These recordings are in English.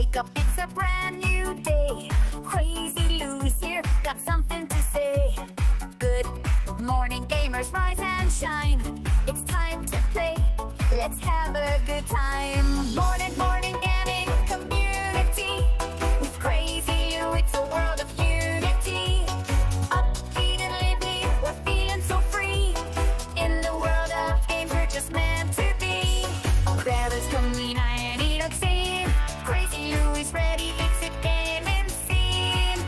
wake up, it's a brand new day. Crazy Lou's here, got something to say. Good morning, gamers, rise and shine. It's time to play, let's have a good time. Morning, morning, gaming community. With Crazy Lou, it's a world of unity. Upbeat and lively, we're feeling so free. In the world of games, we're just meant to be. Grab us, come lean, I need a scene. Crazy Lou is ready, it's a gaming scene.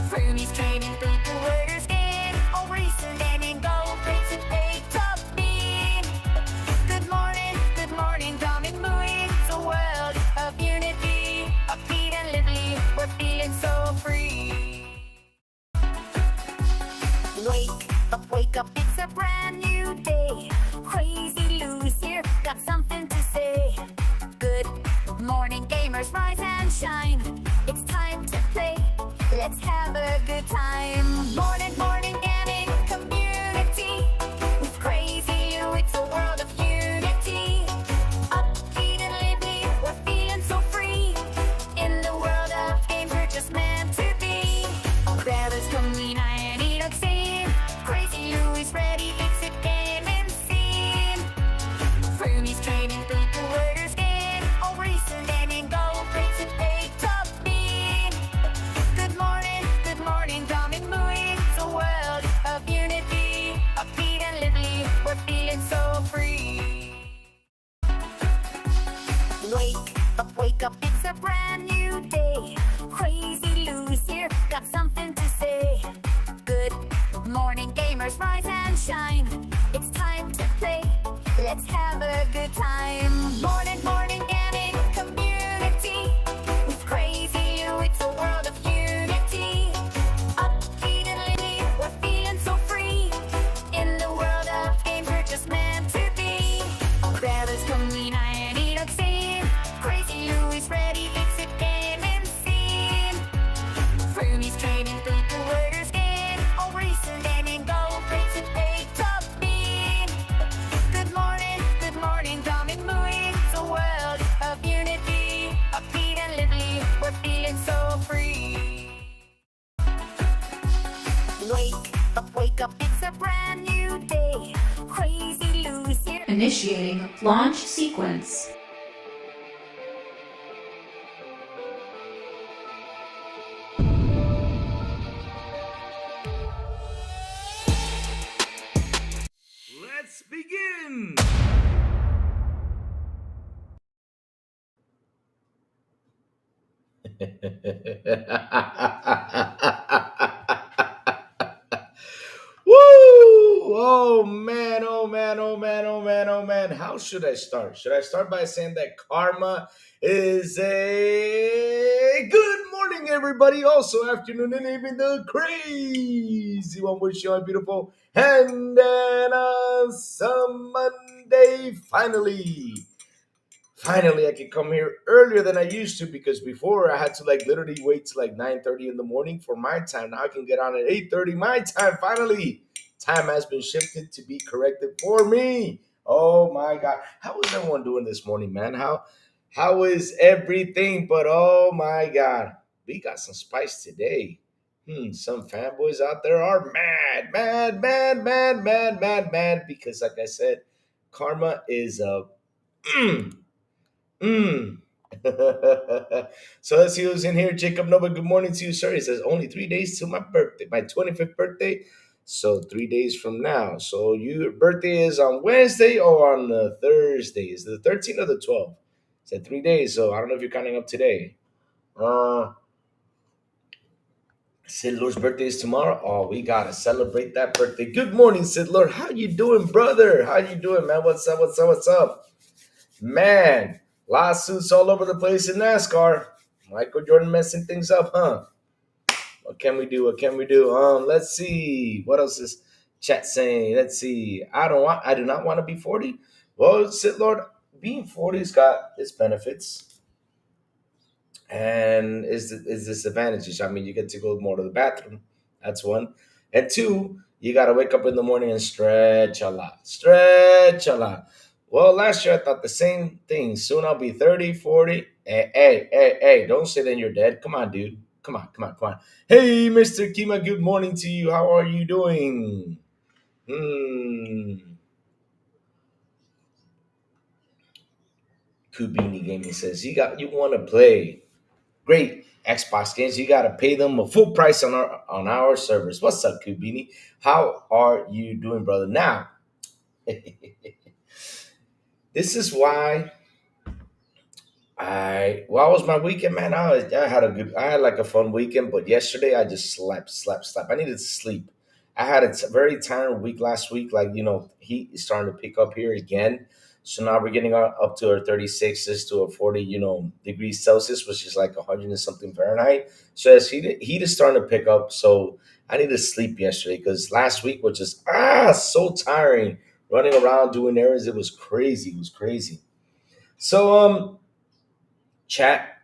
Fruity's training, people, worders, game. All racing, and go, race and pay top bean. Good morning, Dom and Mooey. It's a world of unity. Upbeat and lively, we're feeling so free. Wake up, it's a brand new day. Crazy Lou's here, got something to say. Good morning, gamers, rise and shine. It's time to play, let's have a good time. Morning, morning, gaming community. With Crazy Lou, it's a world of unity. Upbeat and lively, we're feeling so free. In the world of games, we're just meant to be. Grab us, come lean, I need a scene. Crazy Lou is ready, it's a gaming scene. Fruity's training, people, worders, game. All racing, and go, race and pay top bean. Good morning, Dom and Mooey. It's a world of unity. Upbeat and lively, we're feeling so free. Wake up, it's a brand new day. Crazy Lou's here, got something to say. Good morning, gamers, rise and shine. It's time to play, let's have a good time. Morning, morning, gaming community. With Crazy Lou, it's a world of unity. Upbeat and lively, we're feeling so free. In the world of games, we're just meant to be. Grab us, come lean, I need a scene. Crazy Lou is ready, it's a gaming scene. Fruity's training, people, worders, game. All racing, and go, race and pay top bean. Good morning, Dom and Mooey. It's a world of unity. Upbeat and lively, we're feeling so free. Wake up, it's a brand new day. Crazy Lou's here. Initiating launch sequence. Let's begin! Woo! Oh man, oh man, oh man, oh man, oh man. How should I start? Should I start by saying that karma is a good morning, everybody? Also, afternoon and evening, the crazy one. Wish you a beautiful and an awesome Monday. Finally, I can come here earlier than I used to, because before I had to like literally wait till like 9:30 in the morning for my time. Now I can get on at 8:30 my time. Finally, time has been shifted to be corrected for me. Oh my God, how is everyone doing this morning, man? How is everything? But oh my God, we got some spice today. Some fanboys out there are mad, because like I said, karma is a Mm. So let's see who's in here. Jacob Nova, good morning to you, sir. He says only 3 days till my birthday, my 25th birthday. So 3 days from now. So your birthday is on Wednesday or on Thursday? Is it the 13th or the 12th? It's at 3 days. So I don't know if you're counting up today. Sid Lord's birthday is tomorrow. Oh, we gotta celebrate that birthday. Good morning, Sid Lord. How you doing, brother? How you doing, man? What's up? What's up? What's up? Man, lawsuits all over the place in NASCAR. Michael Jordan messing things up, huh? What can we do? What can we do? Let's see. What else is chat saying? Let's see. I do not want to be 40. Well, Sid Lord, being 40's got its benefits and is disadvantages. I mean, you get to go more to the bathroom. That's one. And two, you gotta wake up in the morning and stretch a lot. Stretch a lot. Well, last year I thought the same thing. Soon I'll be 30, 40. Hey, don't say then you're dead. Come on, dude. Come on. Hey, Mr. Kima, good morning to you. How are you doing? Hmm. Kubini Gaming says you want to play great Xbox games, you gotta pay them a full price on our servers. What's up, Kubini? How are you doing, brother? Now, this is why how was my weekend, man? I had like a fun weekend, but yesterday I just slept. I needed to sleep. I had a very tiring week last week. Like, heat is starting to pick up here again. So now we're getting up to our 36s to a 40, degrees Celsius, which is like 100 and something Fahrenheit. So as heat is starting to pick up, so I needed to sleep yesterday because last week was just so tiring. Running around doing errands, it was crazy. It was crazy. So chat,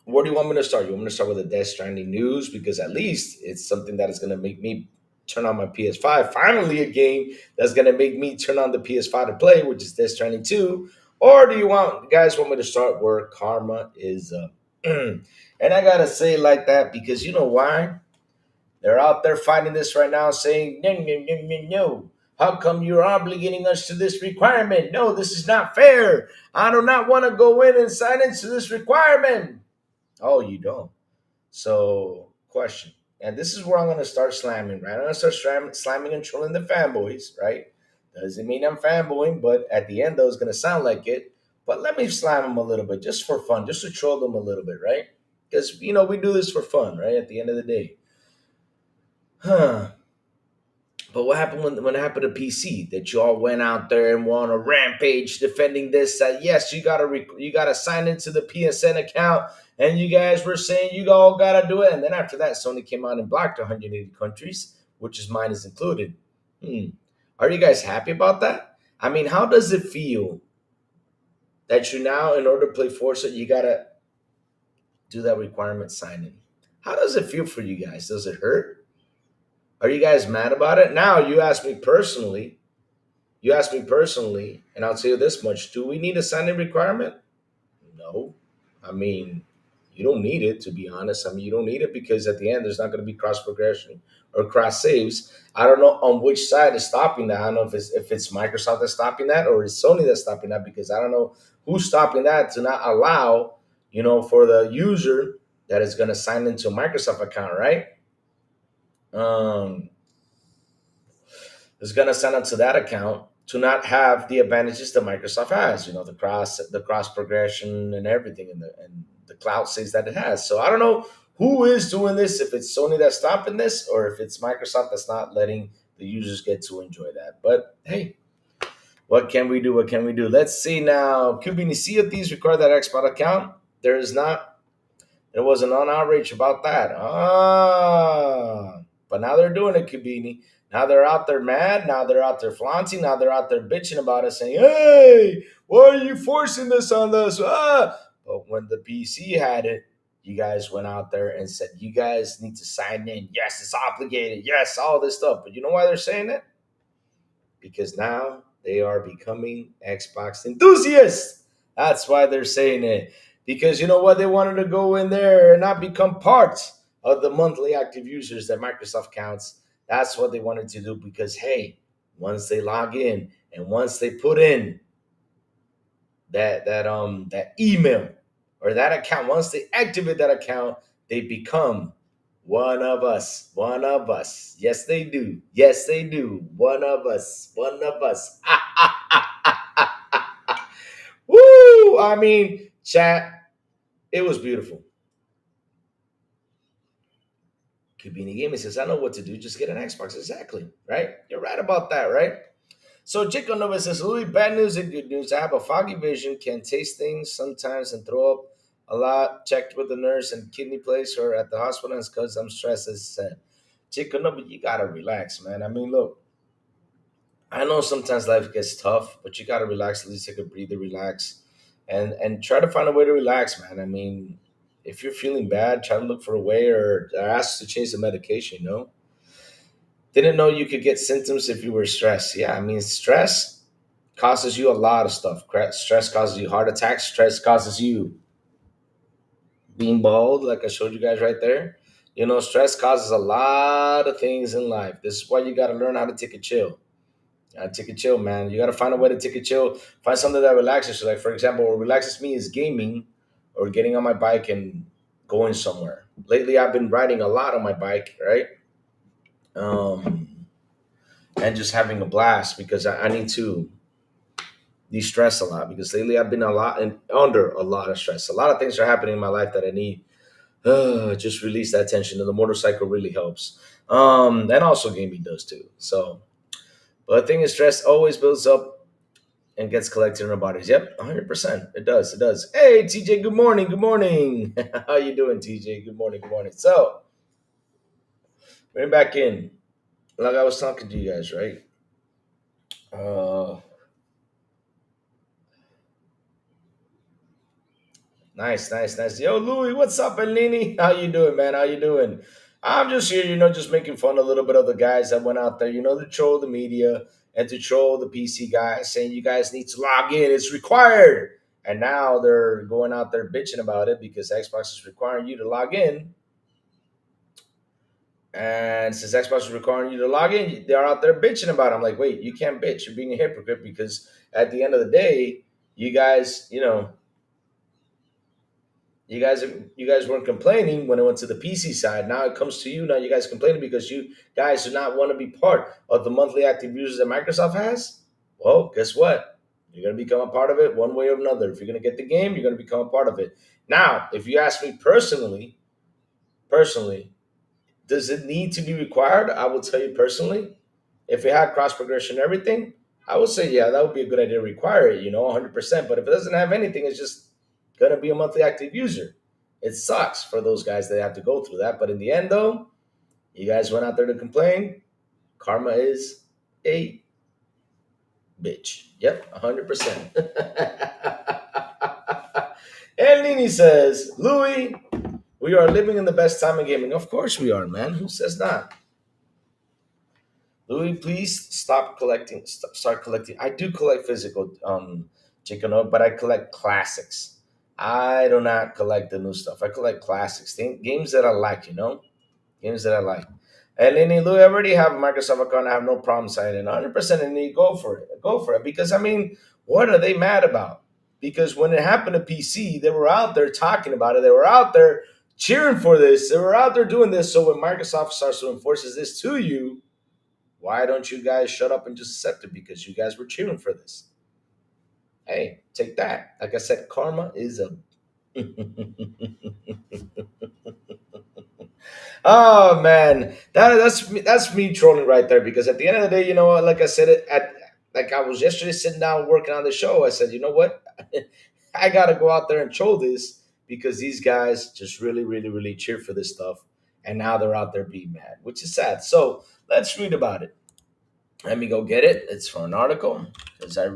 where do you want me to start? You want me to start with the Death Stranding news because at least it's something that is going to make me turn on my PS5. Finally, a game that's going to make me turn on the PS5 to play, which is Death Stranding 2. Or do guys want me to start where karma is up? And I gotta say it like that because you know why? They're out there fighting this right now, saying no, no, no, no, no. How come you're obligating us to this requirement? No, this is not fair. I do not want to go in and sign into this requirement. Oh, you don't. So, question. And this is where I'm going to start slamming, right? I'm going to start slamming and trolling the fanboys, right? Doesn't mean I'm fanboying, but at the end, though, it's going to sound like it. But let me slam them a little bit just for fun, just to troll them a little bit, right? Because, we do this for fun, right? At the end of the day. Huh. But what happened when it happened to PC? That you all went out there and were on a rampage defending this. That yes, you gotta sign into the PSN account, and you guys were saying you all gotta do it. And then after that, Sony came out and blocked 180 countries, which is mine is included. Hmm. Are you guys happy about that? I mean, how does it feel that you now, in order to play Forza, you gotta do that requirement sign in? How does it feel for you guys? Does it hurt? Are you guys mad about it? Now you ask me personally. You ask me personally, and I'll tell you this much: do we need a sign-in requirement? No. I mean, you don't need it, to be honest. I mean, you don't need it because at the end, there's not going to be cross progression or cross saves. I don't know on which side is stopping that. I don't know if it's Microsoft that's stopping that or it's Sony that's stopping that because I don't know who's stopping that to not allow, for the user that is going to sign into a Microsoft account, right? Um, is going to sign up to that account to not have the advantages that Microsoft has, the cross progression and everything, and the cloud says that it has. So I don't know who is doing this, if it's Sony that's stopping this, or if it's Microsoft that's not letting the users get to enjoy that. But hey, what can we do? What can we do? Let's see now. Kubini, see if these require that Xbox account. There is not. There was an outrage about that. But now they're doing it, Kabini. Now they're out there mad. Now they're out there flaunting. Now they're out there bitching about it, saying, "Hey, why are you forcing this on us?" But when the PC had it, you guys went out there and said, "You guys need to sign in. Yes, it's obligated. Yes, all this stuff." But you know why they're saying it? Because now they are becoming Xbox enthusiasts. That's why they're saying it. Because you know what? They wanted to go in there and not become part of the monthly active users that Microsoft counts. That's what they wanted to do because, hey, once they log in and once they put in that email or that account, once they activate that account, they become one of us. One of us. Yes, they do. Yes, they do. One of us. One of us. Woo! I mean, chat, it was beautiful. Kabini Gaming says, I know what to do. Just get an Xbox. Exactly. Right? You're right about that, right? So Chico Nova says, Louis, bad news and good news. I have a foggy vision, can taste things sometimes and throw up a lot. Checked with the nurse and kidney place or at the hospital because I'm stressed, as said. Chico Nova, you gotta relax, man. I mean, look, I know sometimes life gets tough, but you gotta relax, at least take a breather, relax. And try to find a way to relax, man. I mean, if you're feeling bad, try to look for a way or ask to change the medication, Didn't know you could get symptoms if you were stressed. Yeah, I mean, stress. causes you a lot of stuff. Stress causes you heart attacks. Stress causes you being bald, like I showed you guys right there. You know, stress causes a lot of things in life. This is why you got to learn how to take a chill. Take a chill, man. You got to find a way to take a chill. Find something that relaxes you. Like, for example, what relaxes me is gaming or getting on my bike and going somewhere. Lately, I've been riding a lot on my bike, right? Um, and just having a blast because I need to de-stress a lot because lately I've been a lot and under a lot of stress. A lot of things are happening in my life that I need just release that tension, and the motorcycle really helps. And also gaming does too. So, but the thing is, stress always builds up and gets collected in our bodies. Yep, 100%. It does. It does. Hey, TJ. Good morning. Good morning. How you doing, TJ? Good morning. Good morning. So, we're back in. Like I was talking to you guys, right? Uh, Nice, nice, nice. Yo, Louis, what's up, Eleni? How you doing, man? How you doing? I'm just here, just making fun a little bit of the guys that went out there, to troll the media and to troll the PC guys, saying you guys need to log in. It's required. And now they're going out there bitching about it because Xbox is requiring you to log in. And since Xbox is requiring you to log in, they're out there bitching about it. I'm like, wait, you can't bitch. You're being a hypocrite because at the end of the day, you guys, you guys weren't complaining when it went to the PC side. Now it comes to you. Now you guys complaining because you guys do not want to be part of the monthly active users that Microsoft has. Well, guess what? You're going to become a part of it one way or another. If you're going to get the game, you're going to become a part of it. Now, if you ask me personally, does it need to be required? I will tell you personally, if it had cross progression and everything, I would say, yeah, that would be a good idea to require it, 100%. But if it doesn't have anything, it's just going to be a monthly active user. It sucks for those guys that have to go through that. But in the end, though, you guys went out there to complain. Karma is a bitch. Yep, 100%. And Nini says, Louis, we are living in the best time in gaming. Of course we are, man. Who says that? Louis, please stop collecting. Start collecting. I do collect physical chicken note, but I collect classics. I do not collect the new stuff. I collect classics, games that I like. Games that I like. And then Louis, I already have a Microsoft account. I have no problem signing in. 100%. And you go for it. Go for it. Because I mean, what are they mad about? Because when it happened to PC, they were out there talking about it. They were out there cheering for this. They were out there doing this. So when Microsoft starts to enforces this to you, why don't you guys shut up and just accept it? Because you guys were cheering for this. Hey, take that. Like I said, karma is a. Oh man, that's me trolling right there. Because at the end of the day, like I said, like I was yesterday sitting down working on the show. I said, you know what, I got to go out there and troll this because these guys just really, really, really cheer for this stuff, and now they're out there being mad, which is sad. So let's read about it. Let me go get it. It's for an article because I.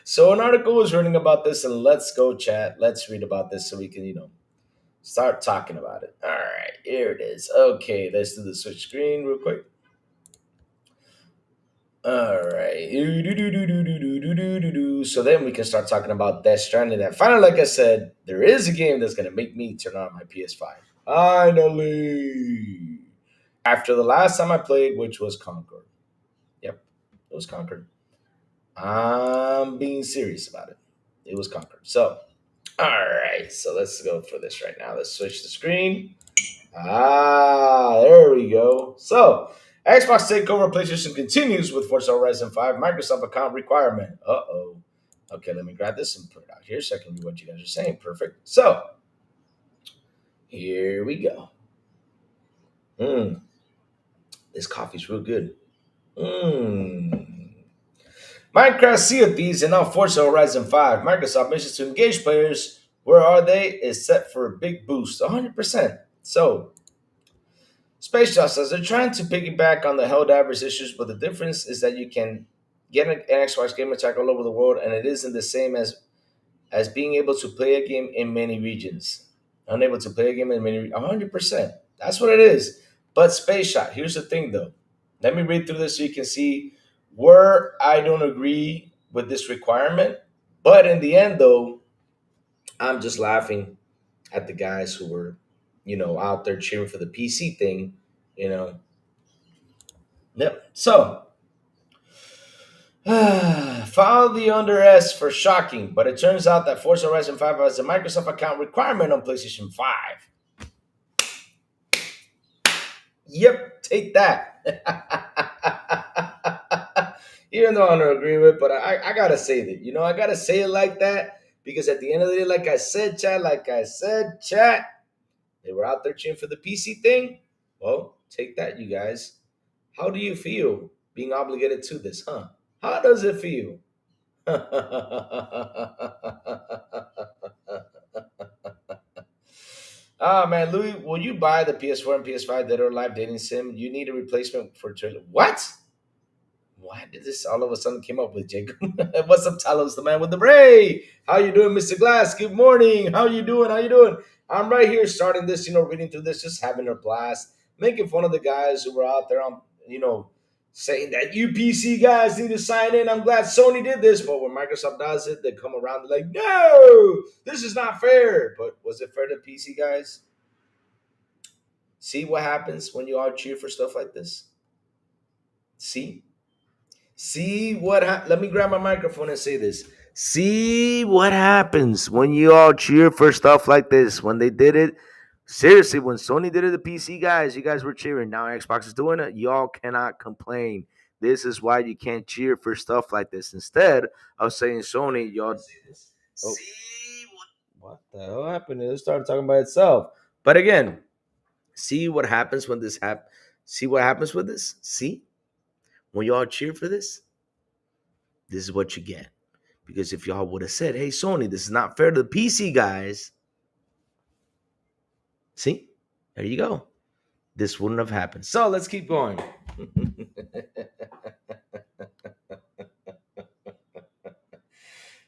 So an article was written about this, and let's go chat. Let's read about this so we can, start talking about it. All right, here it is. Okay, let's do the switch screen real quick. All right. So then we can start talking about Death Stranding. And finally, like I said, there is a game that's going to make me turn on my PS5. Finally. After the last time I played, which was Concord. Yep, it was Concord. I'm being serious about it. It was Concord. So, all right. So let's go for this right now. Let's switch the screen. There we go. So, Xbox takeover PlayStation continues with Forza Horizon 5 Microsoft account requirement. Uh-oh. Okay, let me grab this and put it out here so I can read what you guys are saying. Perfect. So, here we go. This coffee's real good. Minecraft Sea of Thieves and now Forza Horizon 5. Microsoft missions to engage players. Where are they? Is set for a big boost. 100%. So, Space Shot says they're trying to piggyback on the Helldivers issues, but the difference is that you can get an Xbox Game Attack all over the world, and it isn't the same as being able to play a game in many regions. Unable to play a game in many 100%. That's what it is. But Space Shot, here's the thing though. Let me read through this so you can see where I don't agree with this requirement. But in the end, though, I'm just laughing at the guys who were, out there cheering for the PC thing, you know. Yep. So, file the under S for shocking, but it turns out that Forza Horizon 5 has a Microsoft account requirement on PlayStation 5. Yep, take that. Even though I don't agree with it, but I gotta say that. I gotta say it like that because at the end of the day, like I said, chat, they were out there cheering for the PC thing. Well, take that, you guys. How do you feel being obligated to this, huh? How does it feel? Ah man, Louis, will you buy the PS4 and PS5 Dead or Alive dating sim? You need a replacement for trailer. What? Why did this all of a sudden came up with Jacob? What's up, Talos, the man with the bray? How you doing, Mr. Glass? Good morning. How you doing? How you doing? I'm right here starting this, reading through this, just having a blast, making fun of the guys who were out there on, saying that you PC guys need to sign in. I'm glad Sony did this, but when Microsoft does it, they come around like, no, this is not fair. But was it fair to PC guys? See what happens when you all cheer for stuff like this? See? See what let me grab my microphone and say this. See what happens when you all cheer for stuff like this. When they did it, seriously, when Sony did it, the PC guys, you guys were cheering. Now Xbox is doing it. Y'all cannot complain. This is why you can't cheer for stuff like this. Instead of saying Sony, y'all. Oh, what the hell happened? It started talking by itself. But again, see what happens when this happens. See what happens with this. See when y'all cheer for this. This is what you get. Because if y'all would have said, hey, Sony, this is not fair to the PC guys, see, there you go. This wouldn't have happened. So let's keep going.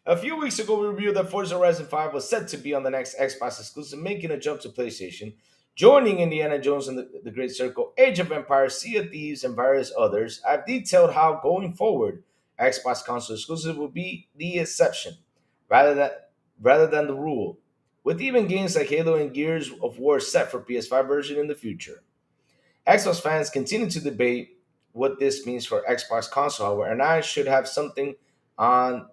A few weeks ago, we reviewed that Forza Horizon 5 was set to be on the next Xbox exclusive, making a jump to PlayStation, joining Indiana Jones and the Great Circle, Age of Empires, Sea of Thieves, and various others. I've detailed how, going forward, Xbox console exclusive will be the exception, rather than the rule, with even games like Halo and Gears of War set for PS5 version in the future. Xbox fans continue to debate what this means for Xbox console, however, and I should have something on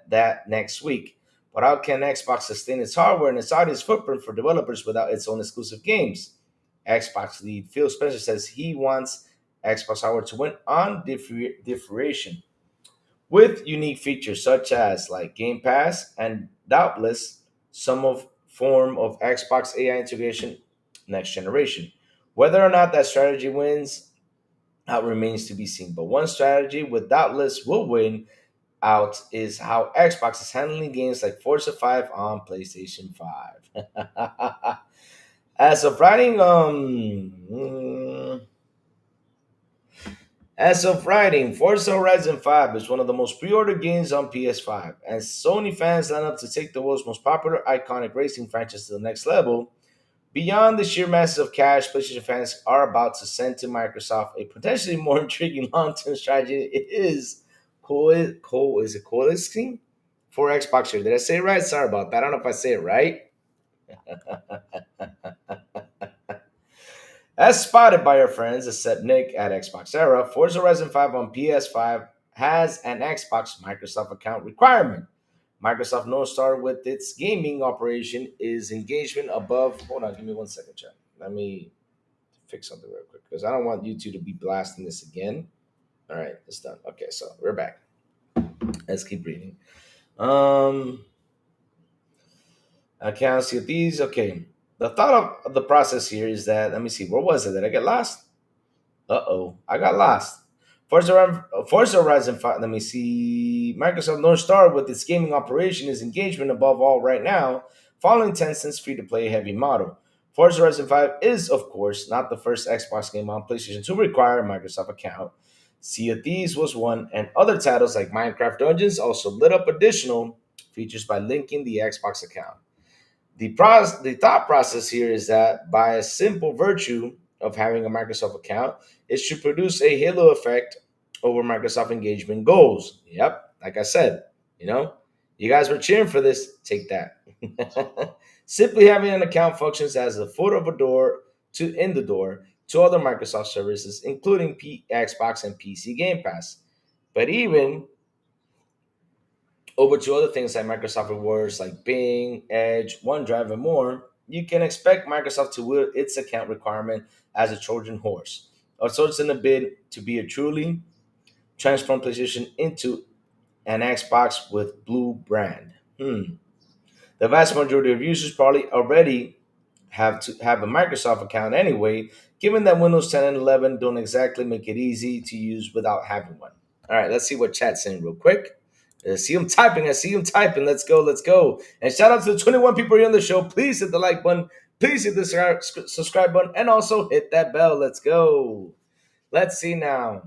that next week. But how can Xbox sustain its hardware and its audience footprint for developers without its own exclusive games? Xbox lead Phil Spencer says he wants Xbox hardware to win on differentiation with unique features such as like Game Pass and doubtless some of form of Xbox AI integration next generation. Whether or not that strategy wins remains to be seen. But one strategy with doubtless will win out is how Xbox is handling games like Forza 5 on PlayStation 5. As of writing, Forza Horizon 5 is one of the most pre-ordered games on PS5, and Sony fans line up to take the world's most popular iconic racing franchise to the next level. Beyond the sheer masses of cash PlayStation fans are about to send to Microsoft, a potentially more intriguing long-term strategy is coalescing for Xbox here. Did I say it right? Sorry about that. I don't know if I say it right. As spotted by our friends, except Nick at Xbox Era, Forza Horizon 5 on PS5 has an Xbox Microsoft account requirement. Microsoft North Star with its gaming operation is engagement above. Hold on, give me 1 second, chat. Let me fix something real quick because I don't want you two to be blasting this again. All right, it's done. Okay, so we're back. Let's keep reading. I can't see these. Okay. The thought of the process here is that, let me see, where was it? Did I get lost? I got lost. Forza Horizon 5, let me see. Microsoft North Star with its gaming operation is engagement above all right now, following Tencent's free to play heavy model. Forza Horizon 5 is, of course, not the first Xbox game on PlayStation to require a Microsoft account. Sea of Thieves was one, and other titles like Minecraft Dungeons also lit up additional features by linking the Xbox account. The thought process here is that by a simple virtue of having a Microsoft account, it should produce a halo effect over Microsoft engagement goals. Yep, like I said, you know, you guys were cheering for this. Take that. Simply having an account functions as a foot of a door to in the door to other Microsoft services, including Xbox and PC Game Pass. But even over to other things like Microsoft Rewards, like Bing, Edge, OneDrive, and more, you can expect Microsoft to wield its account requirement as a Trojan horse. Also, it's in a bid to be a truly transform PlayStation into an Xbox with Blue brand. The vast majority of users probably already have to have a Microsoft account anyway, given that Windows 10 and 11 don't exactly make it easy to use without having one. All right, let's see what chat's saying real quick. I see him typing. I see him typing. Let's go. Let's go. And shout out to the 21 people here on the show. Please hit the like button. Please hit the subscribe button. And also hit that bell. Let's go. Let's see now.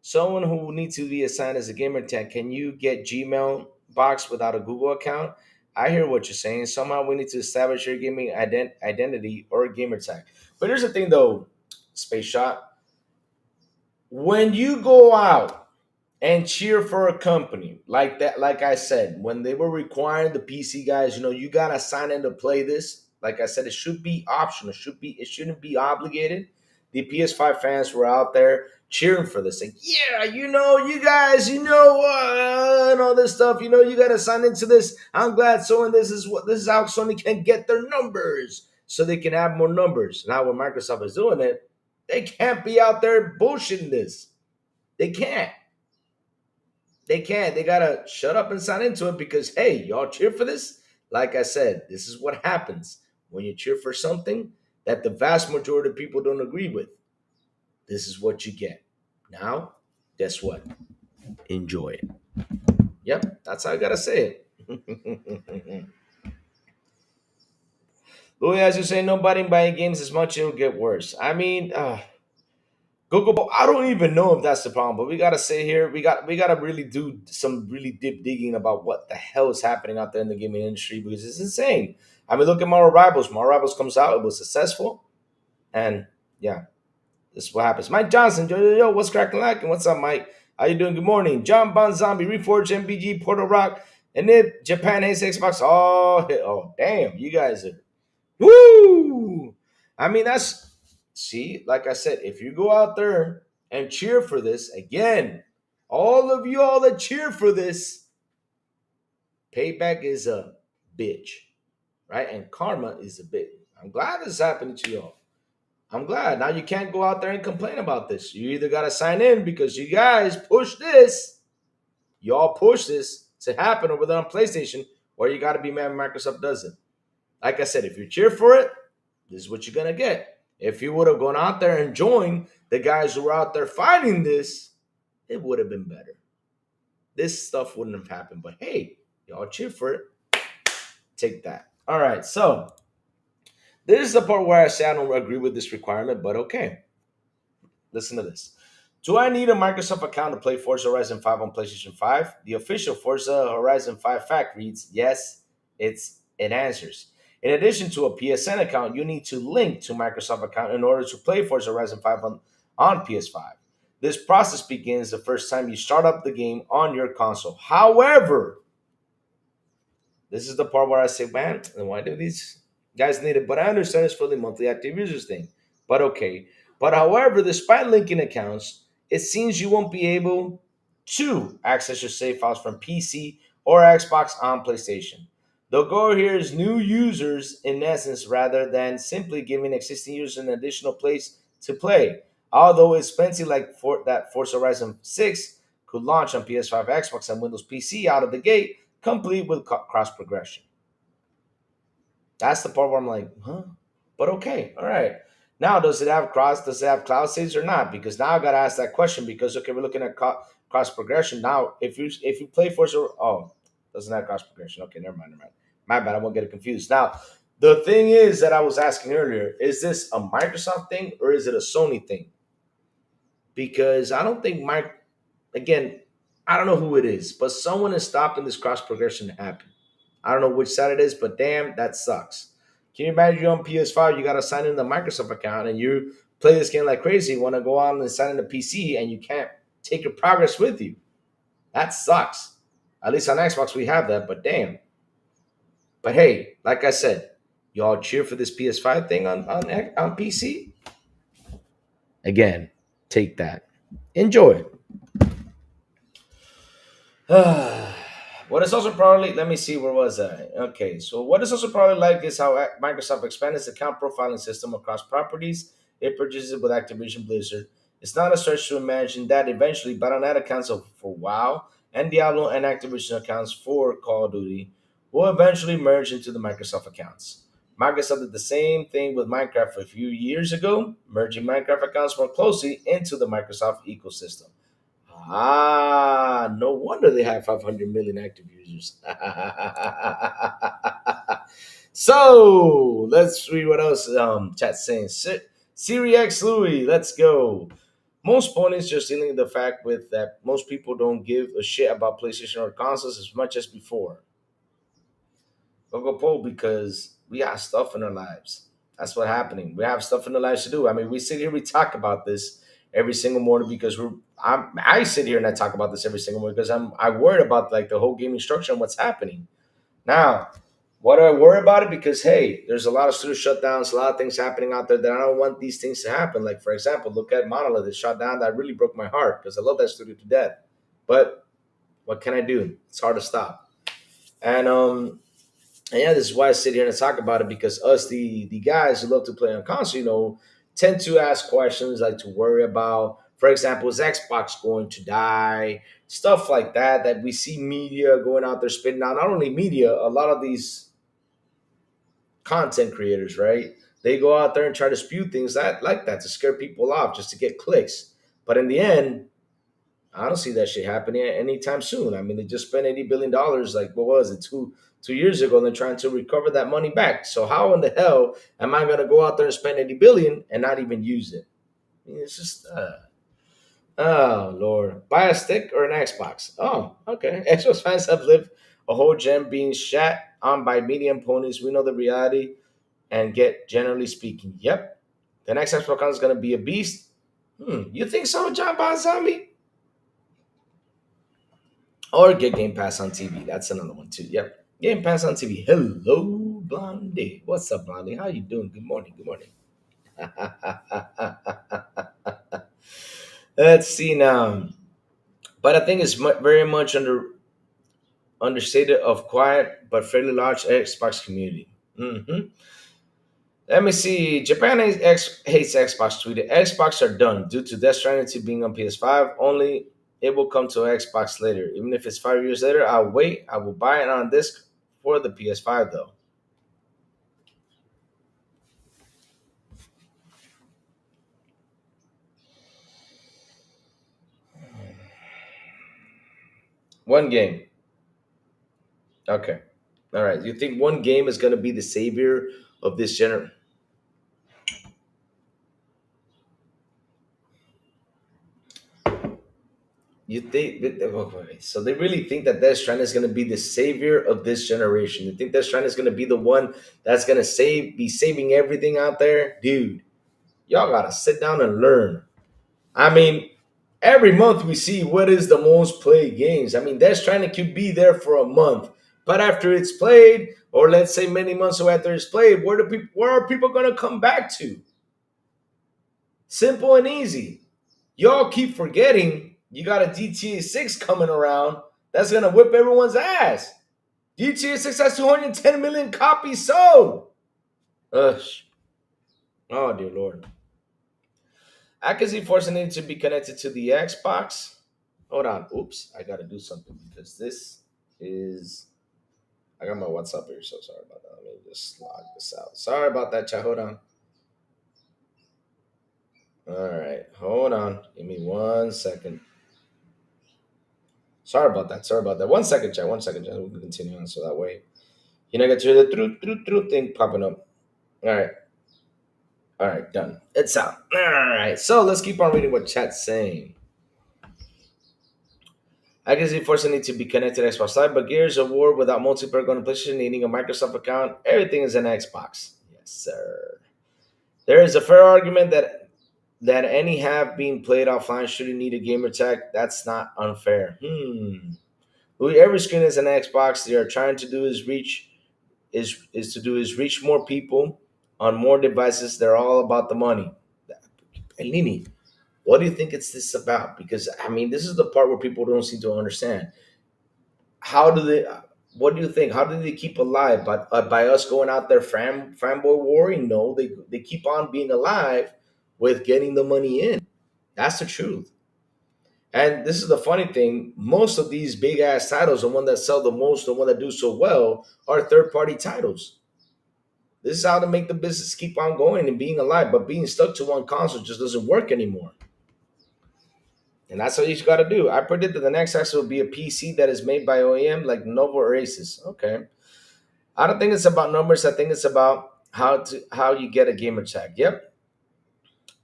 Someone who needs to be assigned as a gamer tag, can you get Gmail box without a Google account? I hear what you're saying. Somehow we need to establish your gaming identity or gamer tag. But here's the thing, though, Space Shot. When you go out and cheer for a company like that, like I said, when they were requiring the PC guys, you gotta sign in to play this. Like I said, it should be optional. It shouldn't be obligated. The PS5 fans were out there cheering for this, like, yeah, you guys, and all this stuff. You gotta sign into this. I'm glad so, and this is how Sony can get their numbers, so they can have more numbers. Now, when Microsoft is doing it, they can't be out there bullshitting this. They can't. They can't. They gotta shut up and sign into it because, hey, y'all cheer for this? Like I said, this is what happens when you cheer for something that the vast majority of people don't agree with. This is what you get. Now, guess what? Enjoy it. Yep, that's how I gotta say it. Louis, as you say, nobody buying games as much, it'll get worse. I mean, Google, I don't even know if that's the problem, but we gotta say here, we gotta really do some really deep digging about what the hell is happening out there in the gaming industry because it's insane. I mean, look at Mario Rivals. Mario Rivals comes out, it was successful, and yeah, this is what happens. Mike Johnson, yo, what's cracking lacking? What's up, Mike? How you doing? Good morning. John Bon Zombie, Reforge, MBG, Portal Rock, and then Japan Ace Xbox. Oh, damn, you guys are woo! I mean, see, like I said, if you go out there and cheer for this, again, all of you all that cheer for this, payback is a bitch, right? And karma is a bitch. I'm glad this is happening to y'all. I'm glad. Now you can't go out there and complain about this. You either got to sign in because you guys push this, y'all push this to happen over there on PlayStation, or you got to be mad Microsoft does it. Like I said, if you cheer for it, this is what you're going to get. If you would have gone out there and joined the guys who were out there fighting this, it would have been better. This stuff wouldn't have happened. But hey, y'all cheer for it. Take that. All right, so this is the part where I say I don't agree with this requirement, but okay. Listen to this. Do I need a Microsoft account to play Forza Horizon 5 on PlayStation 5? The official Forza Horizon 5 fact reads, yes, it answers. In addition to a PSN account, you need to link to Microsoft account in order to play Forza Horizon 5 on PS5. This process begins the first time you start up the game on your console. However, this is the part where I say, man, why do these guys need it? But I understand it's for the monthly active users thing. But okay. But however, despite linking accounts, it seems you won't be able to access your save files from PC or Xbox on PlayStation. The goal here is new users in essence rather than simply giving existing users an additional place to play. Although it's plenty like that Forza Horizon 6 could launch on PS5, Xbox, and Windows PC out of the gate, complete with cross progression. That's the part where I'm like, huh? But okay, all right. Now, does it have cloud saves or not? Because now I gotta ask that question because okay, we're looking at cross progression. Now, if you play Forza, doesn't have cross progression. Okay, never mind. My bad, I won't get it confused. Now, the thing is that I was asking earlier, is this a Microsoft thing or is it a Sony thing? Because I don't think again, I don't know who it is, but someone is stopping this cross progression to happen. I don't know which side it is, but damn, that sucks. Can you imagine you're on PS5, you got to sign in the Microsoft account and you're play this game like crazy, want to go on and sign in the PC, and you can't take your progress with you. That sucks. At least on Xbox we have that, but damn. But hey, like I said, y'all cheer for this PS5 thing on PC. Again, take that. Enjoy it. What is also probably, let me see, where was I? Okay, so what is also probably like is how Microsoft expanded its account profiling system across properties it purchases with Activision Blizzard. It's not a stretch to imagine that eventually Battle.net accounts for WoW and Diablo and Activision accounts for Call of Duty will eventually merge into the Microsoft accounts. Microsoft did the same thing with Minecraft a few years ago, merging Minecraft accounts more closely into the Microsoft ecosystem. Ah, no wonder they have 500 million active users. So let's read what else chat's saying. Siri X Louis, let's go. Most ponies just dealing with the fact with that most people don't give a shit about PlayStation or consoles as much as before. Go Poe, because we have stuff in our lives. That's what's happening. We have stuff in our lives to do. I mean, we sit here, we talk about this every single morning because I sit here and I talk about this every single morning because I worried about like the whole gaming structure and what's happening. Now, why do I worry about it? Because hey, there's a lot of studio shutdowns, a lot of things happening out there that I don't want these things to happen. Like for example, look at Monolith, it shut down. That really broke my heart because I love that studio to death. But what can I do? It's hard to stop. And yeah, this is why I sit here and talk about it because us, the guys who love to play on console, tend to ask questions, like to worry about. For example, is Xbox going to die? Stuff like that. That we see media going out there spitting out. Not only media, a lot of these content creators, right? They go out there and try to spew things that like that to scare people off, just to get clicks. But in the end, I don't see that shit happening anytime soon. I mean, they just spent $80 billion. Like, what was it, two years ago? And they're trying to recover that money back. So how in the hell am I going to go out there and spend 80 billion and not even use it? I mean, it's just, oh Lord, buy a stick or an Xbox. Oh, okay. Xbox fans have lived a whole gem being shat on by medium ponies. We know the reality and get generally speaking. Yep, the next Xbox is going to be a beast. You think so, John Balsami? Or get Game Pass on TV. That's another one too. Yep. Game Pass on TV. Hello, Blondie. What's up, Blondie? How you doing? Good morning. Good morning. Let's see now. But I think it's very much understated of quiet but fairly large Xbox community. Let me see. Japan hates Xbox tweeted. Xbox are done due to Death Stranding to being on PS5 only. It will come to Xbox later. Even if it's 5 years later, I'll wait. I will buy it on disc for the PS5 though. One game. Okay. All right. You think one game is going to be the savior of this generation? You think okay, so they really think that Death Stranding is going to be the savior of this generation? You think Death Stranding is going to be the one that's going to be saving everything out there, dude? Y'all gotta sit down and learn. I mean, every month we see what is the most played games. I mean, Death Stranding could be there for a month, but after it's played, or let's say many months after it's played, where are people gonna come back to? Simple and easy. Y'all keep forgetting you got a GTA 6 coming around that's gonna whip everyone's ass. GTA 6 has 210 million copies sold. Ugh. Oh dear lord. I can see Forza needing to be connected to the Xbox. Hold on. Oops. I got to do something because this is. I got my WhatsApp here, so sorry about that. Let me just log this out. Sorry about that, chat. Hold on. All right. Hold on. Give me 1 second. Sorry about that. Sorry about that. 1 second, chat. 1 second, chat. We can continue on so that way. Get to hear the true thing popping up. All right. All right. Done. It's out. All right. So let's keep on reading what chat's saying. I can see Forza need to be connected to Xbox Live, but Gears of War without multiplayer going to PlayStation, needing a Microsoft account, everything is an Xbox. Yes, sir. There is a fair argument that that any have being played offline shouldn't need a gamer tag. That's not unfair. Every screen is an Xbox. They are trying to do is reach more people on more devices. They're all about the money. And Nini, what do you think it's this about? Because I mean, this is the part where people don't seem to understand. How do they? What do you think? How do they keep alive? By us going out there fanboy warring? No, they keep on being alive with getting the money in. That's the truth. And this is the funny thing: most of these big ass titles, the one that sell the most, the one that do so well, are third party titles. This is how to make the business keep on going and being alive. But being stuck to one console just doesn't work anymore. And that's what you got to do. I predict that the next X will be a PC that is made by OEM like Nova or Asus. Okay. I don't think it's about numbers. I think it's about how you get a gamer tag. Yep.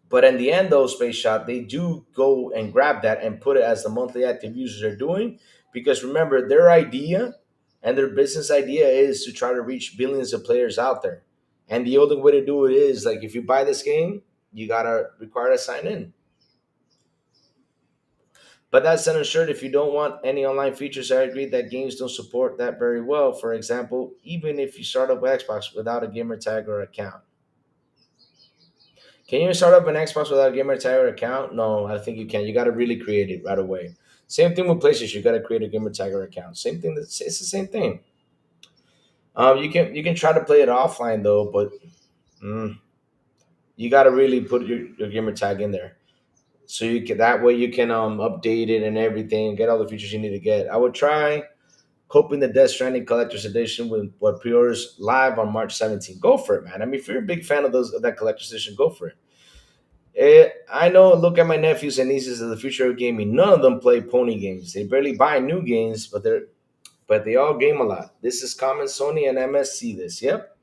But in the end, though, Space Shot, they do go and grab that and put it as the monthly active users are doing. Because remember, their idea and their business idea is to try to reach billions of players out there. And the only way to do it is like if you buy this game, you gotta require to sign in. But that's unassured if you don't want any online features. I agree that games don't support that very well. For example, even if you start up with Xbox without a gamer tag or account. Can you start up an Xbox without a gamer tag or account? No, I think you can. You got to really create it right away. Same thing with PlayStation. You got to create a gamer tag or account. Same thing. It's the same thing. You can try to play it offline though, but mm, you got to really put your gamer tag in there. So you can that way you can update it and everything, get all the features you need to get. I would try hoping the Death Stranding Collector's Edition with what pre-orders live on March 17th. Go for it, man. I mean, if you're a big fan of that collector's edition, go for it. I know. Look at my nephews and nieces of the future of gaming. None of them play pony games. They barely buy new games, but they all game a lot. This is common Sony and MSC. This, yep.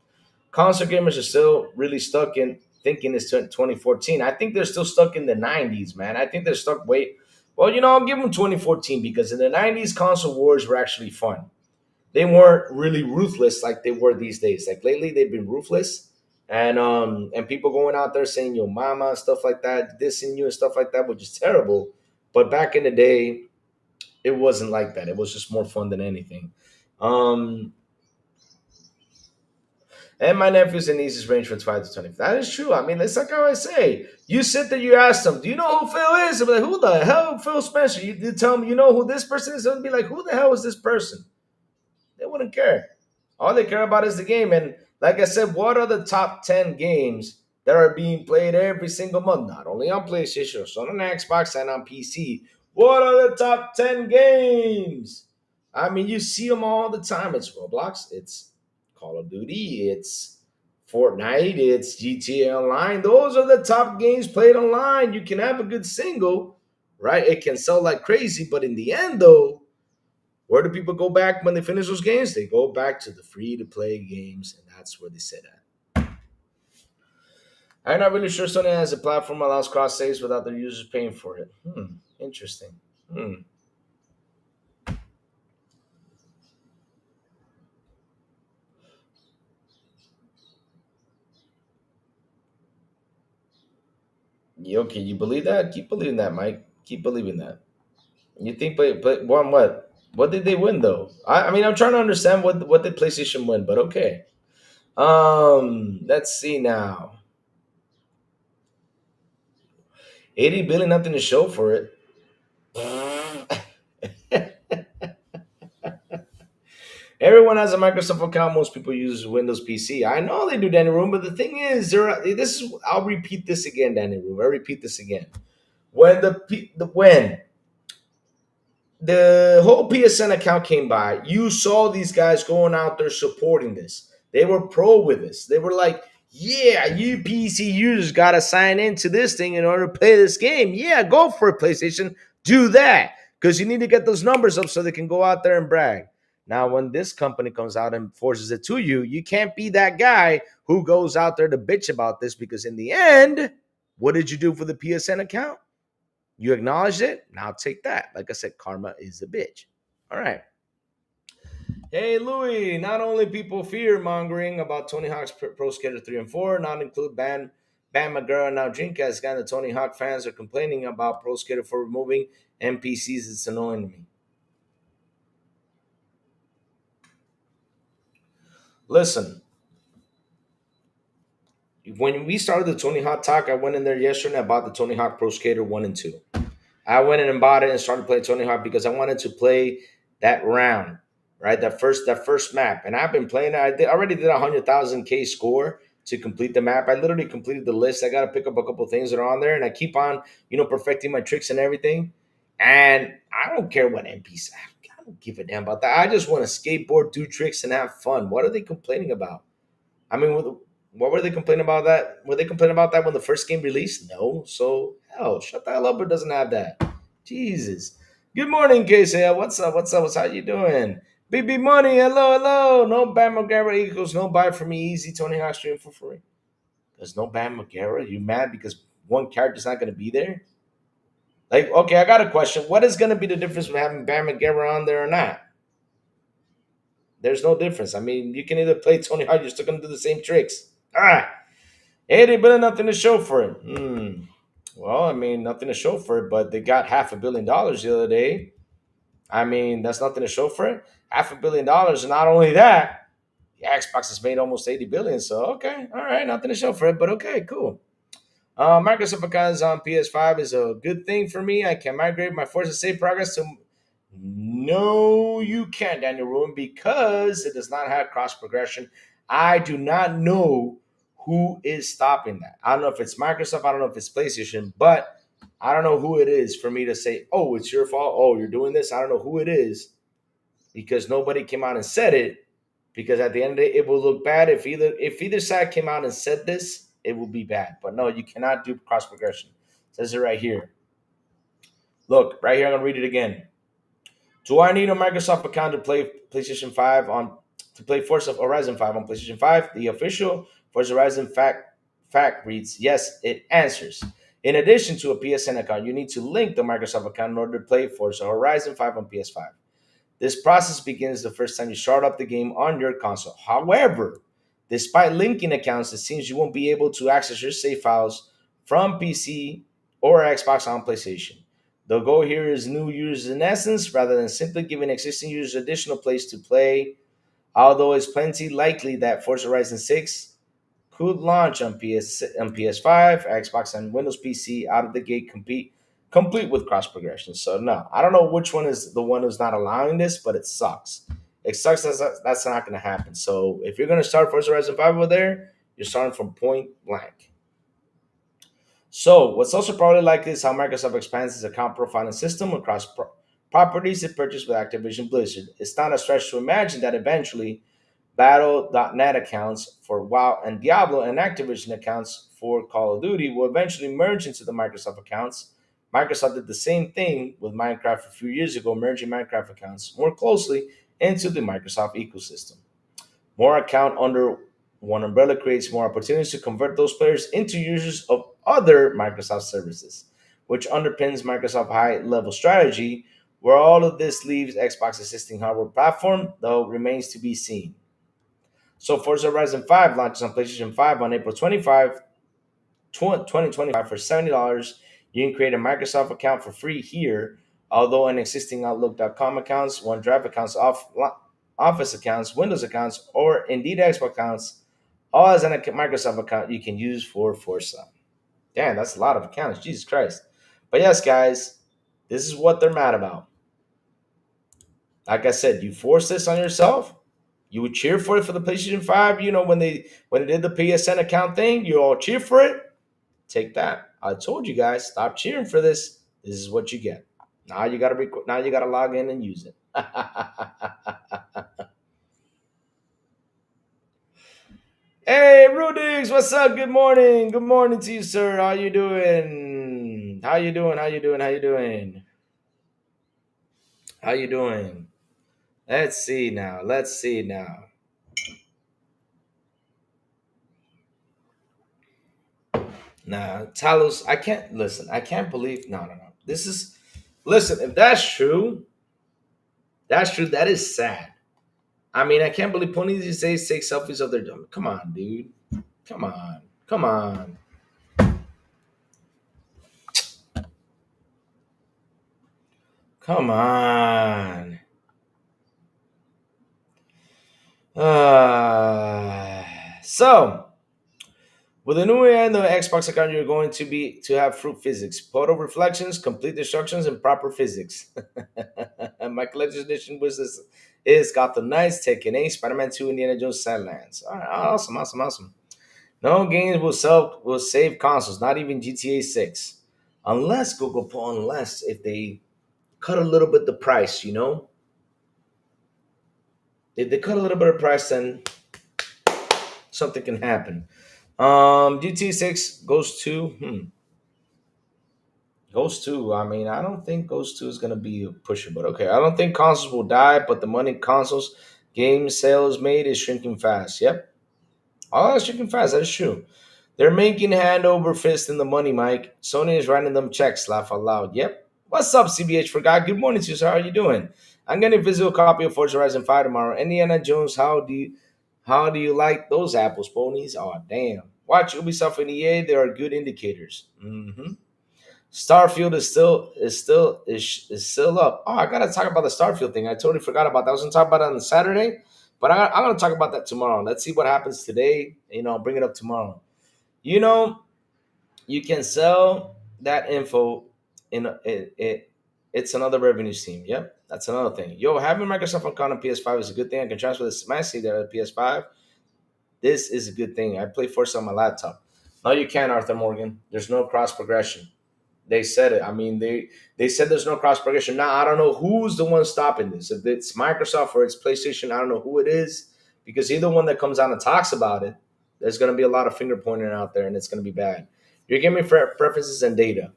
Console gamers are still really stuck in thinking it's 2014. I think they're still stuck in the 90s, man. I think they're stuck. Wait, well, I'll give them 2014 because in the 90s, console wars were actually fun. They weren't really ruthless like they were these days. Like lately, they've been ruthless, and people going out there saying "yo mama" and stuff like that, dissing you and stuff like that, which is terrible. But back in the day, it wasn't like that. It was just more fun than anything. Um, and my nephews and nieces range from 5 to 20. That is true. I mean, it's like how I say. You sit there, you ask them, "Do you know who Phil is?" They'll be like, "Who the hell, Phil Spencer?" You tell them, "You know who this person is?" They'll be like, "Who the hell is this person?" They wouldn't care. All they care about is the game. And like I said, what are the top 10 games that are being played every single month? Not only on PlayStation, so on Xbox and on PC. What are the top 10 games? I mean, you see them all the time. It's Roblox, it's Call of Duty, it's Fortnite, it's GTA Online. Those are the top games played online. You can have a good single, right? It can sell like crazy, but in the end, though, where do people go back when they finish those games? They go back to the free to play games, and that's where they sit at. I'm not really sure Sony has a platform that allows cross saves without their users paying for it. Interesting. Hmm. Okay, you believe that? Keep believing that, Mike. Keep believing that. You think play won what? What did they win though? I mean, I'm trying to understand what did PlayStation win, but okay. Let's see now. 80 billion, nothing to show for it. Everyone has a Microsoft account. Most people use Windows PC. I know they do, Danny Room, but the thing is, this is. I'll repeat this again, Danny Room. I'll repeat this again. When when the whole PSN account came by, you saw these guys going out there supporting this. They were pro with this. They were like, "Yeah, you PC users got to sign into this thing in order to play this game. Yeah, go for it, PlayStation. Do that because you need to get those numbers up so they can go out there and brag." Now, when this company comes out and forces it to you, you can't be that guy who goes out there to bitch about this because in the end, what did you do for the PSN account? You acknowledged it. Now take that. Like I said, karma is a bitch. All right. Hey, Louis. Not only people fear mongering about Tony Hawk's Pro Skater 3 and 4, not include ban Bama Girl now Dreamcast guy. The Tony Hawk fans are complaining about Pro Skater for removing NPCs. It's annoying me. Listen, when we started the Tony Hawk talk, I went in there yesterday and I bought the Tony Hawk Pro Skater 1 and 2. I went in and bought it and started playing Tony Hawk because I wanted to play that round, right? That first map. And I've been playing it. Already did 100,000 K score to complete the map. I literally completed the list. I got to pick up a couple things that are on there and I keep on, perfecting my tricks and everything. And I don't care what NPCs. I don't give a damn about that. I just want to skateboard, do tricks, and have fun. What are they complaining about? I mean, what were they complaining about that? Were they complaining about that when the first game released? No. So hell, shut the hell up. It doesn't have that. Jesus. Good morning, Casey. What's up? What's up? How you doing? BB Money. Hello, hello. No Bam Margera equals no buy for me. Easy. Tony Hawk stream for free. There's no Bam Margera. You mad because one character's not going to be there? Like, okay, I got a question. What is going to be the difference with having Bam Margera on there or not? There's no difference. I mean, you can either play Tony Hawk, you're still going to do the same tricks. Ah, 80 billion, nothing to show for it. Well, I mean, nothing to show for it, but they got $500 million the other day. I mean, that's nothing to show for it. $500 million, and not only that, the Xbox has made almost 80 billion. So okay, all right, nothing to show for it, but okay, cool. Microsoft accounts on PS5 is a good thing for me. I can migrate my Forza save progress to. No, you can't, Daniel Ruin, because it does not have cross progression. I do not know who is stopping that. I don't know if it's Microsoft, I don't know if it's PlayStation, but I don't know who it is for me to say, oh, it's your fault. Oh, you're doing this. I don't know who it is because nobody came out and said it. Because at the end of the day, it will look bad if either side came out and said this, it will be bad. But no, you cannot do cross progression. It says it right here. Look, right here, I'm gonna read it again. Do I need a Microsoft account to play PlayStation 5 on to play Forza Horizon 5 on PlayStation 5? The official Forza Horizon fact reads, yes, it answers. In addition to a PSN account, you need to link the Microsoft account in order to play Forza Horizon 5 on PS5. This process begins the first time you start up the game on your console. However, despite linking accounts, it seems you won't be able to access your save files from PC or Xbox on PlayStation. The goal here is new users in essence, rather than simply giving existing users additional place to play. Although it's plenty likely that Forza Horizon 6 could launch on PS5, Xbox, and Windows PC out of the gate, complete with cross progression. So no, I don't know which one is the one who's not allowing this, but it sucks. It sucks that's not going to happen. So if you're going to start Forza Horizon 5 over there, you're starting from point blank. So, what's also probably likely is how Microsoft expands its account profiling system across properties it purchased with Activision Blizzard. It's not a stretch to imagine that eventually Battle.net accounts for WoW and Diablo and Activision accounts for Call of Duty will eventually merge into the Microsoft accounts. Microsoft did the same thing with Minecraft a few years ago, merging Minecraft accounts more closely into the Microsoft ecosystem. More account under one umbrella creates more opportunities to convert those players into users of other Microsoft services, which underpins Microsoft's high level strategy. Where all of this leaves Xbox existing hardware platform, though, remains to be seen. So Forza Horizon 5 launches on PlayStation 5 on April 25, 2025 for $70. You can create a Microsoft account for free here, although an existing Outlook.com accounts, OneDrive accounts, Office accounts, Windows accounts, or Indeed Xbox accounts, all as a Microsoft account you can use for Forza. Damn, that's a lot of accounts. Jesus Christ. But yes, guys, this is what they're mad about. Like I said, you force this on yourself. You would cheer for it for the PlayStation 5. When they did the PSN account thing, you all cheer for it. Take that. I told you guys, stop cheering for this. This is what you get. Now you gotta log in and use it. Hey, Rudix, what's up? Good morning. Good morning to you, sir. How you doing? How you doing? How you doing? How you doing? How you doing? Let's see now. Let's see now. Nah, Talos, I can't listen. I can't believe. No, no, no. This is. Listen, if that's true, that's true. That is sad. I mean, I can't believe ponies these days take selfies of their. Come on, dude. Come on. Come on. Come on. Uh, so with the new AI and the Xbox account, you're going to have fruit physics, photo reflections, complete destructions, and proper physics. And my collector's edition is Gotham Knights, Tekken 8, Spider-Man 2, Indiana Jones Sadlands. All right, awesome, awesome, awesome. No games will save consoles, not even GTA 6. Unless Google Play, unless if they cut a little bit the price, you know? If they cut a little bit of price, then something can happen. GTA 6 Ghost 2. I mean, I don't think Ghost 2 is gonna be a pusher, but okay. I don't think consoles will die, but the money consoles game sales made is shrinking fast. Yep. Oh, it's shrinking fast, that's true. They're making hand over fist in the money, Mike. Sony is writing them checks. Laugh out loud. Yep. What's up, CBH for God? Good morning to you, sir. How are you doing? I'm getting a physical copy of Forza Horizon 5 tomorrow. Indiana Jones, how do you like those apples, ponies? Oh damn. Watch Ubisoft and EA, they are good indicators. Starfield is still up. Oh, I gotta talk about the Starfield thing. I totally forgot about that. I was gonna talk about it on Saturday, but I'm gonna talk about that tomorrow. Let's see what happens today. I'll bring it up tomorrow. You know, you can sell that info it's another revenue stream. Yep, that's another thing. Yo, having Microsoft account on PS5 is a good thing. I can transfer the Smash CD to the PS5. This is a good thing. I play Forza on my laptop. No, you can't, Arthur Morgan. There's no cross progression. They said it. I mean, they said there's no cross progression. Now I don't know who's the one stopping this. If it's Microsoft or it's PlayStation, I don't know who it is, because either one that comes out and talks about it, there's going to be a lot of finger pointing out there, and it's going to be bad. You're giving me preferences and data.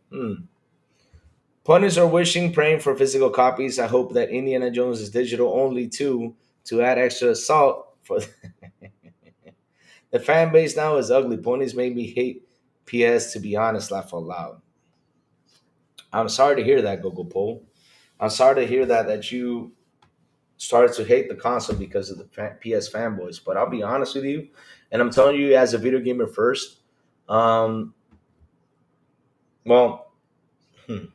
Punish are wishing, praying for physical copies. I hope that Indiana Jones is digital only too, to add extra salt for the fan base. Now is ugly. Ponies made me hate PS. To be honest, laugh out loud. I'm sorry to hear that, Google Poll. I'm sorry to hear that you started to hate the console because of the PS fanboys. But I'll be honest with you, and I'm telling you as a video gamer first. Um, well, hmm,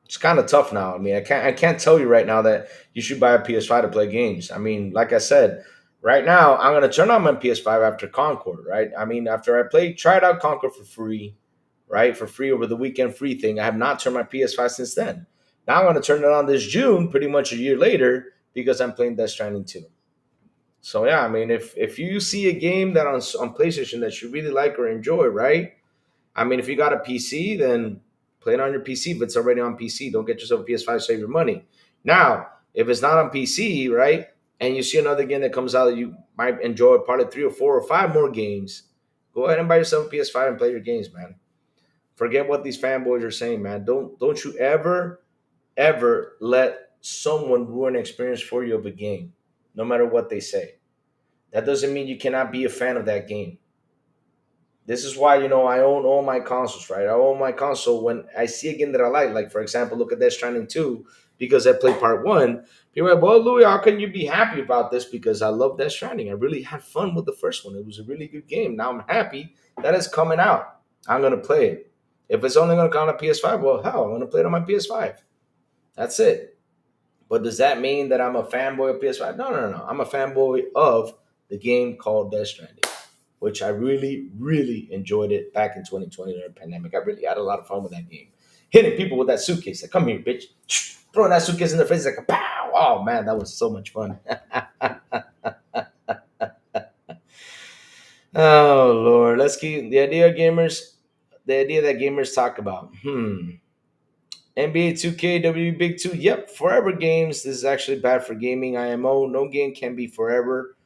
it's kind of tough now. I mean, I can't tell you right now that you should buy a PS5 to play games. I mean, like I said, right now I'm gonna turn on my PS5 after Concord. Right? I mean, after tried out Concord for free, right, for free over the weekend free thing. I have not turned my PS5 since then. Now I'm gonna turn it on this June, pretty much a year later, because I'm playing Death Stranding 2. So yeah, I mean, if you see a game that on PlayStation that you really like or enjoy, right? I mean, if you got a PC, then play it on your PC. If it's already on PC, don't get yourself a PS5. Save your money. Now, if it's not on PC, right, and you see another game that comes out that you might enjoy, probably 3 or 4 or 5 more games, go ahead and buy yourself a PS5 and play your games, man. Forget what these fanboys are saying, man. Don't you ever let someone ruin an experience for you of a game, no matter what they say. That doesn't mean you cannot be a fan of that game. This is why I own all my consoles, right? I own my console when I see a game that I like for example, look at Death Stranding 2, because I played part one. People are like, well, Louis, how can you be happy about this? Because I love Death Stranding. I really had fun with the first one. It was a really good game. Now I'm happy that it's coming out. I'm gonna play it. If it's only gonna come on a PS5, well, hell, I'm gonna play it on my PS5. That's it. But does that mean that I'm a fanboy of PS5? No, no, no, no. I'm a fanboy of the game called Death Stranding, which I really, really enjoyed it back in 2020 during the pandemic. I really had a lot of fun with that game. Hitting people with that suitcase. Like, come here, bitch. Throwing that suitcase in their face like a pow. Oh, man, that was so much fun. Oh, Lord. Let's keep the idea that gamers talk about. NBA 2K, WB Big 2. Yep, forever games. This is actually bad for gaming. IMO. No game can be forever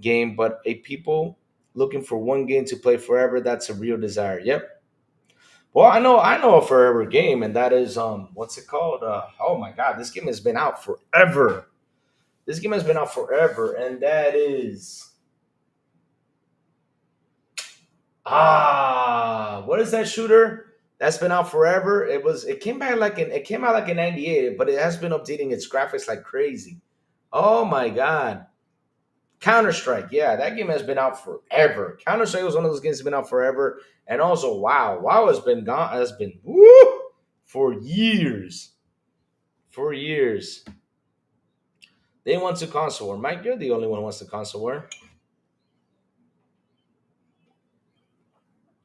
game, but a people looking for one game to play forever, that's a real desire. Yep. Well, I know a forever game, and that is what's it called? Oh my god, this game has been out forever. This game has been out forever, and that is what is that shooter? That's been out forever. It came out like in '98, but it has been updating its graphics like crazy. Oh my god. Counter Strike, yeah, that game has been out forever. Counter Strike was one of those games that's been out forever, and also WoW. WoW has been gone, has been woo, for years. For years. They want to console war. Mike, you're the only one who wants to console war.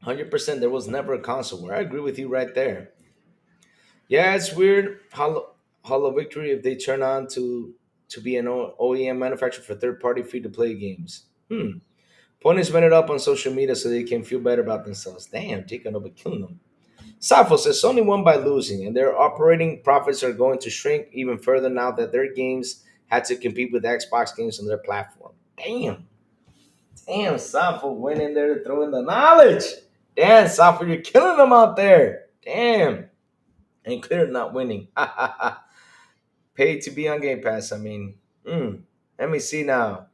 100%. There was never a console war. I agree with you right there. Yeah, it's weird. Hollow Victory if they turn on to be an OEM manufacturer for third party free to play games. Ponies went it up on social media so they can feel better about themselves. Damn, Jacob Noble killing them. Safo says Sony won by losing, and their operating profits are going to shrink even further now that their games had to compete with Xbox games on their platform. Damn, Safo went in there to throw in the knowledge. Damn, Safo, you're killing them out there. Damn. And clear not winning. Paid to be on Game Pass. I mean, let me see now.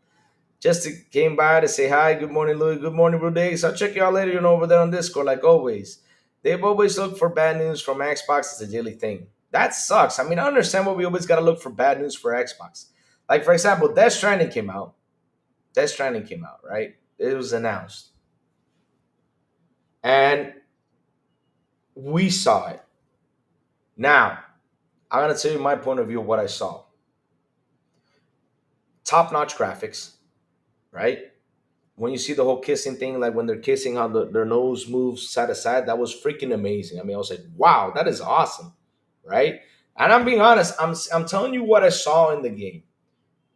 Came by to say hi. Good morning, Louis. Good morning, Rodriguez. I'll check y'all later. Over there on Discord, like always. They've always looked for bad news from Xbox. It's a daily thing. That sucks. I mean, I understand why we always got to look for bad news for Xbox. Like, for example, Death Stranding came out. Right? It was announced. And we saw it. Now, I'm going to tell you my point of view of what I saw. Top-notch graphics, right? When you see the whole kissing thing, like when they're kissing, how their nose moves side to side, that was freaking amazing. I mean, I was like, wow, that is awesome, right? And I'm being honest, I'm telling you what I saw in the game.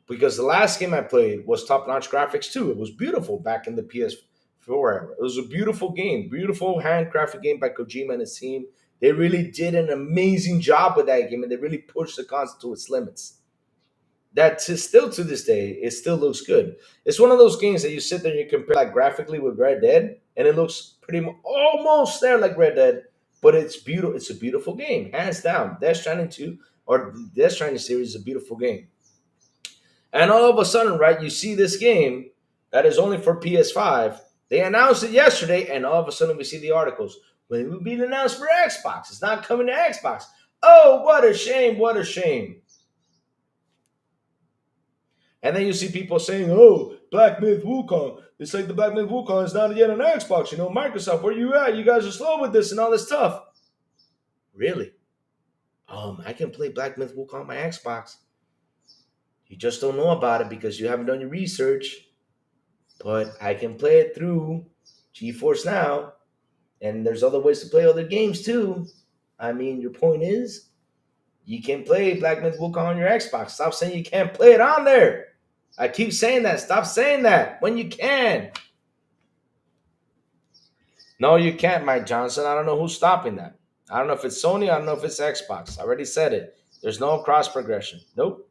Because the last game I played was top-notch graphics too. It was beautiful back in the PS4 era. It was a beautiful game, beautiful handcrafted game by Kojima and his team. They really did an amazing job with that game, and they really pushed the console to its limits. Still to this day, it still looks good. It's one of those games that you sit there and you compare like graphically with Red Dead, and it looks almost there like Red Dead, but it's beautiful. It's a beautiful game, hands down. Death Stranding 2 or Death Stranding series is a beautiful game. And all of a sudden, right, you see this game that is only for PS5. They announced it yesterday, and all of a sudden we see the articles. When it will be announced for Xbox, it's not coming to Xbox. Oh, what a shame! What a shame! And then you see people saying, "Oh, Black Myth Wukong. It's like the Black Myth Wukong is not yet on Xbox. You know, Microsoft, where you at? You guys are slow with this and all this stuff." Really? I can play Black Myth Wukong on my Xbox. You just don't know about it because you haven't done your research. But I can play it through GeForce Now, and there's other ways to play other games too. I mean, your point is, you can play Black Myth Wukong on your Xbox. Stop saying you can't play it on there. I keep saying that. Stop saying that when you can. No, you can't, Mike Johnson. I don't know who's stopping that. I don't know if it's Sony. I don't know if it's Xbox. I already said it. There's no cross progression. Nope.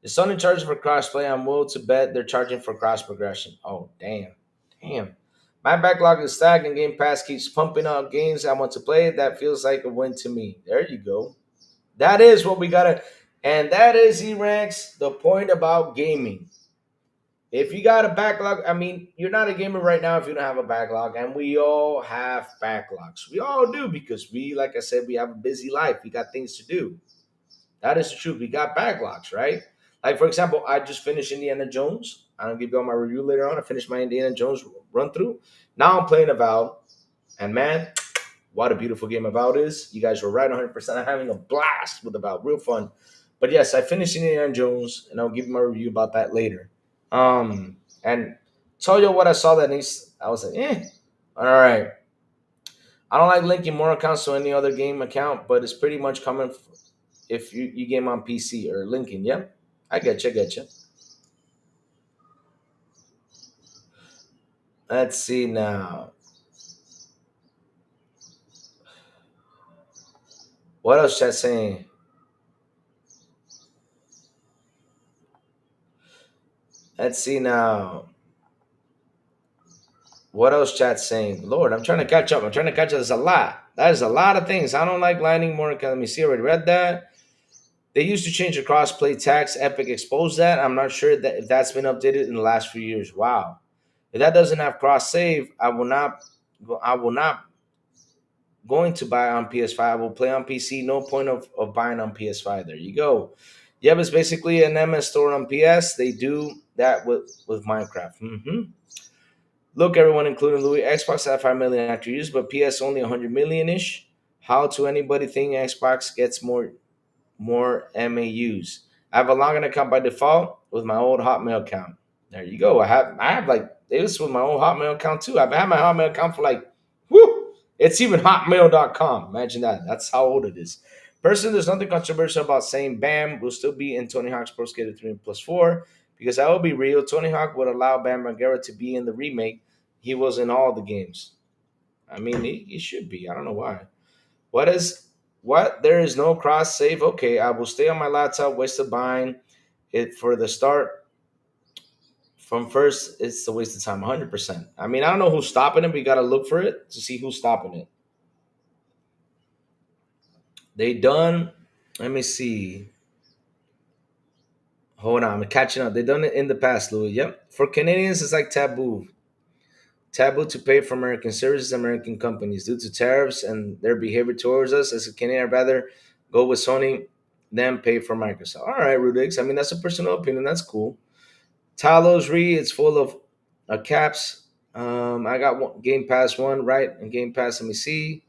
Is Sony charging for crossplay? I'm willing to bet they're charging for cross progression. Oh, damn. Damn. My backlog is stacked and Game Pass keeps pumping out games I want to play. That feels like a win to me. There you go. That is what we got to. And that is, E-Ranks, the point about gaming. If you got a backlog, I mean, you're not a gamer right now if you don't have a backlog. And we all have backlogs. We all do because we, like I said, we have a busy life. We got things to do. That is the truth. We got backlogs, right? Like, for example, I just finished Indiana Jones. I'll give you all my review later on. I finished my Indiana Jones run through. Now I'm playing Avowed. And man, what a beautiful game Avowed is. You guys were right 100%. I'm having a blast with Avowed. Real fun. But yes, I finished Indiana Jones, and I'll give you my review about that later. And tell you what I saw that I was like, all right. I don't like linking more accounts to any other game account, but it's pretty much coming if you game on PC or linking. Yeah, I get you. Let's see now. What else chat saying? Let's see now. What else chat saying? Lord, I'm trying to catch up. There's a lot. That is a lot of things. I don't like lining more. Let me see. I already read that. They used to change the crossplay tax. Epic exposed that. I'm not sure that if that's been updated in the last few years. Wow. If that doesn't have cross save, I will not going to buy on PS5. I will play on PC. No point of buying on PS5. There you go. Yep, it's basically an MS store on PS. They do that with Minecraft. Look, everyone, including Louis, Xbox had 5 million active users, but PS only 100 million-ish. How to anybody think Xbox gets more MAUs? I have a login account by default with my old Hotmail account. There you go. I have like this with my old Hotmail account too. I've had my Hotmail account for like whoo. It's even hotmail.com. Imagine that. That's how old it is. Personally, there's nothing controversial about saying Bam will still be in Tony Hawk's Pro Skater 3 plus 4 because I will be real. Tony Hawk would allow Bam Margera to be in the remake. He was in all the games. I mean, he should be. I don't know why. What is what? There is no cross save. Okay, I will stay on my laptop. Waste of buying it for the start from first. It's a waste of time. 100%. I mean, I don't know who's stopping it. We got to look for it to see who's stopping it. They done. Let me see. Hold on, I'm catching up. They done it in the past, Louis. Yep. For Canadians, it's like taboo. Taboo to pay for American services, American companies due to tariffs and their behavior towards us. As a Canadian, I'd rather go with Sony than pay for Microsoft. All right, Rudix. I mean, that's a personal opinion. That's cool. Talos Re, it's full of caps. I got one, Game Pass one, right? And Game Pass, let me see.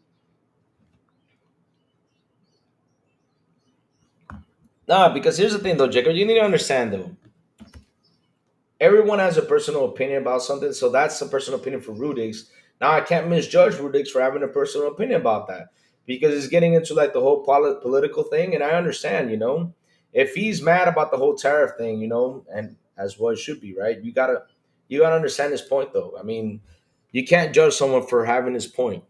No, because here's the thing, though, Jacob. You need to understand, though. Everyone has a personal opinion about something, so that's a personal opinion for Rudix. Now I can't misjudge Rudix for having a personal opinion about that because it's getting into like the whole political thing, and I understand, if he's mad about the whole tariff thing, and as well it should be, right? You gotta understand his point, though. I mean, you can't judge someone for having his point.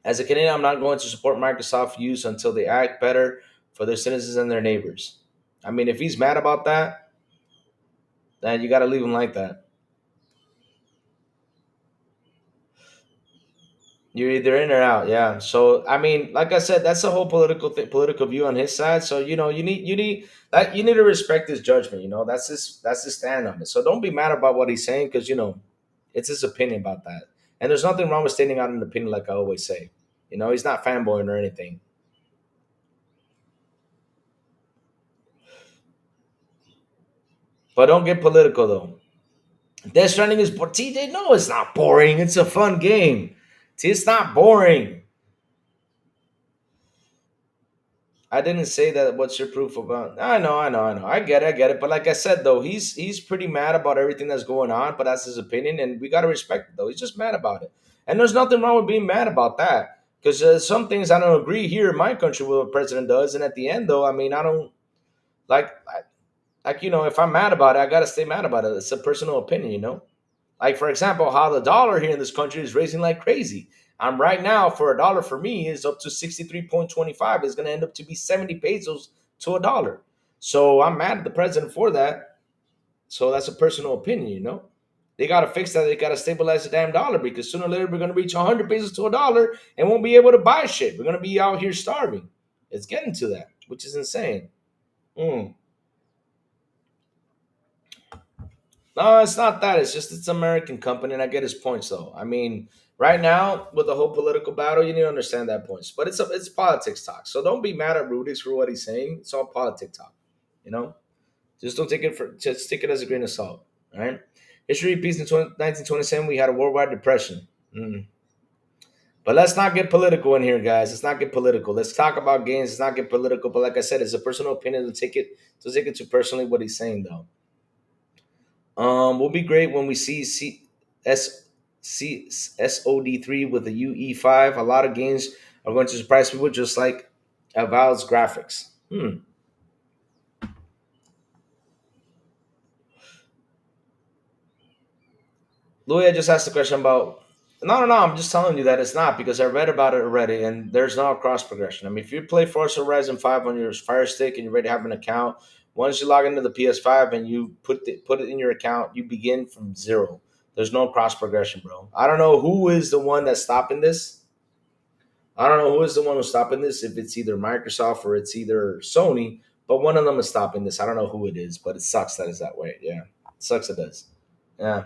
As a Canadian, I'm not going to support Microsoft use until they act better for their citizens and their neighbors. I mean, if he's mad about that, then you got to leave him like that. You're either in or out, yeah. So I mean, like I said, that's a whole political view on his side. So you need to respect his judgment. That's his stand on it. So don't be mad about what he's saying because it's his opinion about that. And there's nothing wrong with stating out an opinion, like I always say. He's not fanboying or anything. But don't get political though. Death Stranding is TJ. No, it's not boring. It's a fun game. It's not boring. I didn't say that. What's your proof about? I know. I get it. But like I said, though, he's pretty mad about everything that's going on. But that's his opinion, and we gotta respect it. Though he's just mad about it, and there's nothing wrong with being mad about that. Because some things I don't agree here in my country with what the president does, and at the end, though, I mean, I don't like, if I'm mad about it, I gotta stay mad about it. It's a personal opinion. Like, for example, how the dollar here in this country is raising like crazy. I'm right now for a dollar for me is up to 63.25. It's going to end up to be 70 pesos to a dollar. So I'm mad at the president for that. So that's a personal opinion. They got to fix that. They got to stabilize the damn dollar because sooner or later we're going to reach 100 pesos to a dollar and won't be able to buy shit. We're going to be out here starving. It's getting to that, which is insane. Mm. No, it's not that. It's just it's an American company, and I get his points though. I mean, right now with the whole political battle, you need to understand that points. But it's politics talk. So don't be mad at Rudix for what he's saying. It's all politics talk. You know, just take it as a grain of salt. All right. History repeats in 1927. We had a worldwide depression. Mm. But let's not get political in here, guys. Let's not get political. Let's talk about games. Let's not get political. But like I said, it's a personal opinion. To take it too personally what he's saying though. Will be great when we see SOD3 with the UE5. A lot of games are going to surprise people, just like Avowed's graphics. Louis, I just asked a question about. No. I'm just telling you that it's not because I read about it already, and there's no cross progression. I mean, if you play Forza Horizon 5 on your Fire Stick and you already have an account, once you log into the PS5 and you put it in your account, you begin from zero. There's no cross progression, bro. I don't know who is the one that's stopping this. I don't know who is the one who's stopping this. If it's either Microsoft or it's either Sony, but one of them is stopping this. I don't know who it is, but it sucks that it's that way. Yeah, it sucks. It does. Yeah.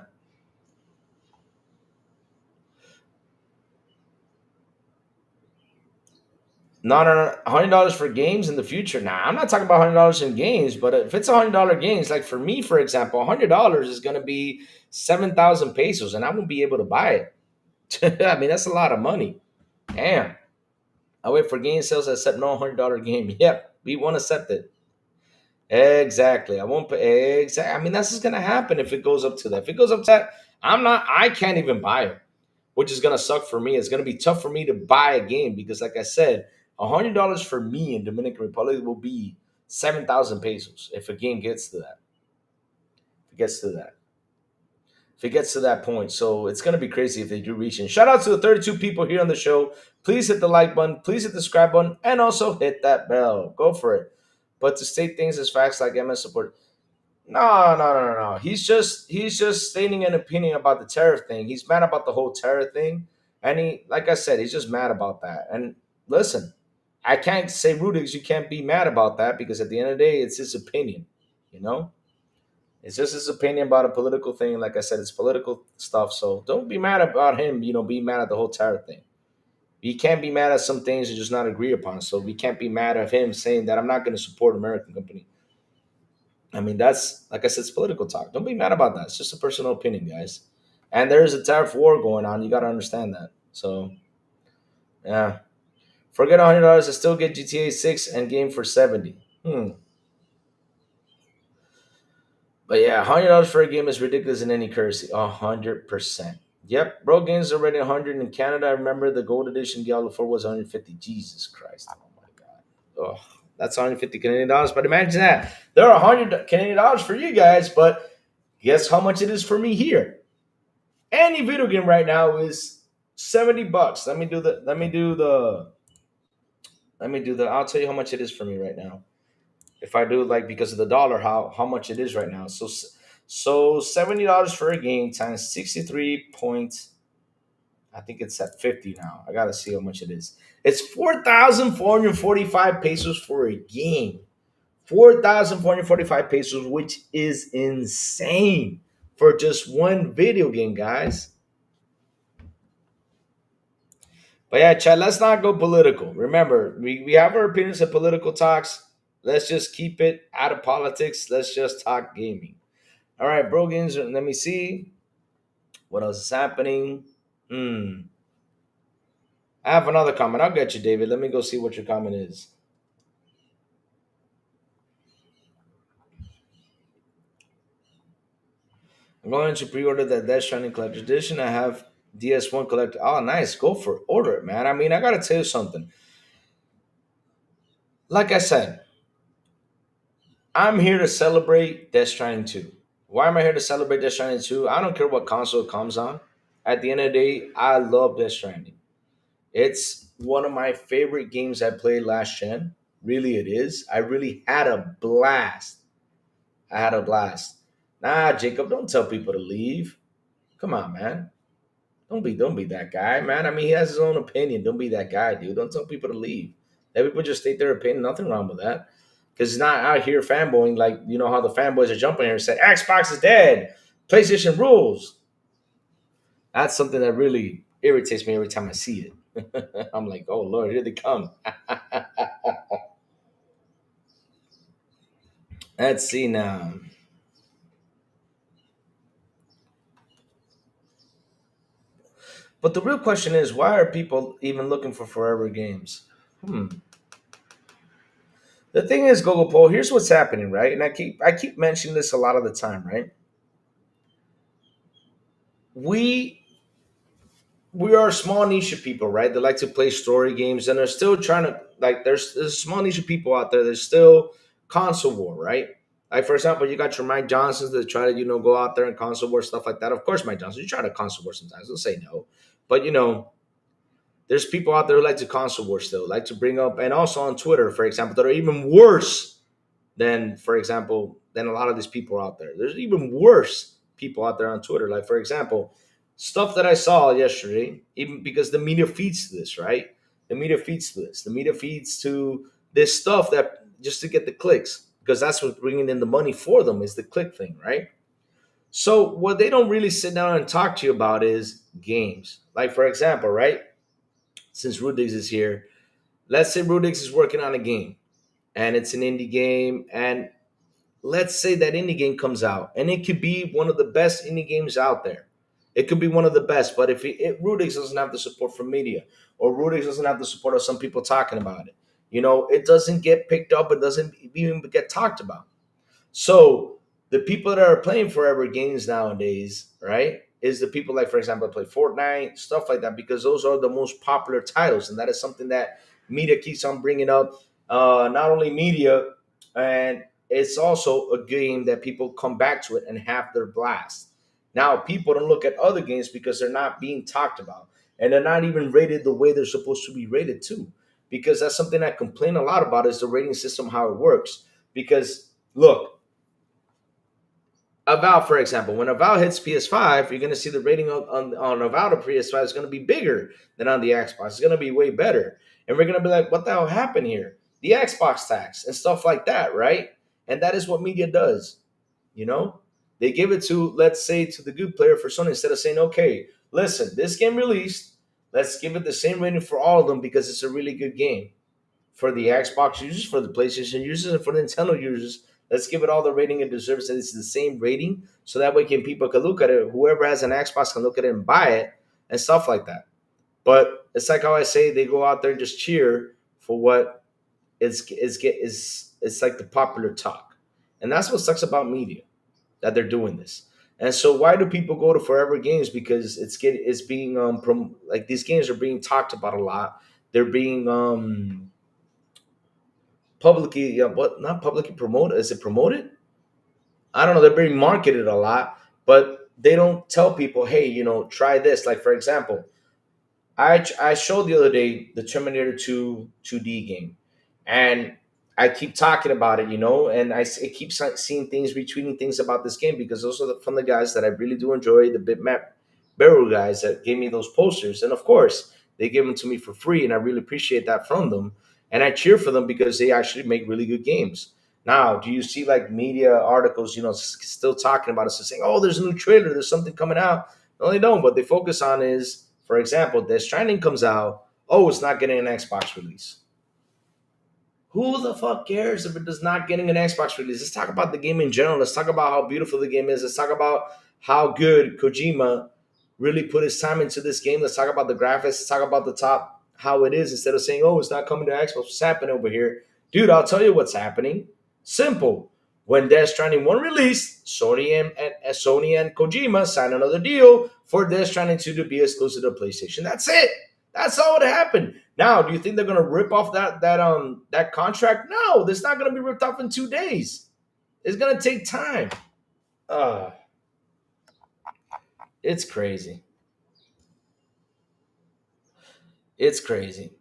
No. $100 for games in the future. Nah, I'm not talking about $100 in games, but if it's $100 games, like for me, for example, $100 is going to be 7,000 pesos, and I won't be able to buy it. I mean, that's a lot of money. Damn. I wait for game sales, accept no $100 game. Yep, we won't accept it. Exactly. I won't pay. Exactly. I mean, that's just gonna happen if it goes up to that. If it goes up to that, I'm not. I can't even buy it, which is gonna suck for me. It's gonna be tough for me to buy a game because, like I said, $100 for me in Dominican Republic will be 7,000 pesos if a game gets to that. If it gets to that. If it gets to that point. So it's gonna be crazy if they do reach. And shout out to the 32 people here on the show. Please hit the like button, please hit the subscribe button, and also hit that bell. Go for it. But to state things as facts like MS support. No, no, no, no, no. He's just stating an opinion about the tariff thing. He's mad about the whole tariff thing. And he, like I said, he's just mad about that. And listen, I can't say Rudix, you can't be mad about that because at the end of the day, it's his opinion. You know? It's just his opinion about a political thing. Like I said, it's political stuff. So don't be mad about him, be mad at the whole tariff thing. You can't be mad at some things that just not agree upon. So we can't be mad at him saying that I'm not going to support American company. I mean, that's like I said, it's political talk. Don't be mad about that. It's just a personal opinion, guys. And there is a tariff war going on. You got to understand that. So, yeah. Forget $100. I still get GTA 6 and game for 70. But yeah, $100 for a game is ridiculous in any currency. 100%. Yep, bro, games already 100 in Canada. I remember the gold edition Diablo 4 was 150. Jesus Christ. Oh my God. Oh, that's 150 Canadian dollars. But imagine that. There are 100 Canadian dollars for you guys, but guess how much it is for me here? Any video game right now is 70 bucks. Let me do the I'll tell you how much it is for me right now. If I do like because of the dollar, how much it is right now. So $70 for a game times 63 point. I think it's at 50 now. I gotta see how much it is. It's 4,445 pesos for a game. 4,445 pesos, which is insane for just one video game, guys. But yeah, Chad, let's not go political. Remember, we have our opinions of political talks. Let's just keep it out of politics. Let's just talk gaming. All right, Brogans, let me see. What else is happening? Hmm. I have another comment. I'll get you, David. Let me go see what your comment is. I'm going to pre-order that Death Stranding Collector's Edition. I have DS1 Collector. Oh, nice. Go for it. Order it, man. I mean, I gotta tell you something. Like I said, I'm here to celebrate Death Stranding 2. Why am I here to celebrate Death Stranding 2? I don't care what console it comes on. At the end of the day, I love Death Stranding. It's one of my favorite games I played last gen. Really, it is. I really had a blast. I had a blast. Nah, Jacob, don't tell people to leave. Come on, man. Don't be that guy, man. I mean, he has his own opinion. Don't be that guy, dude. Don't tell people to leave. Let people just state their opinion. Nothing wrong with that. Because he's not out here fanboying like you know how the fanboys are jumping here and say Xbox is dead, PlayStation rules. That's something that really irritates me every time I see it. I'm like, oh Lord, here they come. Let's see now. But the real question is, why are people even looking for forever games? Hmm. The thing is, Google Poll, here's what's happening, right? And I keep mentioning this a lot of the time, right? We we are a small niche of people, right? That like to play story games and are still trying to like there's a small niche of people out there that's still console war, right? Like for example, you got your Mike Johnsons that try to, go out there and console war, stuff like that. Of course, Mike Johnson, you try to console war sometimes. Don't say no. But there's people out there who like to console war still, like to bring up and also on Twitter, for example, that are even worse than, for example, than a lot of these people out there. There's even worse people out there on Twitter. Like, for example, stuff that I saw yesterday, even because the media feeds to this, right? The media feeds to this. The media feeds to this stuff that just to get the clicks, because that's what's bringing in the money for them is the click thing, right? So what they don't really sit down and talk to you about is games. Like, for example, right? Since Rudix is here, let's say Rudix is working on a game and it's an indie game, and let's say that indie game comes out and it could be one of the best indie games out there. It could be one of the best, but if Rudix doesn't have the support from media, or Rudix doesn't have the support of some people talking about it, it doesn't get picked up. It doesn't even get talked about. So the people that are playing forever games nowadays, right, is the people like, for example, play Fortnite, stuff like that, because those are the most popular titles, and that is something that media keeps on bringing up. Not only media, and it's also a game that people come back to it and have their blast. Now, people don't look at other games because they're not being talked about, and they're not even rated the way they're supposed to be rated too. Because that's something I complain a lot about, is the rating system, how it works. Because look, Avowed, for example, when Avowed hits PS5, you're going to see the rating on Avowed to PS5 is going to be bigger than on the Xbox. It's going to be way better. And we're going to be like, what the hell happened here? The Xbox tax and stuff like that, right? And that is what media does. You know, they give it to, let's say, to the good player for Sony, instead of saying, okay, listen, this game released, let's give it the same rating for all of them because it's a really good game. For the Xbox users, for the PlayStation users, and for the Nintendo users, let's give it all the rating it deserves. And it's the same rating, so that way people can look at it. Whoever has an Xbox can look at it and buy it and stuff like that. But it's like how I say, they go out there and just cheer for what is it's like the popular talk, and that's what sucks about media, that they're doing this. And so why do people go to Forever Games? Because it's being like, these games are being talked about a lot. They're being publicly, yeah, what, not publicly promoted, is it promoted? I don't know, they're being marketed a lot, but they don't tell people, hey, try this. Like, for example, I showed the other day the Terminator 2 2D game, and I keep talking about it, and I keep seeing things, retweeting things about this game, because those are from the guys that I really do enjoy, the bitmap barrel guys that gave me those posters, and of course they give them to me for free, and I really appreciate that from them, and I cheer for them because they actually make really good games. Now, do you see like media articles, still talking about it, so saying, "Oh, there's a new trailer, there's something coming out"? No, they don't. What they focus on is, for example, Death Stranding comes out. Oh, it's not getting an Xbox release. Who the fuck cares if it is not getting an Xbox release? Let's talk about the game in general. Let's talk about how beautiful the game is. Let's talk about how good Kojima really put his time into this game. Let's talk about the graphics. Let's talk about the top, how it is, instead of saying, oh, it's not coming to Xbox. What's happening over here? Dude, I'll tell you what's happening. Simple. When Death Stranding 1 released, Sony and Kojima signed another deal for Death Stranding 2 to be exclusive to PlayStation. That's it. That's all that happened. Now, do you think they're gonna rip off that contract? No, it's not gonna be ripped off in 2 days. It's gonna take time. Uh, it's crazy. It's crazy.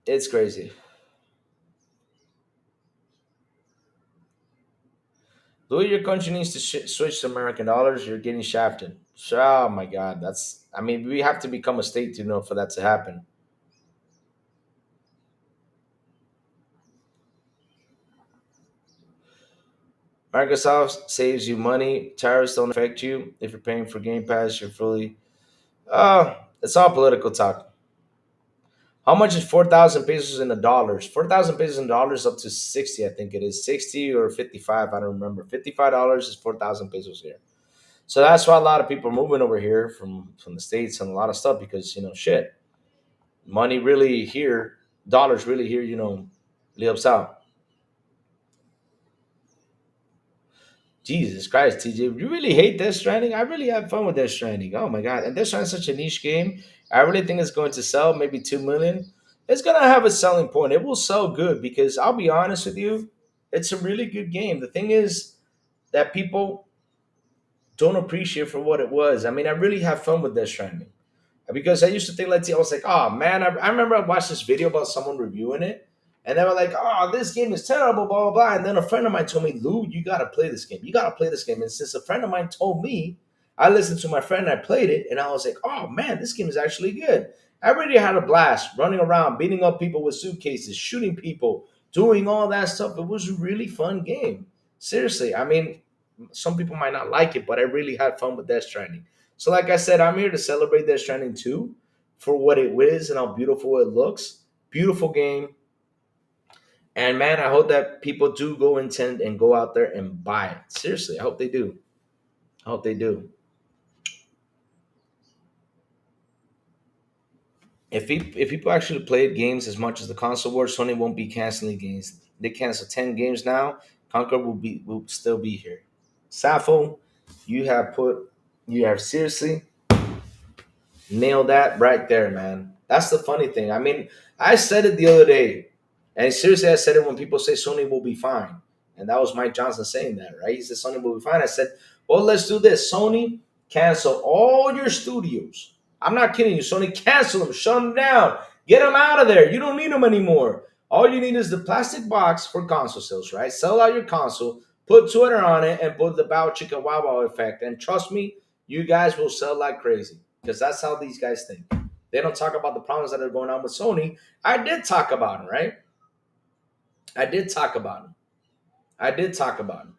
It's crazy. The way your country needs to switch to American dollars, you're getting shafted. So, oh my God, that's. I mean, we have to become a state to know for that to happen. Microsoft saves you money. Tariffs don't affect you. If you're paying for Game Pass, you're fully. It's all political talk. How much is 4,000 pesos in the dollars? 4,000 pesos in dollars up to 60, I think it is. 60 or 55, I don't remember. $55 is 4,000 pesos here. So that's why a lot of people are moving over here from the States and a lot of stuff, because, shit, money really here, dollars really here, helps out. Jesus Christ, TJ, you really hate Death Stranding? I really had fun with Death Stranding. Oh my God. And Death Stranding is such a niche game. I really think it's going to sell maybe 2 million. It's going to have a selling point. It will sell good, because I'll be honest with you, it's a really good game. The thing is that people don't appreciate for what it was. I mean, I really have fun with Death Stranding. Because I used to think, let's see, I was like, oh man, I remember I watched this video about someone reviewing it, and they were like, oh, this game is terrible, blah, blah, blah. And then a friend of mine told me, Lou, you got to play this game. You got to play this game. And since a friend of mine told me, I listened to my friend and I played it, and I was like, oh man, this game is actually good. I really had a blast running around, beating up people with suitcases, shooting people, doing all that stuff. It was a really fun game. Seriously, I mean, some people might not like it, but I really had fun with Death Stranding. So, like I said, I'm here to celebrate Death Stranding 2 for what it is and how beautiful it looks. Beautiful game. And man, I hope that people do go intend and go out there and buy it. Seriously, I hope they do. I hope they do. If people actually played games as much as the console wars, Sony won't be canceling games. They cancel 10 games now. Conquer will still be here. Safo, you have put you have seriously nailed that right there, man. That's the funny thing. I mean, I said it the other day, and seriously, I said it when people say Sony will be fine, and that was Mike Johnson saying that, right? He said Sony will be fine. I said, well, let's do this. Sony, cancel all your studios. I'm not kidding you. Sony, cancel them, shut them down, get them out of there. You don't need them anymore. All you need is the plastic box for console sales, right? Sell out your console, put Twitter on it, and put the bow chicka wow wow effect. And trust me, you guys will sell like crazy because that's how these guys think. They don't talk about the problems that are going on with Sony. I did talk about them, right? I did talk about them. I did talk about them.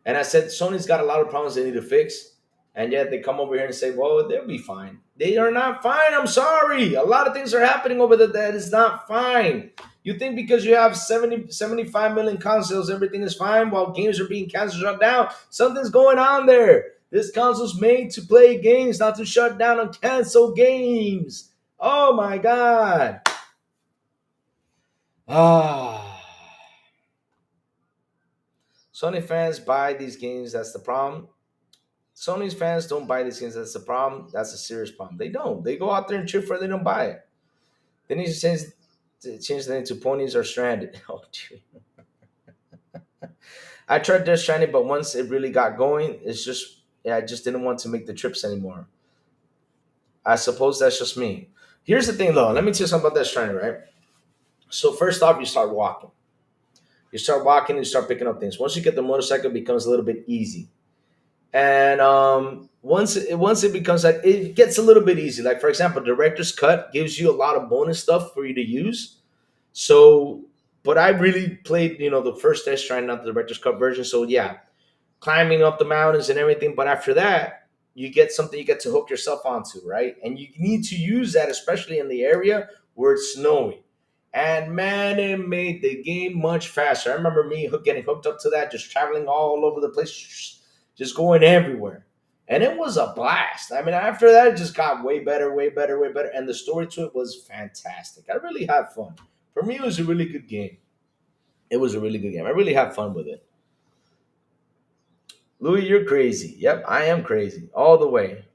And I said Sony's got a lot of problems they need to fix. And yet they come over here and say, well, they'll be fine. They are not fine. I'm sorry. A lot of things are happening over there that is not fine. You think because you have 75 million consoles, everything is fine while games are being canceled, shut down? Something's going on there. This console's made to play games, not to shut down and cancel games. Oh my God. Ah. Sony fans buy these games. That's the problem. Sony's fans don't buy these games. That's the problem. That's a serious problem. They don't. They go out there and cheer for it. They don't buy it. They need to change the name to Ponies or Stranded. Oh, gee. I tried Death Stranding, but once it really got going, it's just yeah, I just didn't want to make the trips anymore. I suppose that's just me. Here's the thing, though. Let me tell you something about Death Stranding, right? So first off, you start walking. You start walking. You start picking up things. Once you get the motorcycle, it becomes a little bit easy. And once it becomes like it gets a little bit easy. Like for example, director's cut gives you a lot of bonus stuff for you to use. So, but I really played the first test trying not the director's cut version. So yeah, climbing up the mountains and everything. But after that, you get something you get to hook yourself onto, right? And you need to use that, especially in the area where it's snowy. And man, it made the game much faster. I remember me getting hooked up to that, just traveling all over the place, just going everywhere. And it was a blast. I mean, after that, it just got way better, way better, way better. And the story to it was fantastic. I really had fun. For me, it was a really good game. It was a really good game. I really had fun with it. Louis, you're crazy. Yep, I am crazy. All the way.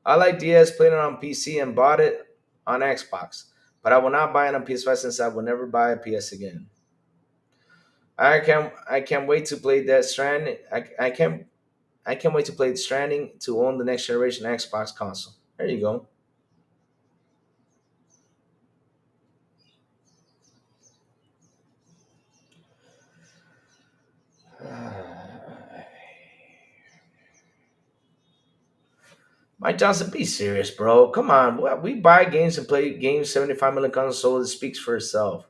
I like DS, played it on PC, and bought it on Xbox. But I will not buy it on PS5 since I will never buy a PS again. I can't wait to play that Stranding. I can't wait to play Stranding to own the next generation Xbox console. There you go. Mike Johnson, be serious, bro. Come on. We buy games and play games, 75 million consoles. It speaks for itself.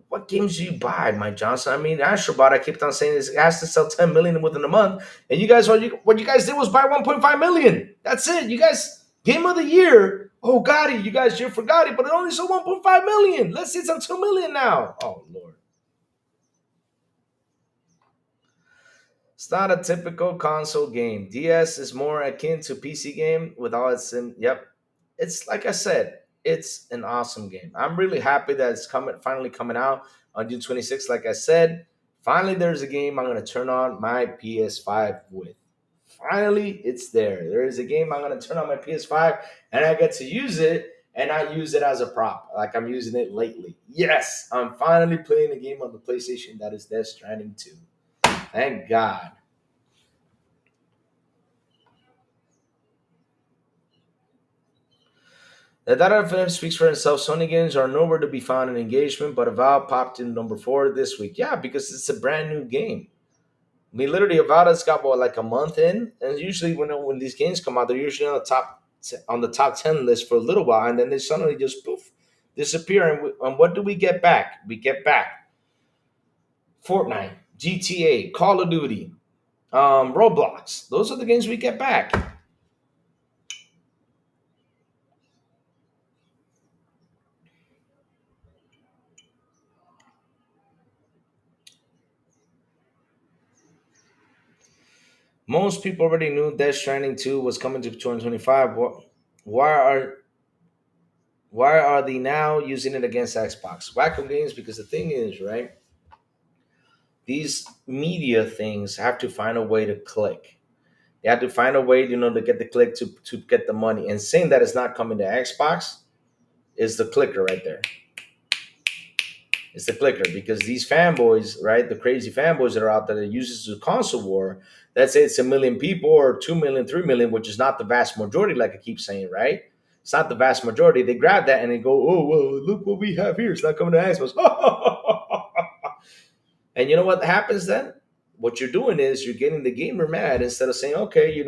What games do you buy, Mike Johnson? I mean, Astrobot, I kept on saying this, it has to sell 10 million within a month. And you guys, what you guys did was buy 1.5 million. That's it. You guys, game of the year. Oh, Gotti, you guys cheer for Gotti, but it only sold 1.5 million. Let's see, it's on 2 million now. Oh, Lord. It's not a typical console game. DS is more akin to PC game with all its yep. It's like I said, it's an awesome game. I'm really happy that it's finally coming out on June 26th. Like I said, finally there's a game I'm gonna turn on my PS5 with. Finally, it's there. There is a game I'm gonna turn on my PS5 and I get to use it and I use it as a prop, like I'm using it lately. Yes, I'm finally playing a game on the PlayStation that is Death Stranding 2. Thank God. The data film speaks for itself. Sony games are nowhere to be found in engagement, but Avowed popped in number 4 this week. Yeah, because it's a brand new game. I mean, literally, Avowed's got what, like a month in, and usually when these games come out, they're usually on the top 10 list for a little while, and then they suddenly just poof disappear. And what do we get back? We get back Fortnite, GTA, Call of Duty, Roblox. Those are the games we get back. Most people already knew Death Stranding 2 was coming to 2025. Why are why are they now using it against Xbox? Wacko games, because the thing is, right? These media things have to find a way to click. They have to find a way, to get the click to get the money. And saying that it's not coming to Xbox is the clicker right there. It's the clicker, because these fanboys, right, the crazy fanboys that are out there that uses the console war, let's say it's a million people or 2 million, 3 million, which is not the vast majority, like I keep saying, right? It's not the vast majority. They grab that and they go, oh, well, look what we have here. It's not coming to Xbox. And you know what happens then? What you're doing is you're getting the gamer mad instead of saying, okay,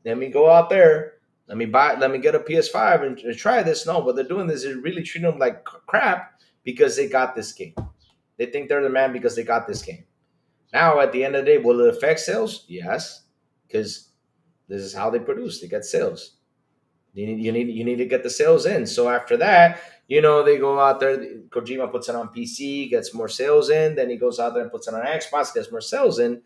let me go out there, let me get a PS5 and try this. No, what they're doing is they're really treating them like crap because they got this game. They think they're the man because they got this game. Now, at the end of the day, will it affect sales? Yes, because this is how they produce. They get sales. You need to get the sales in. So after that, they go out there. Kojima puts it on PC, gets more sales in. Then he goes out there and puts it on Xbox, gets more sales in,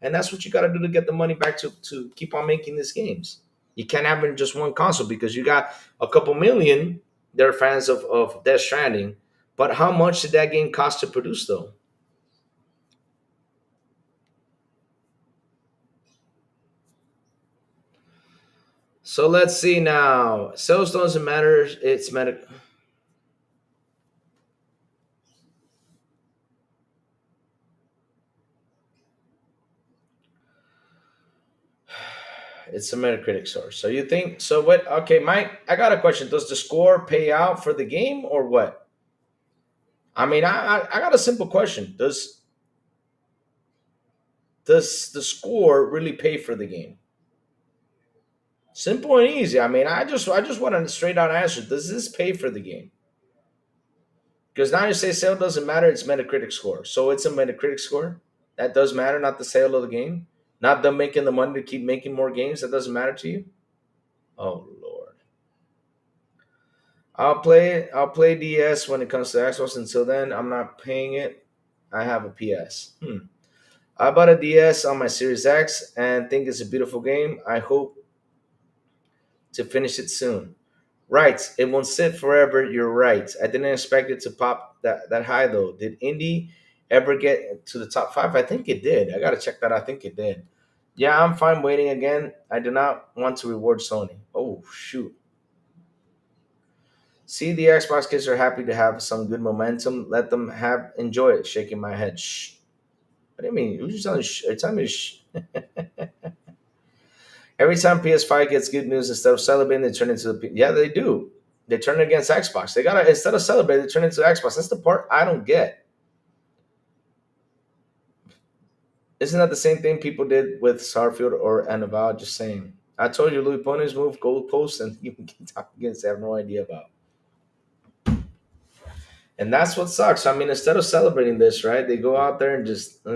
and that's what you got to do to get the money back to keep on making these games. You can't have it in just one console because you got a couple million that are fans of Death Stranding. But how much did that game cost to produce, though? So let's see now. Sales doesn't matter. It's meta. It's a Metacritic score. So you think so? What? Okay, Mike. I got a question. Does the score pay out for the game or what? I mean, I got a simple question. Does the score really pay for the game? Simple and easy. I mean, I just want a straight out answer. Does this pay for the game? Because now you say sale doesn't matter. It's Metacritic score. So it's a Metacritic score. That does matter, not the sale of the game, not them making the money to keep making more games. That doesn't matter to you. Oh Lord. I'll play DS when it comes to Xbox. Until then, I'm not paying it. I have a PS. I bought a DS on my Series X and think it's a beautiful game. I hope to finish it soon. Right, it won't sit forever. You're right. I didn't expect it to pop that high though. Did Indie ever get to the top five? I think it did. I gotta check that. I think it did. Yeah, I'm fine waiting again. I do not want to reward Sony. Oh shoot. See, the Xbox kids are happy to have some good momentum. Let them have enjoy it. Shaking my head. Shh. What do you mean? Who's telling? Tell me. Shh. Every time PS5 gets good news, instead of celebrating, they turn into yeah, they do. They turn against Xbox. They gotta instead of celebrating, they turn into Xbox. That's the part I don't get. Isn't that the same thing people did with Starfield or Annabelle? Just saying. I told you Louis Pony's move goalposts, and you can talk against. I have no idea about. And that's what sucks. I mean, instead of celebrating this, right? They go out there and just.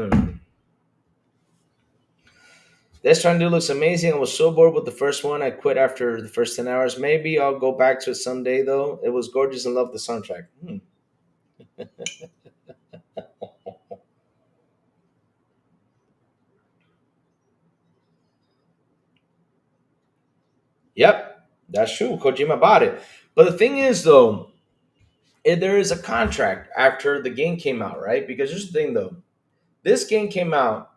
This trying to do looks amazing. I was so bored with the first one. I quit after the first 10 hours. Maybe I'll go back to it someday, though. It was gorgeous and loved the soundtrack. Yep, that's true. Kojima bought it. But the thing is, though, there is a contract after the game came out, right? Because here's the thing, though. This game came out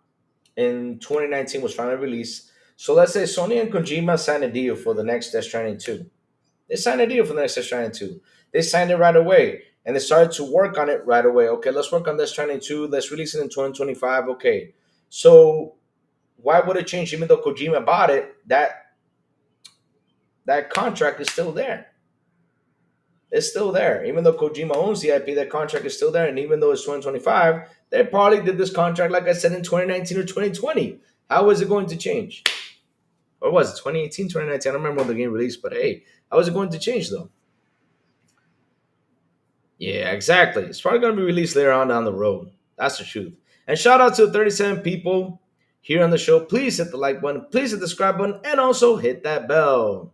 in 2019, was finally released. So let's say Sony and Kojima signed a deal for the next Death Stranding 2. They signed a deal for the next Death Stranding 2. They signed it right away. And they started to work on it right away. Okay, let's work on Death Stranding 2. Let's release it in 2025. Okay. So why would it change? Even though Kojima bought it, that contract is still there. It's still there. Even though Kojima owns the IP, that contract is still there. And even though it's 2025, they probably did this contract, like I said, in 2019 or 2020. How is it going to change? Or was it 2018, 2019? I don't remember when the game released, but hey, how is it going to change though? Yeah, exactly. It's probably going to be released later on down the road. That's the truth. And shout out to 37 people here on the show. Please hit the like button, please hit the subscribe button, and also hit that bell.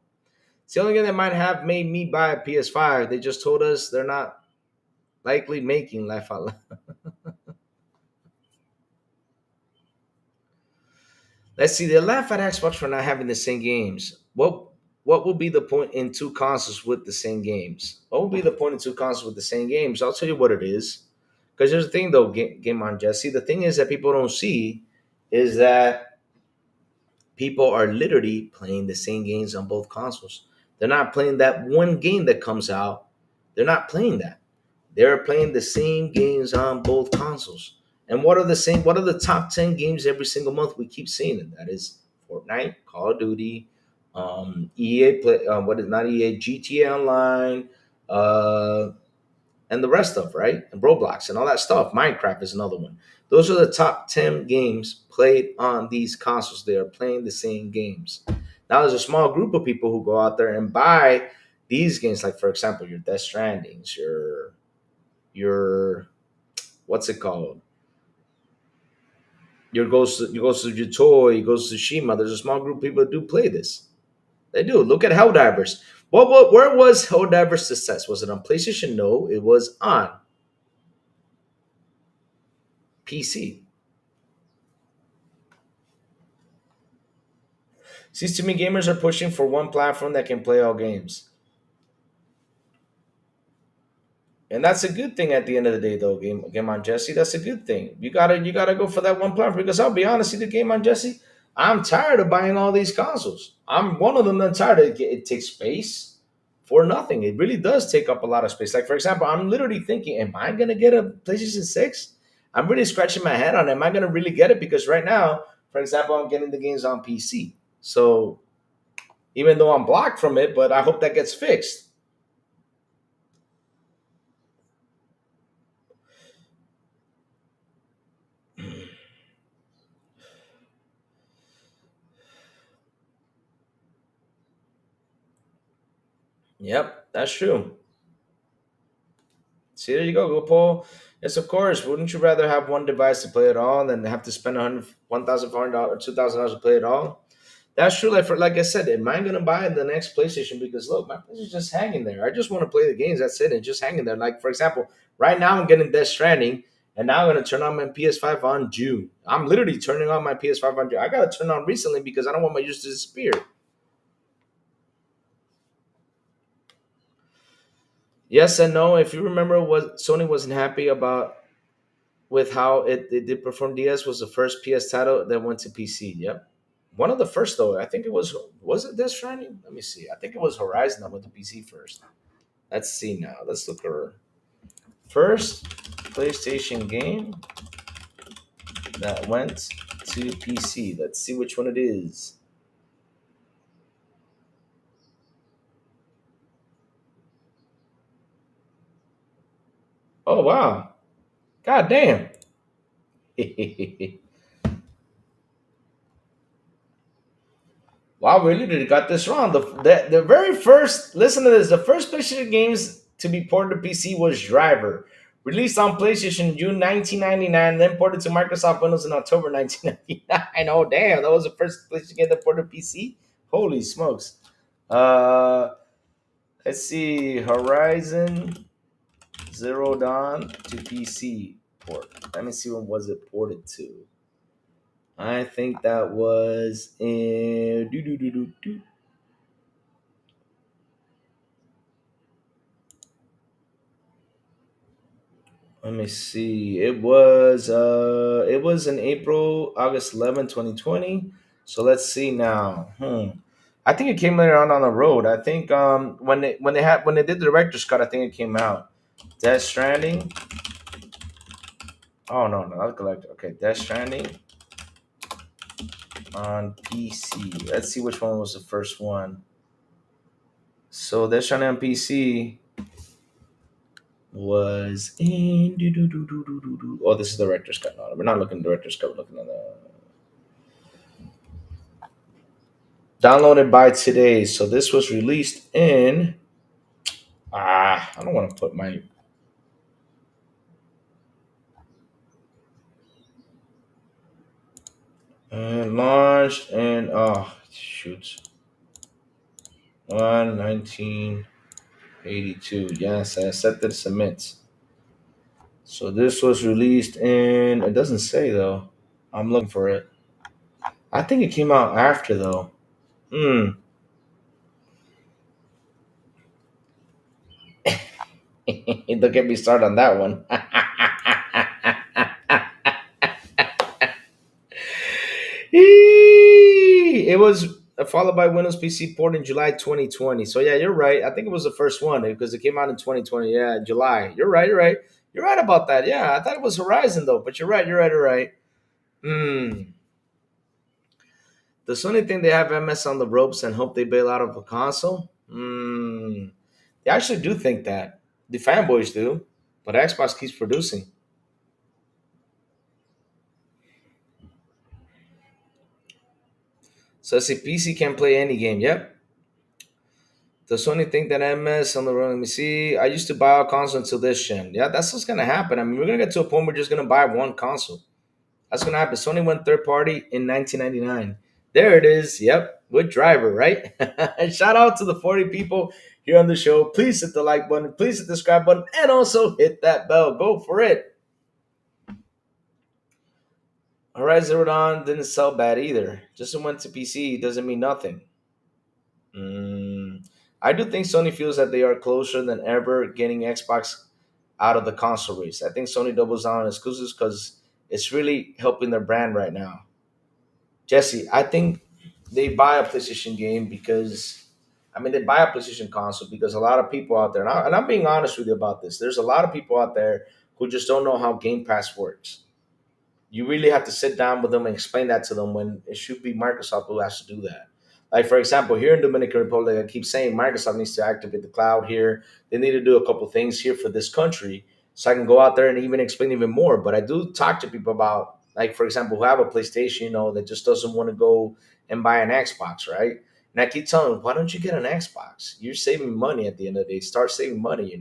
It's the only thing that might have made me buy a PS5. They just told us they're not likely making Life Out Loud. Let's see. They laugh at Xbox for not having the same games. What will be the point in two consoles with the same games? What will be the point in two consoles with the same games? I'll tell you what it is. Because there's a thing though, game on Jesse. The thing is that people don't see is that people are literally playing the same games on both consoles. They're not playing that one game that comes out. They're not playing that. They're playing the same games on both consoles. And what are the same? What are the top 10 games every single month? We keep seeing it. That is Fortnite, Call of Duty, EA play. What is not EA? GTA Online, uh, and the rest of right, and Roblox and all that stuff. Minecraft is another one. Those are the top 10 games played on these consoles. They are playing the same games. Now there's a small group of people who go out there and buy these games, like for example, your Death Strandings, your what's it called? Your Ghost of Toy, Ghost of Tsushima. There's a small group of people that do play this. They do. Look at Helldivers. Where was Helldivers' success? Was it on PlayStation? No, it was on PC. Seems to me gamers are pushing for one platform that can play all games. And that's a good thing at the end of the day, though. Game on Jesse, that's a good thing. You gotta go for that one platform because I'll be honest, see the game on Jesse. I'm tired of buying all these consoles. I'm one of them that's tired. It takes space for nothing. It really does take up a lot of space. Like for example, I'm literally thinking, am I gonna get a PlayStation 6? I'm really scratching my head on, am I gonna really get it? Because right now, for example, I'm getting the games on PC. So even though I'm blocked from it, but I hope that gets fixed. Yep, that's true. See, there you go, go Paul. Yes, of course. Wouldn't you rather have one device to play it all than have to spend 1,400 or $2,000 to play it all? That's true. Like I said, am I gonna buy the next PlayStation? Because look, my PlayStation's just hanging there. I just want to play the games. That's it, and just hanging there. Like for example, right now I'm getting Death Stranding, and now I'm gonna turn on my PS5 on June. I'm literally turning on my PS5 on June. I gotta turn on recently because I don't want my use to disappear. Yes and no. If you remember, what Sony wasn't happy about with how it did perform. DS was the first PS title that went to PC. Yep, one of the first though. I think it was it Death Stranding. Let me see. I think it was Horizon that went to PC first. Let's see now. Let's look at her first PlayStation game that went to PC. Let's see which one it is. Oh wow! God damn! Wow, really did got this wrong. The very first, listen to this, the first PlayStation games to be ported to PC was Driver. Released on PlayStation in June 1999, then ported to Microsoft Windows in October 1999. Oh, damn, that was the first PlayStation game that ported to PC? Holy smokes. Uh, let's see, Horizon Zero Dawn to PC port. Let me see when was it ported to. I think that was in let me see. It was in April, August 11, 2020. So let's see now. I think it came later on the road. I think when they did the director's cut, I think it came out. Death Stranding. Oh no, no, not collector. Okay, Death Stranding on PC. Let's see which one was the first one. So Death Stranding on PC was in oh, this is the director's cut. No, we're not looking at the director's cut, we're looking at the downloaded by today. So this was released in I don't want to put my launched in shoot 1982. Yes, I accepted submit. So this was released in it doesn't say though. I'm looking for it. I think it came out after though. Hmm. Don't get me started on that one. It was followed by Windows PC port in July 2020. So yeah, you're right. I think it was the first one because it came out in 2020. Yeah, July. You're right. You're right. You're right about that. Yeah, I thought it was Horizon though, but you're right. You're right. You're right. Hmm. Does Sony think they have MS on the ropes and hope they bail out of a console? Hmm. They actually do think that. The fanboys do, but Xbox keeps producing. So I see PC can play any game. Yep. Does Sony think that MS on the road? Let me see. I used to buy a console until this gen. Yeah, that's what's gonna happen. I mean, we're gonna get to a point where we're just gonna buy one console. That's gonna happen. Sony went third party in 1999. There it is. Yep, with driver, right? And shout out to the 40 people here on the show. Please hit the like button. Please hit the subscribe button, and also hit that bell. Go for it. Horizon Zero Dawn didn't sell bad either. Just went to PC doesn't mean nothing. Mm, I do think Sony feels that they are closer than ever getting Xbox out of the console race. I think Sony doubles down on exclusives because it's really helping their brand right now. Jesse, I think they buy a PlayStation game because, I mean, they buy a PlayStation console because a lot of people out there, and I'm being honest with you about this, there's a lot of people out there who just don't know how Game Pass works. You really have to sit down with them and explain that to them when it should be Microsoft who has to do that. Like for example, here in Dominican Republic, I keep saying Microsoft needs to activate the cloud here. They need to do a couple things here for this country, so I can go out there and even explain even more. But I do talk to people about, like for example, who have a PlayStation, that just doesn't want to go and buy an Xbox, right? And I keep telling them, why don't you get an Xbox? You're saving money at the end of the day. Start saving money.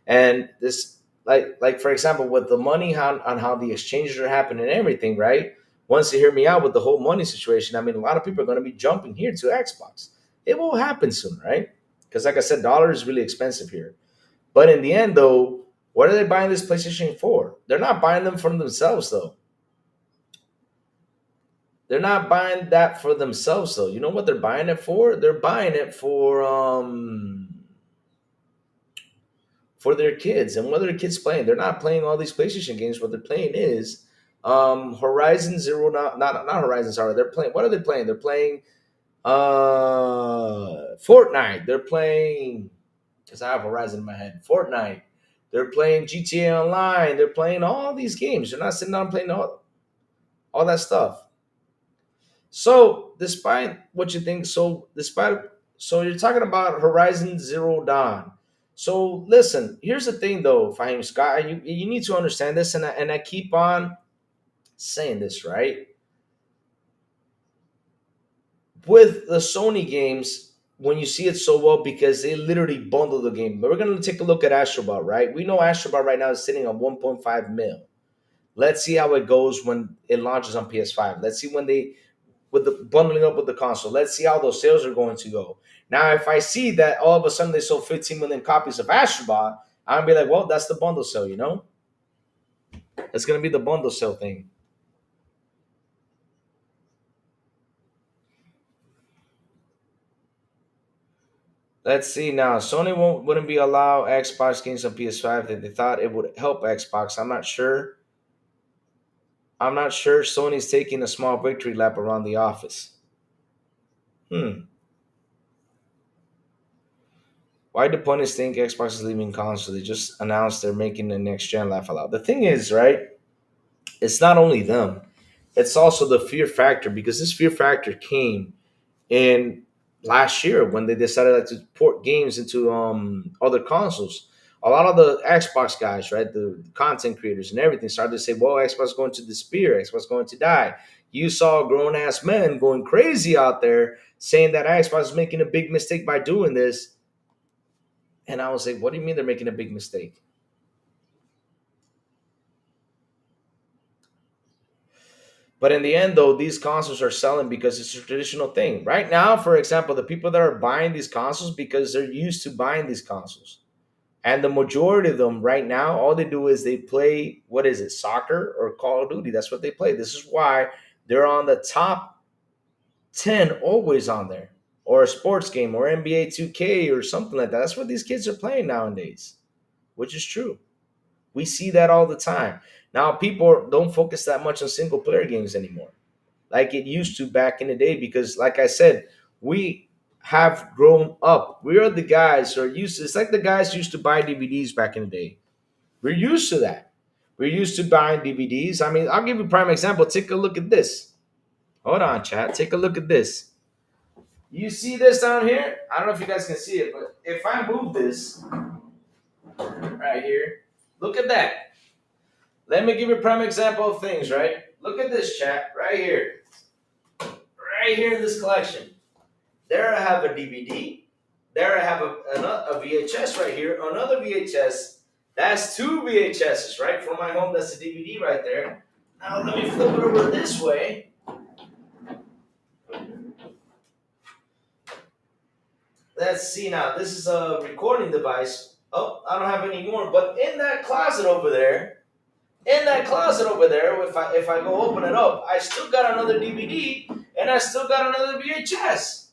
And this like for example with the money on how the exchanges are happening and everything, right? Once you hear me out with the whole money situation, I mean a lot of people are going to be jumping here to Xbox. It will happen soon, right? Because like I said, dollar is really expensive here. But in the end though, what are they buying this PlayStation for? They're not buying them for themselves though. They're not buying that for themselves though. You know what they're buying it for? They're buying it for their kids. And what are the kids playing? They're not playing all these PlayStation games. What they're playing is Horizon Zero, not Horizon. Sorry, they're playing. What are they playing? They're playing Fortnite. They're playing because I have Horizon in my head. Fortnite. They're playing GTA Online. They're playing all these games. They're not sitting down playing all that stuff. So, despite what you think, so you're talking about Horizon Zero Dawn. So, listen, here's the thing though, Fahim Scott, you need to understand this, and I keep on saying this, right? With the Sony games, when you see it so well, because they literally bundle the game. But we're gonna take a look at Astrobot, right? We know Astrobot right now is sitting on 1.5 mil. Let's see how it goes when it launches on PS5. Let's see when they with the bundling up with the console. Let's see how those sales are going to go. Now, if I see that all of a sudden they sold 15 million copies of Astrobot, I'm gonna be like, well, that's the bundle sale. That's gonna be the bundle sale thing. Let's see now. Sony wouldn't be allow Xbox games on PS5 that they thought it would help Xbox. I'm not sure. I'm not sure Sony's taking a small victory lap around the office. Hmm. Why do punish think Xbox is leaving console? They just announced they're making the next gen laugh aloud. The thing is, right? It's not only them; it's also the fear factor because this fear factor came in last year when they decided like to port games into other consoles. A lot of the Xbox guys, right, the content creators and everything, started to say, "Well, Xbox is going to disappear. Xbox is going to die." You saw grown ass men going crazy out there saying that Xbox is making a big mistake by doing this, and I was like, "What do you mean they're making a big mistake?" But in the end, though, these consoles are selling because it's a traditional thing. Right now, for example, the people that are buying these consoles because they're used to buying these consoles. And the majority of them right now, all they do is they play, what is it, soccer or Call of Duty. That's what they play. This is why they're on the top. 10 always on there, or a sports game, or NBA 2K, or something like that. That's what these kids are playing nowadays, which is true. We see that all the time. Now, people don't focus that much on single player games anymore, like it used to back in the day, because, like I said, we have grown up. We are the guys who are used to, it's like the guys used to buy DVDs back in the day. We're used to that. We're used to buying DVDs. I mean, I'll give you a prime example. Take a look at this. Hold on, chat. Take a look at this. You see this down here? I don't know if you guys can see it, but if I move this right here, look at that. Let me give you a prime example of things, right? Look at this, chat, right here. Right here in this collection. There I have a DVD. There I have a VHS right here. Another VHS. That's two VHSs, right? For my home, that's a DVD right there. Now let me flip it over this way. Let's see now. This is a recording device. Oh, I don't have any more. But in that closet over there, if I go open it up, I still got another DVD and I still got another VHS.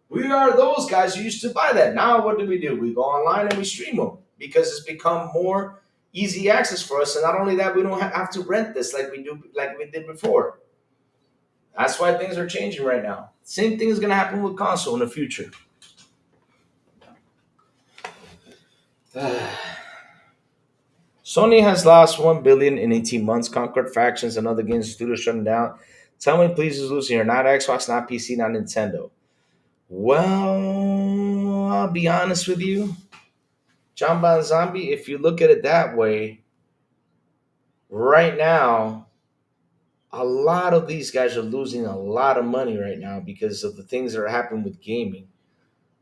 We are those guys who used to buy that. Now what do? We go online and we stream them because it's become more easy access for us. And not only that, we don't have to rent this like we did before. That's why things are changing right now. Same thing is going to happen with console in the future. Sony has lost 1 billion in 18 months. Conquered factions and other games studios shutting down. Tell me, please, who's losing here? Not Xbox, not PC, not Nintendo. Well, I'll be honest with you, John Bon Zombie. If you look at it that way, right now, a lot of these guys are losing a lot of money right now because of the things that are happening with gaming.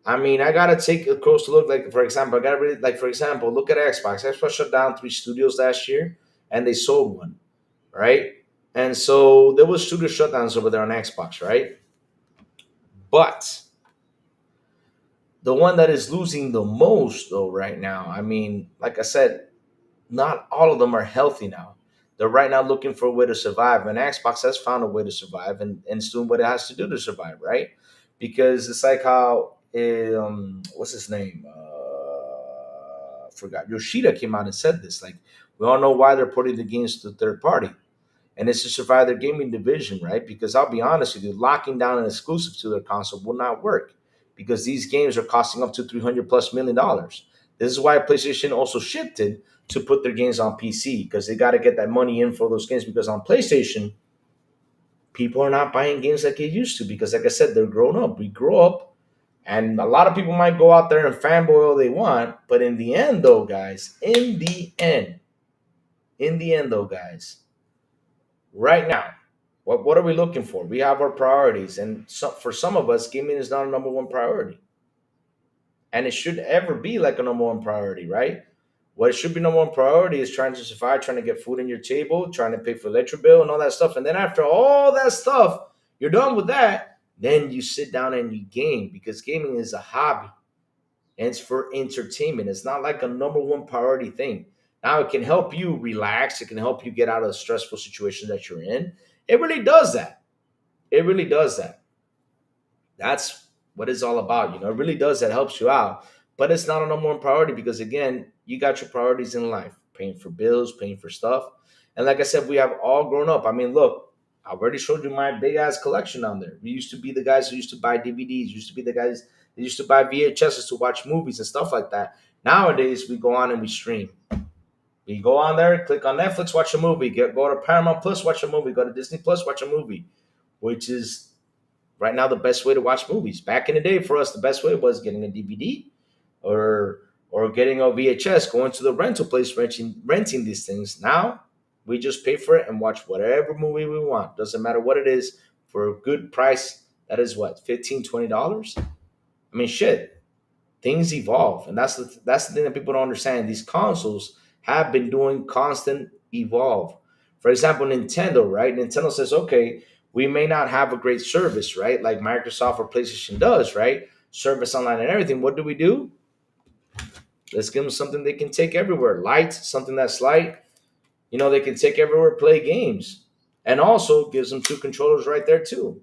I mean, I gotta take a closer look. Like for example, look at Xbox. Xbox shut down 3 studios last year, and they sold one, right? And so there was studio shutdowns over there on Xbox, right? But the one that is losing the most, though, right now, I mean, like I said, not all of them are healthy now. They're right now looking for a way to survive, and Xbox has found a way to survive, and it's doing what it has to do to survive, right? Because it's like how what's his name? Forgot. Yoshida came out and said this. Like, we all know why they're putting the games to the third party, and it's to survive their gaming division, right? Because I'll be honest with you, locking down an exclusive to their console will not work because these games are costing up to $300+ million. This is why PlayStation also shifted to put their games on PC because they got to get that money in for those games. Because on PlayStation, people are not buying games like they used to because, like I said, they're grown up. We grow up, and a lot of people might go out there and fanboy all they want, but in the end, though, guys, guys, right now, what are we looking for? We have our priorities, and for some of us, gaming is not a number one priority, and it should ever be like a number one priority, right? What it should be number one priority is trying to survive, trying to get food on your table, trying to pay for electric bill and all that stuff. And then after all that stuff, you're done with that. Then you sit down and you game because gaming is a hobby and it's for entertainment. It's not like a number one priority thing. Now it can help you relax. It can help you get out of the stressful situation that you're in. It really does that. It really does that. That's what it's all about. It really does that. Helps you out. But it's not a number one priority because, again, you got your priorities in life, paying for bills, paying for stuff. And like I said, we have all grown up. I mean, look, I already showed you my big ass collection down there. We used to be the guys who used to buy DVDs, used to be the guys that used to buy VHSs to watch movies and stuff like that. Nowadays, we go on and we stream. We go on there, click on Netflix, watch a movie, go to Paramount Plus, watch a movie, go to Disney Plus, watch a movie, which is right now the best way to watch movies. Back in the day, for us, the best way was getting a DVD or getting a VHS, going to the rental place, renting these things. Now we just pay for it and watch whatever movie we want. Doesn't matter what it is for a good price. That is what, $15-$20? I mean, shit. Things evolve, and that's the thing that people don't understand. These consoles have been doing constant evolve. For example, Nintendo, right? Nintendo says, okay, we may not have a great service, right? Like Microsoft or PlayStation does, right? Service online and everything. What do? Let's give them something they can take everywhere. Light, something that's light. They can take everywhere, play games. And also gives them two controllers right there too.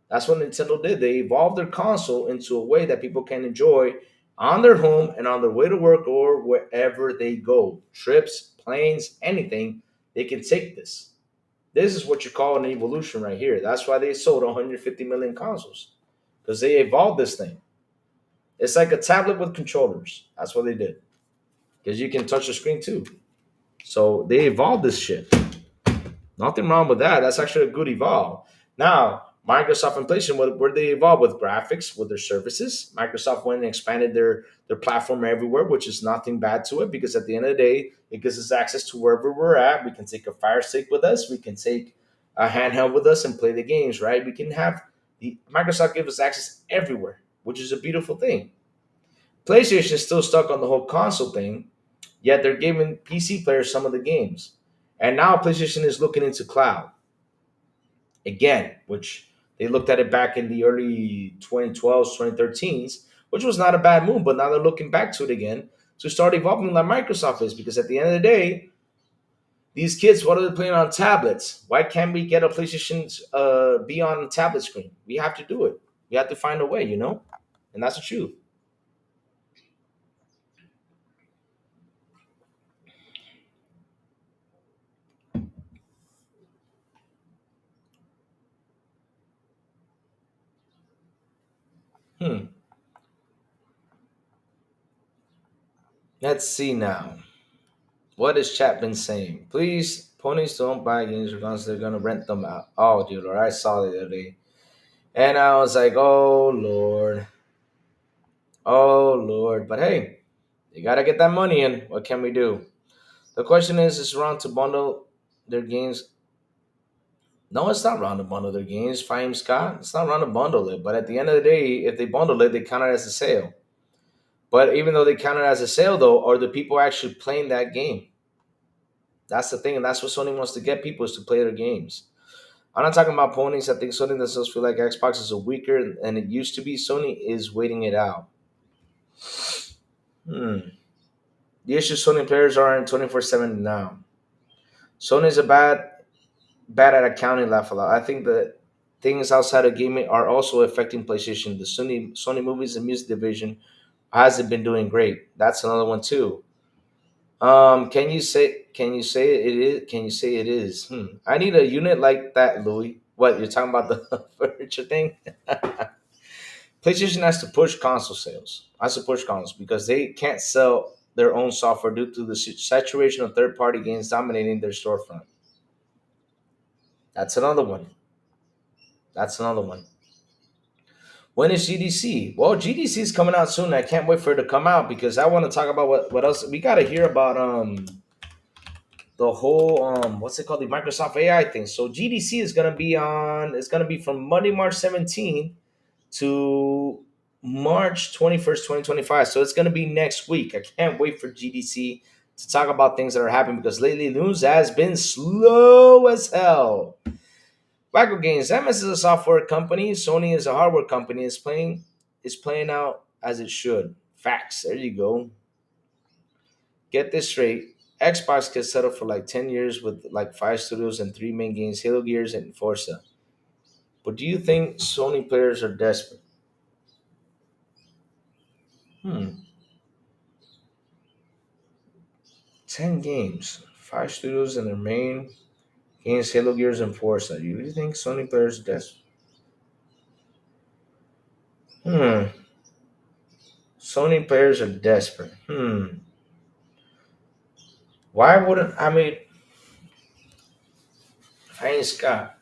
That's what Nintendo did. They evolved their console into a way that people can enjoy on their home and on their way to work or wherever they go. Trips, planes, anything, they can take this. This is what you call an evolution right here. That's why they sold 150 million consoles because they evolved this thing. It's like a tablet with controllers. That's what they did because you can touch the screen too. So they evolved this shit. Nothing wrong with that. That's actually a good evolve. Now, Microsoft and PlayStation, where they evolve with graphics, with their services. Microsoft went and expanded their platform everywhere, which is nothing bad to it because at the end of the day, it gives us access to wherever we're at. We can take a Fire Stick with us. We can take a handheld with us and play the games, right? We can have the Microsoft gives us access everywhere, which is a beautiful thing. PlayStation is still stuck on the whole console thing, yet they're giving PC players some of the games. And now PlayStation is looking into cloud again, which they looked at it back in the early 2012s, 2013s, which was not a bad move, but now they're looking back to it again to start evolving like Microsoft is. Because at the end of the day, these kids, what are they playing on tablets? Why can't we get a PlayStation be on a tablet screen? We have to do it. We have to find a way, and that's the truth. Hmm. Let's see now. What is Chapman saying? Please, ponies don't buy games because they're gonna rent them out. Oh, dude, I saw it the other day, and I was like, oh lord, oh lord. But hey, you gotta get that money in. What can we do? The question is wrong to bundle their games? No, it's not wrong to bundle their games. Fine, Scott. It's not wrong to bundle it. But at the end of the day, if they bundle it, they count it as a sale. But even though they count it as a sale, though, are the people actually playing that game? That's the thing, and that's what Sony wants to get people is to play their games. I'm not talking about ponies. I think Sony does feel like Xbox is a weaker than it used to be. Sony is waiting it out. Hmm. The issue Sony players are in 24/7 now. Sony is a bad at accounting laugh a lot. I think that things outside of gaming are also affecting PlayStation. The Sony movies and music division hasn't been doing great. That's another one too. Can you say it is? Can you say it is? I need a unit like that, Louis. What you're talking about the furniture thing? PlayStation has to push console sales. Has to push consoles because they can't sell their own software due to the saturation of third-party games dominating their storefront. That's another one. That's another one. When is GDC? Well, GDC is coming out soon. I can't wait for it to come out because I want to talk about what else we got to hear about. The whole what's it called, the Microsoft AI thing. So GDC is gonna be on. It's gonna be from Monday, March 17th to March 21st, 2025. So it's gonna be next week. I can't wait for GDC to talk about things that are happening because lately news has been slow as hell. Wacko Games. MS is a software company. Sony is a hardware company. Is playing out as it should. Facts. There you go. Get this straight. Xbox gets settled for like 10 years with like five studios and three main games, Halo Gears and Forza. But do you think Sony players are desperate? Hmm. 10 games, five studios and their main games, Halo Gears and Forza. You really think Sony players are desperate? Hmm. Sony players are desperate. Why wouldn't I mean I ain't Scott.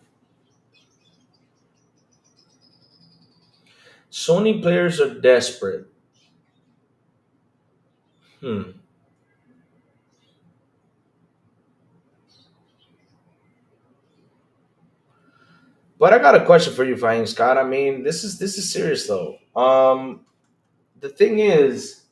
Sony players are desperate. Hmm. But I got a question for you, Fahim Scott. I mean, this is serious though. The thing is,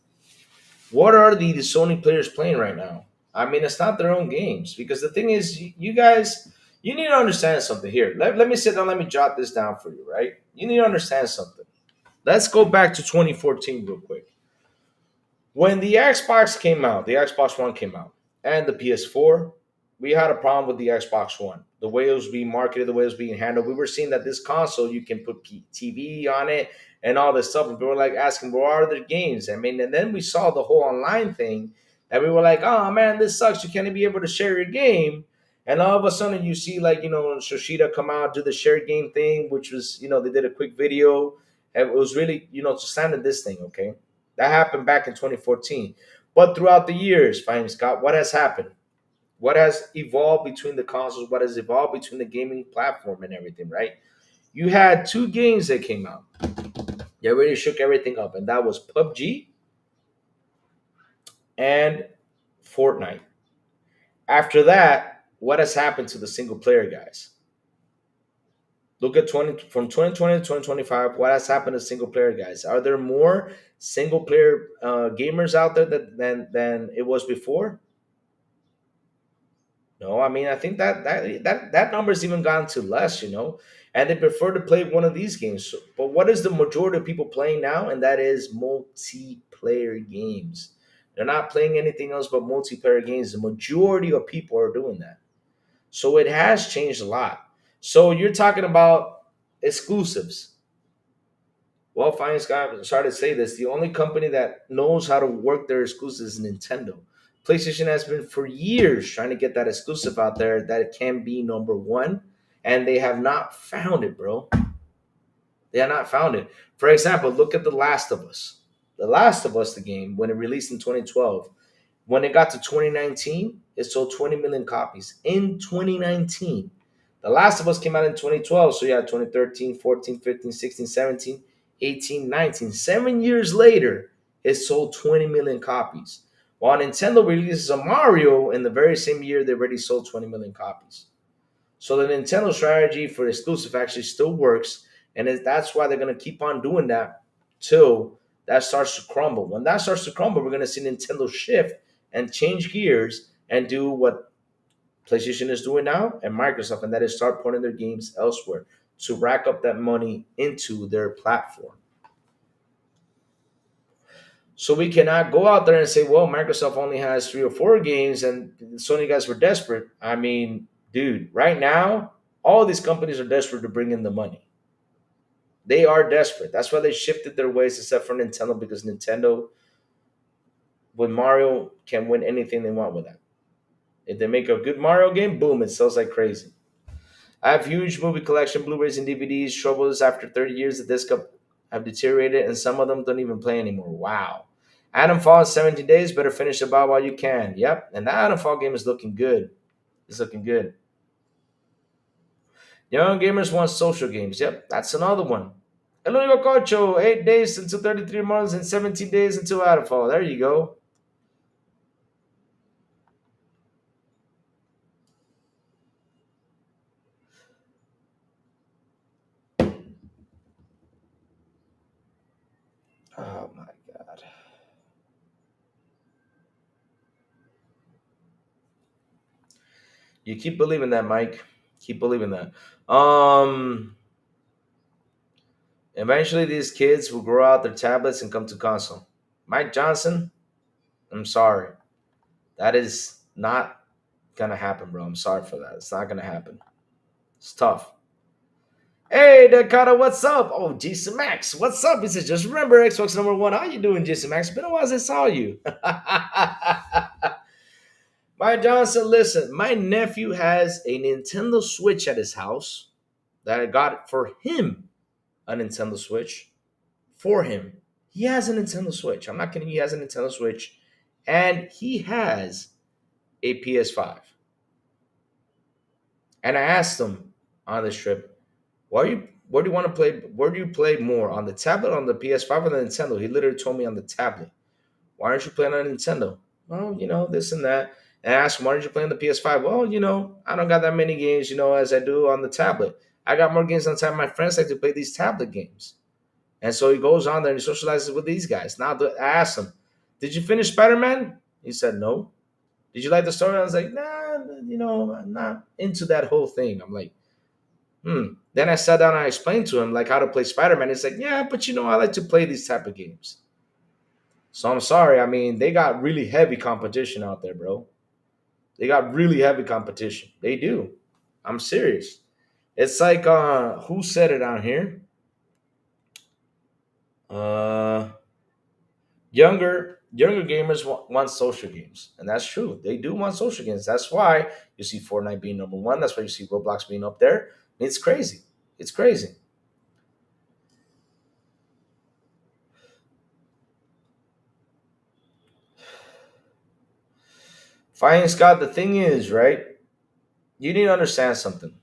what are the Sony players playing right now? I mean, it's not their own games because the thing is, you guys, you need to understand something here. Let me sit down. Let me jot this down for you, right? You need to understand something. Let's go back to 2014 real quick. When the Xbox came out, the Xbox One came out, and the PS4, we had a problem with the Xbox One. the way it was being marketed, the way it was being handled. We were seeing that this console, you can put TV on it and all this stuff. And people were like asking, where are the games? I mean, and then we saw the whole online thing, and we were like, oh man, this sucks. You can't be able to share your game. And all of a sudden, you see like Shoshida come out do the share game thing, which was they did a quick video, and it was really to stand this thing. Okay, that happened back in 2014. But throughout the years, Fine Scott, what has happened? What has evolved between the consoles? What has evolved between the gaming platform and everything? Right? You had two games that came out. They really shook everything up, and that was PUBG and Fortnite. After that, what has happened to the single player guys? Look at 20 from 2020 to 2025. What has happened to single player guys? Are there more single player gamers out there than it was before? No, I mean I think that number's even gone to less, and they prefer to play one of these games. But what is the majority of people playing now? And that is multiplayer games. They're not playing anything else but multiplayer games. The majority of people are doing that. So it has changed a lot. So you're talking about exclusives. Well, fine, Scott, I'm sorry to say this. The only company that knows how to work their exclusives is Nintendo. PlayStation has been for years trying to get that exclusive out there that it can be number one, and they have not found it, bro. They have not found it. For example, look at The Last of Us. The Last of Us, the game, when it released in 2012, when it got to 2019, it sold 20 million copies in 2019. The Last of Us came out in 2012, so you had 2013, 14, 15, 16, 17, 18, 19. 7 years later, it sold 20 million copies. While Nintendo releases a Mario in the very same year, they already sold 20 million copies. So the Nintendo strategy for exclusive actually still works, and that's why they're going to keep on doing that till that starts to crumble. When that starts to crumble, we're going to see Nintendo shift and change gears and do what PlayStation is doing now and Microsoft, and that is start putting their games elsewhere to rack up that money into their platform. So we cannot go out there and say, well, Microsoft only has 3 or 4 games and the Sony guys were desperate. I mean, dude, right now, all these companies are desperate to bring in the money. They are desperate. That's why they shifted their ways, except for Nintendo, because Nintendo, with Mario, can win anything they want with that. If they make a good Mario game, boom, it sells like crazy. I have huge movie collection, Blu-rays and DVDs. Troubles after 30 years, the disc have deteriorated, and some of them don't even play anymore. Wow. Adam Fall in 17 days. Better finish the ball while you can. Yep. And that Adam Fall game is looking good. It's looking good. Young gamers want social games. Yep. That's another one. El único cocho, 8 days until 33 months and 17 days until Adam Fall. There you go. Oh my God. You keep believing that, Mike. Keep believing that. Eventually, these kids will grow out their tablets and come to console. Mike Johnson, I'm sorry. That is not gonna happen, bro. I'm sorry for that. It's not gonna happen. It's tough. Hey, Dakota, what's up? Oh, Jason Max, what's up? He says, just remember Xbox number one. How you doing, Jason Max? It's been a while since I saw you. Mike Johnson, listen, my nephew has a Nintendo Switch at his house that I got for him, a Nintendo Switch for him. He has a Nintendo Switch. I'm not kidding. He has a Nintendo Switch, and he has a PS5. And I asked him on this trip, where do you want to play? Where do you play more, on the tablet, on the PS5, or the Nintendo? He literally told me on the tablet. Why aren't you playing on Nintendo? Well, this and that. And I asked him, why aren't you playing the PS5? Well, I don't got that many games, as I do on the tablet. I got more games on the tablet. My friends like to play these tablet games. And so he goes on there and he socializes with these guys. Now I asked him, did you finish Spider-Man? He said, no. Did you like the story? I was like, nah, I'm not into that whole thing. I'm like, Then I sat down and I explained to him like how to play Spider-Man. He's like, yeah, but I like to play these type of games. So I'm sorry. I mean, they got really heavy competition out there, bro. They got really heavy competition. They do. I'm serious. It's like who said it on here? Uh younger gamers want social games, and that's true. They do want social games. That's why you see Fortnite being number one. That's why you see Roblox being up there. It's crazy. It's crazy. Fine, Scott. The thing is, right? You need to understand something.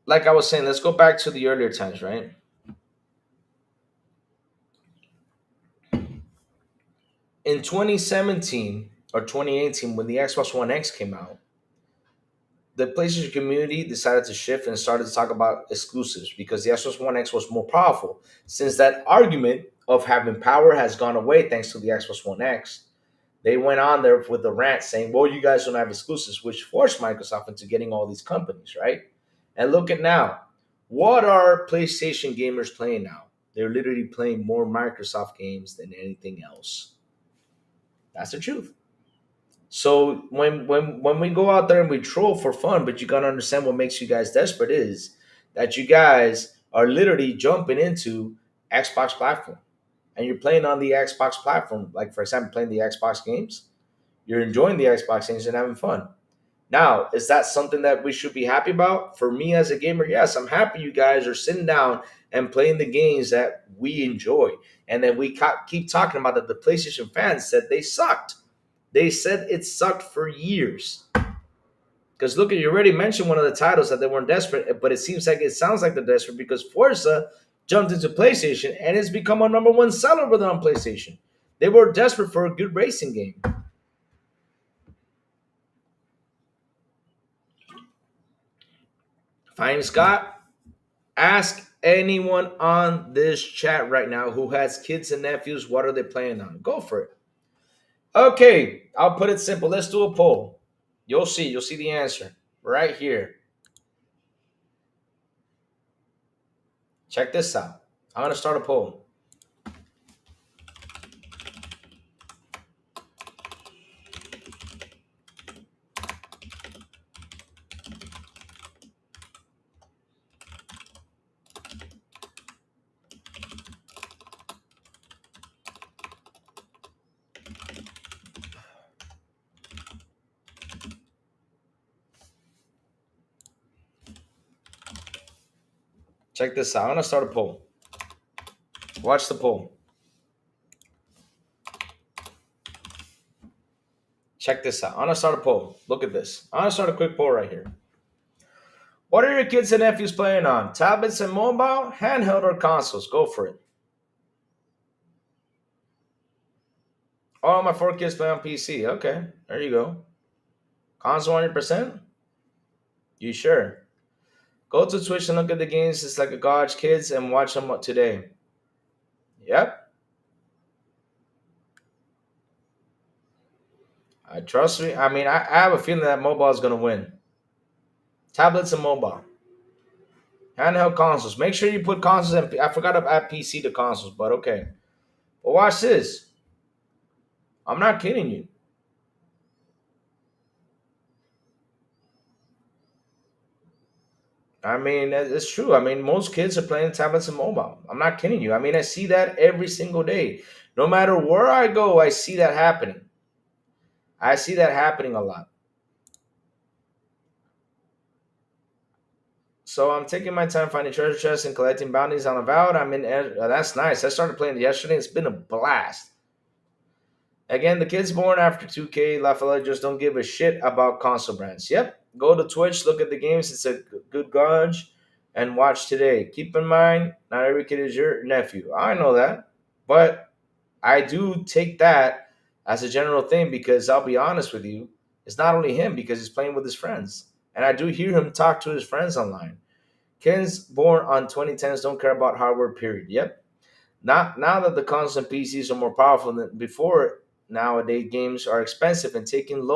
Like I was saying, let's go back to the earlier times, right? In 2017 or 2018, when the Xbox One X came out, the PlayStation community decided to shift and started to talk about exclusives because the Xbox One X was more powerful. Since that argument of having power has gone away thanks to the Xbox One X, they went on there with a rant saying, well, you guys don't have exclusives, which forced Microsoft into getting all these companies, right? And look at now. What are PlayStation gamers playing now? They're literally playing more Microsoft games than anything else. That's the truth. So when we go out there and we troll for fun, but you gotta understand what makes you guys desperate is that you guys are literally jumping into Xbox platform and you're playing on the Xbox platform. Like for example, playing the Xbox games, you're enjoying the Xbox games and having fun. Now, is that something that we should be happy about? For me as a gamer, yes, I'm happy you guys are sitting down and playing the games that we enjoy. And then we keep talking about that the PlayStation fans said they sucked. They said it sucked for years. Because look, you already mentioned one of the titles that they weren't desperate, but it sounds like they're desperate because Forza jumped into PlayStation and it's become a number one seller with on PlayStation. They were desperate for a good racing game. Fine, Scott. Ask anyone on this chat right now who has kids and nephews what are they playing on. Go for it. Okay, I'll put it simple. Let's do a poll. You'll see. You'll see the answer right here. Check this out. I'm gonna start a poll. Check this out. I'm gonna start a poll. Watch the poll. Check this out. I'm gonna start a poll. Look at this. I'm gonna start a quick poll right here. What are your kids and nephews playing on? Tablets and mobile, handheld, or consoles? Go for it. Oh, my four kids play on PC. Okay, there you go. Console 100%? You sure? Go to Twitch and look at the games. It's like a God's kids and watch them today. Yep. I trust me. I mean, I have a feeling that mobile is gonna win. Tablets and mobile. Handheld consoles. Make sure you put consoles and I forgot to add PC to consoles, but okay. But watch this. I'm not kidding you. I mean, it's true. I mean, most kids are playing tablets and mobile. I'm not kidding you. I mean, I see that every single day. No matter where I go, I see that happening. I see that happening a lot. So I'm taking my time finding treasure chests and collecting bounties on Avowed. That's nice. I started playing yesterday. It's been a blast. Again, the kids born after 2K, Lafayette just don't give a shit about console brands. Yep. Go to Twitch, look at the games. It's a good gauge, and watch today. Keep in mind, not every kid is your nephew. I know that. But I do take that as a general thing because I'll be honest with you, it's not only him because he's playing with his friends. And I do hear him talk to his friends online. Kids born on 2010s don't care about hardware, period. Yep. Not now that the consoles and PCs are more powerful than before, nowadays games are expensive and taking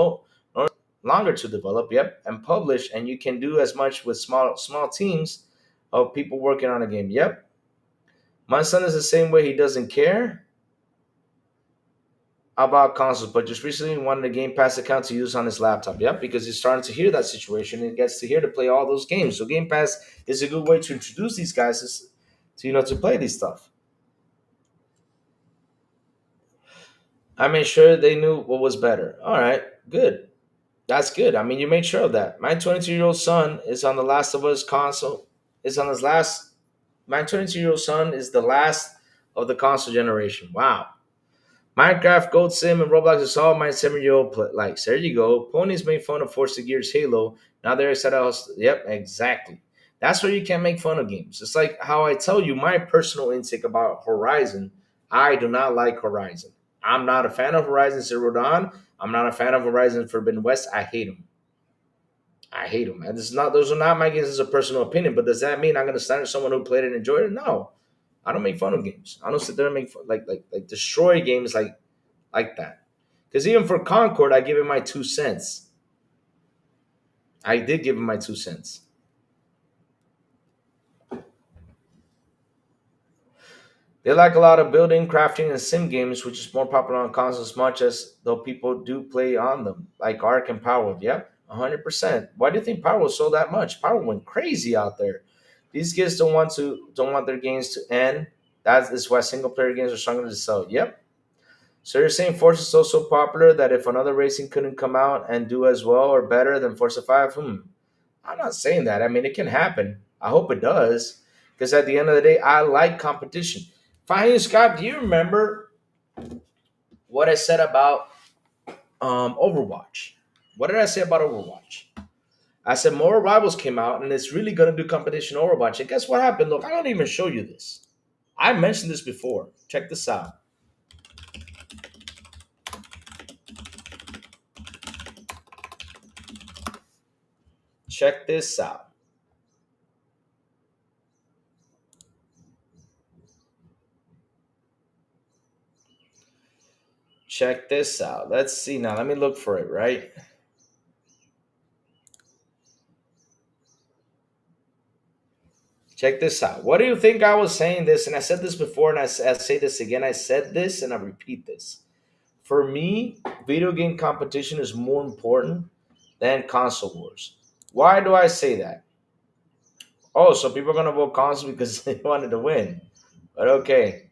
longer to develop, yep, and publish, and you can do as much with small teams of people working on a game. Yep. My son is the same way, he doesn't care. about consoles, but just recently wanted a Game Pass account to use on his laptop. Yep, because he's starting to hear that situation and gets to hear to play all those games. So Game Pass is a good way to introduce these guys to to play these stuff. I made sure they knew what was better. All right, good. That's good. I mean, you made sure of that. My 22-year-old son is on the Last of Us console. Is on his last. My 22-year-old son is the last of the console generation. Wow. Minecraft, Gold Sim, and Roblox is all my 7-year-old likes. There you go. Ponies made fun of Forza Gears Halo. Now they're excited. Yep, exactly. That's where you can't make fun of games. It's like how I tell you my personal intake about Horizon. I do not like Horizon. I'm not a fan of Horizon Zero Dawn. I'm not a fan of Horizon Forbidden West. I hate them. I hate them. And this is not; those are not my games as a personal opinion. But does that mean I'm going to stand with someone who played it and enjoyed it? No, I don't make fun of games. I don't sit there and make fun, like destroy games like that. Because even for Concord, I give him my 2 cents. I did give him my 2 cents. They like a lot of building, crafting, and sim games, which is more popular on consoles, much as though people do play on them, like Ark and Power. Yep, 100%. Why do you think Power sold that much? Power went crazy out there. These kids don't want their games to end. That is why single player games are stronger to sell. Yep. So you're saying Forza is so popular that if another racing couldn't come out and do as well or better than Forza 5, I'm not saying that. I mean, it can happen. I hope it does. Because at the end of the day, I like competition. Fine, Scott, do you remember what I said about Overwatch? What did I say about Overwatch? I said more rivals came out and it's really going to do competition Overwatch. And guess what happened? Look, I don't even show you this. I mentioned this before. Check this out. Check this out. Check this out. Let's see now. Let me look for it, right? Check this out. What do you think I was saying this? And I said this before, and I say this again. I said this, and I repeat this. For me, video game competition is more important than console wars. Why do I say that? Oh, so people are gonna vote console because they wanted to win. But okay,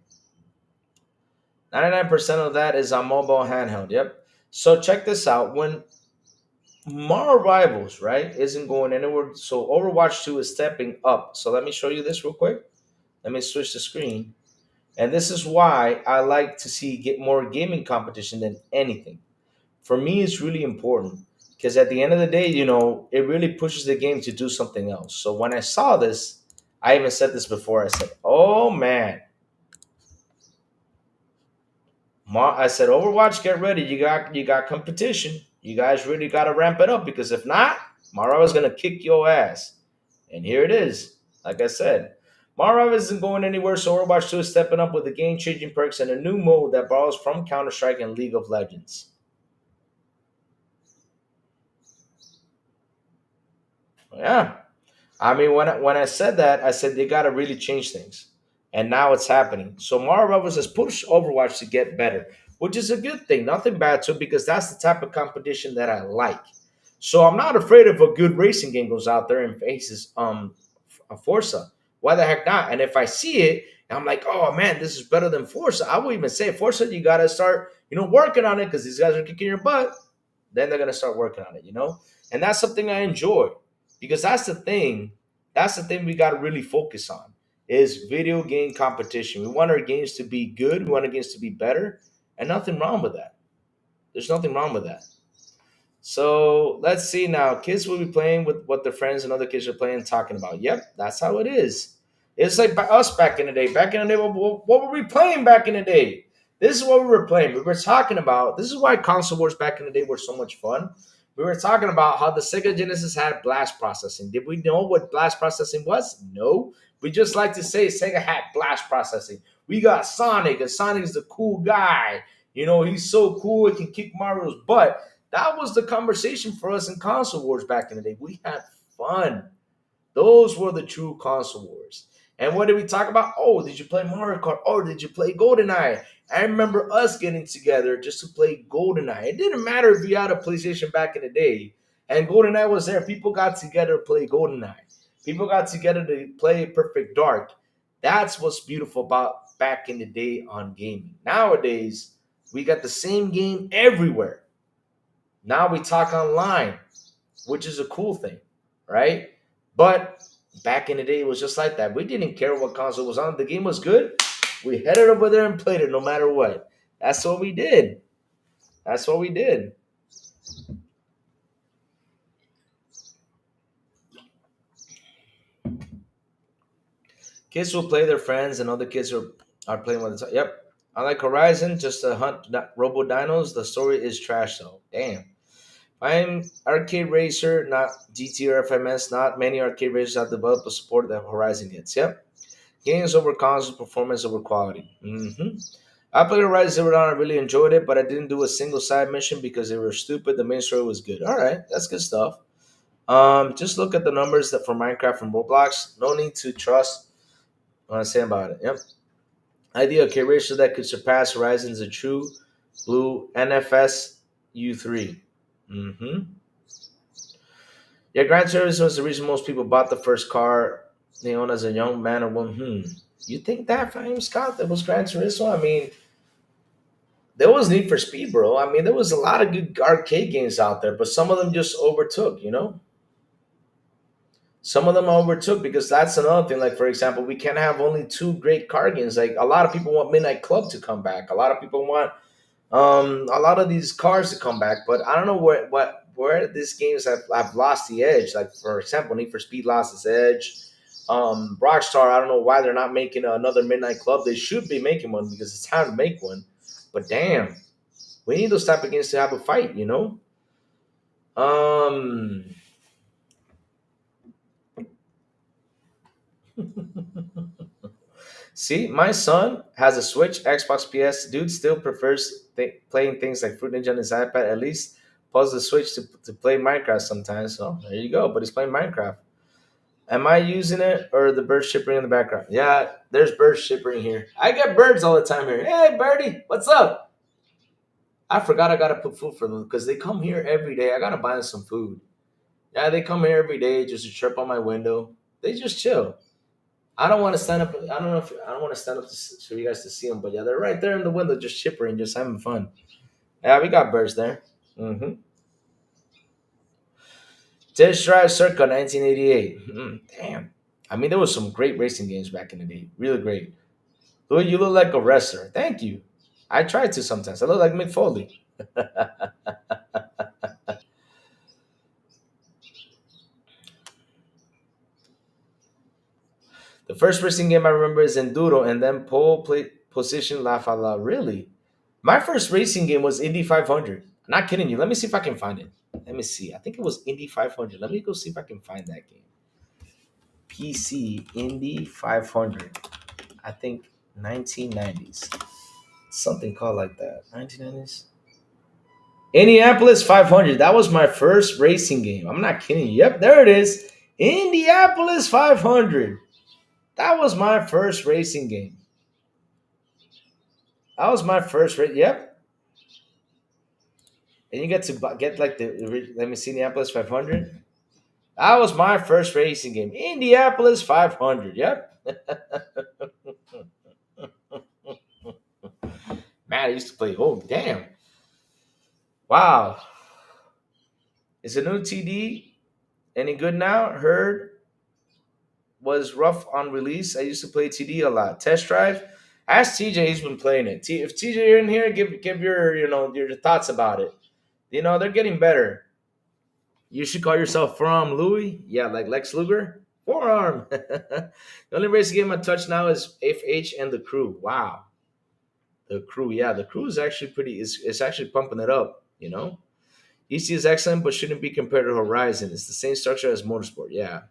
99% of that is on mobile handheld. Yep. So check this out. When Mar Rivals, right, isn't going anywhere, so Overwatch 2 is stepping up. So let me show you this real quick. Let me switch the screen. And this is why I like to see get more gaming competition than anything. For me, it's really important because at the end of the day, it really pushes the game to do something else. So when I saw this, I even said this before. I said, "Oh man, I said Overwatch, get ready. You got competition. You guys really got to ramp it up because if not, Mara is gonna kick your ass." And here it is. Like I said, Mara isn't going anywhere. So Overwatch 2 is stepping up with the game-changing perks and a new mode that borrows from Counter Strike and League of Legends. Yeah, I mean, when I said that, I said they got to really change things, and now it's happening. So Mario Brothers has pushed Overwatch to get better, which is a good thing. Nothing bad to it because that's the type of competition that I like. So I'm not afraid if a good racing game goes out there and faces a Forza. Why the heck not? And if I see it, I'm like, oh man, this is better than Forza. I will even say, Forza, you got to start, working on it because these guys are kicking your butt. Then they're gonna start working on it. And that's something I enjoy because that's the thing. That's the thing we got to really focus on is video game competition. We want our games to be good. We want our games to be better, and nothing wrong with that. There's nothing wrong with that. So let's see now. Kids will be playing with what their friends and other kids are playing and talking about. Yep, that's how it is. It's like us back in the day. Back in the day, what were we playing back in the day? This is what we were playing. We were talking about. This is why console wars back in the day were so much fun. We were talking about how the Sega Genesis had blast processing. Did we know what blast processing was? No. We just like to say Sega had blast processing. We got Sonic, and Sonic is the cool guy. He's so cool, he can kick Mario's butt. That was the conversation for us in console wars back in the day. We had fun. Those were the true console wars. And what did we talk about? Oh, did you play Mario Kart? Oh, did you play GoldenEye? I remember us getting together just to play GoldenEye. It didn't matter if you had a PlayStation back in the day, and GoldenEye was there. People got together to play GoldenEye. People got together to play Perfect Dark. That's what's beautiful about back in the day on gaming. Nowadays, we got the same game everywhere. Now we talk online, which is a cool thing, right? But back in the day, it was just like that. We didn't care what console was on. The game was good. We headed over there and played it no matter what. That's what we did. That's what we did. Kids will play their friends, and other kids are playing with it. Yep. Unlike Horizon, just a hunt Robo Dinos. The story is trash though. Damn. I'm arcade racer, not GT or FMS. Not many arcade racers have developed the support that Horizon gets. Yep. Games over console, performance over quality. I played Horizon Zero Dawn. I really enjoyed it, but I didn't do a single side mission because they were stupid. The main story was good. All right, that's good stuff. Just look at the numbers that for Minecraft and Roblox. No need to trust what I say about it. Yep. Idea okay racer that could surpass Horizon's a true blue NFS U3. Mm-hmm. Yeah, Gran Turismo was the reason most people bought the first car they own as a young man or woman. You think that, Fame Scott? That was Gran Turismo? I mean, there was Need for Speed, bro. I mean, there was a lot of good arcade games out there, but some of them just overtook, you know? Some of them overtook because that's another thing. Like, for example, we can't have only two great car games. Like, a lot of people want Midnight Club to come back. A lot of people want a lot of these cars to come back, but I don't know where these games have lost the edge. Like, for example, Need for Speed lost its edge. Rockstar, I don't know why they're not making another Midnight Club. They should be making one because it's time to make one. But damn, we need those type of games to have a fight, you know? Um, See, my son has a Switch, Xbox, PS. Dude still prefers playing things like Fruit Ninja on his iPad. At least pause the Switch to play Minecraft sometimes. So there you go. But he's playing Minecraft. Am I using it or the birds chirping in the background? Yeah, there's birds chirping here. I get birds all the time here. Hey, birdie, what's up? I forgot I gotta put food for them because they come here every day. I gotta buy them some food. Yeah, they come here every day just to chirp on my window. They just chill. I don't want to stand up. I don't know if I don't want to stand up for you guys to see them, but yeah, they're right there in the window, just chippering, just having fun. Yeah, we got birds there. Test Drive Circa 1988. Damn. I mean, there was some great racing games back in the day. Really great. Louis, you look like a wrestler. Thank you. I try to sometimes. I look like Mick Foley. The first racing game I remember is Enduro and then pole play, position La Fala. Really? My first racing game was Indy 500. Not kidding you. Let me see if I can find it. Let me see. I think it was Indy 500. Let me go see if I can find that game. PC Indy 500. I think 1990s. Something called like that. 1990s. Indianapolis 500. That was my first racing game. I'm not kidding you. Yep, there it is. Indianapolis 500. That was my first racing game. That was my first race. Yep. And you get to get like let me see, Indianapolis 500. That was my first racing game. Indianapolis 500. Yep. Man, I used to play. Oh, damn. Wow. Is a new TD any good now? Heard was rough on release. I used to play TD a lot. Test drive. Ask TJ. He's been playing it. If TJ you're in here, give your your thoughts about it. They're getting better. You should call yourself Forearm Louis. Yeah, like Lex Luger. Forearm. The only racing game I touch now is FH and the Crew. Wow. The Crew. Yeah, the Crew is actually pretty. It's actually pumping it up. EC is excellent, but shouldn't be compared to Horizon. It's the same structure as Motorsport. Yeah,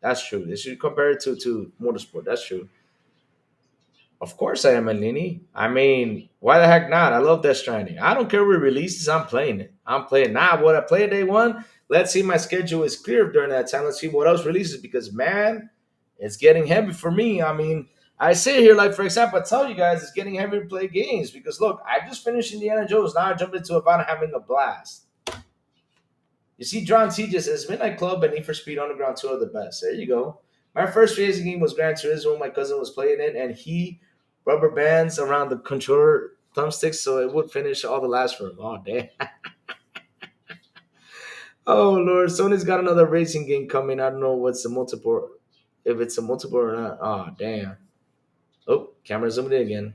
that's true. They should compare it to Motorsport. That's true. Of course I am, Elini. I mean, why the heck not? I love Death Stranding. I don't care what releases. I'm playing it. I'm playing now. What I play day one. Let's see. My schedule is clear during that time. Let's see what else releases because man, It's getting heavy for me. I mean, I sit here like, for example, I tell you guys it's getting heavy to play games because look, I just finished Indiana Jones. Now I jumped into about having a blast. You see, John T just says Midnight Club and Need for Speed Underground 2 are the best. There you go. My first racing game was Gran Turismo. My cousin was playing it, and he rubber bands around the controller thumbsticks so it would finish all the laps for him. Oh, damn. Oh, Lord. Sony's got another racing game coming. I don't know what's the multiple, if it's a multiple or not. Oh, damn. Oh, camera zoomed in again.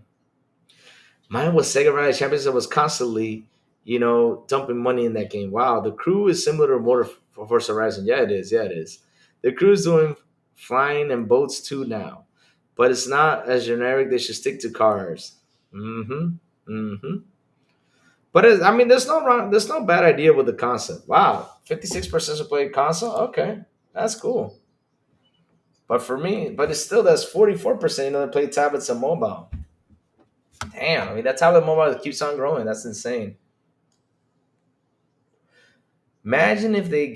Mine was Sega Rally Championship was constantly, dumping money in that game. Wow, the crew is similar to Motor for Forza Horizon. Yeah, it is. Yeah, it is. The crew's doing flying and boats too now, but it's not as generic. They should stick to cars. Mm-hmm. Mm-hmm. But I mean, there's no bad idea with the concept. Wow, 56% of play console. Okay, that's cool. But for me, but it's still that's 44%. That play tablets and mobile. Damn, I mean that tablet mobile keeps on growing. That's insane. Imagine if they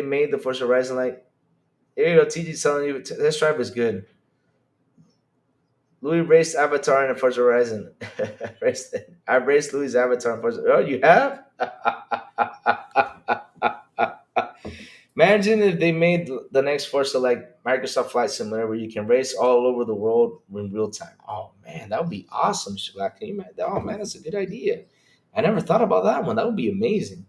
made the Forza Horizon like, here you go, TG telling you this drive is good. Louis raced Avatar in the Forza Horizon. I raced Louis' Avatar in Forza. Oh, you have? Imagine if they made the next Forza like Microsoft Flight Simulator where you can race all over the world in real time. Oh man, that would be awesome, Shabak. Can you imagine? Oh man, that's a good idea. I never thought about that one. That would be amazing.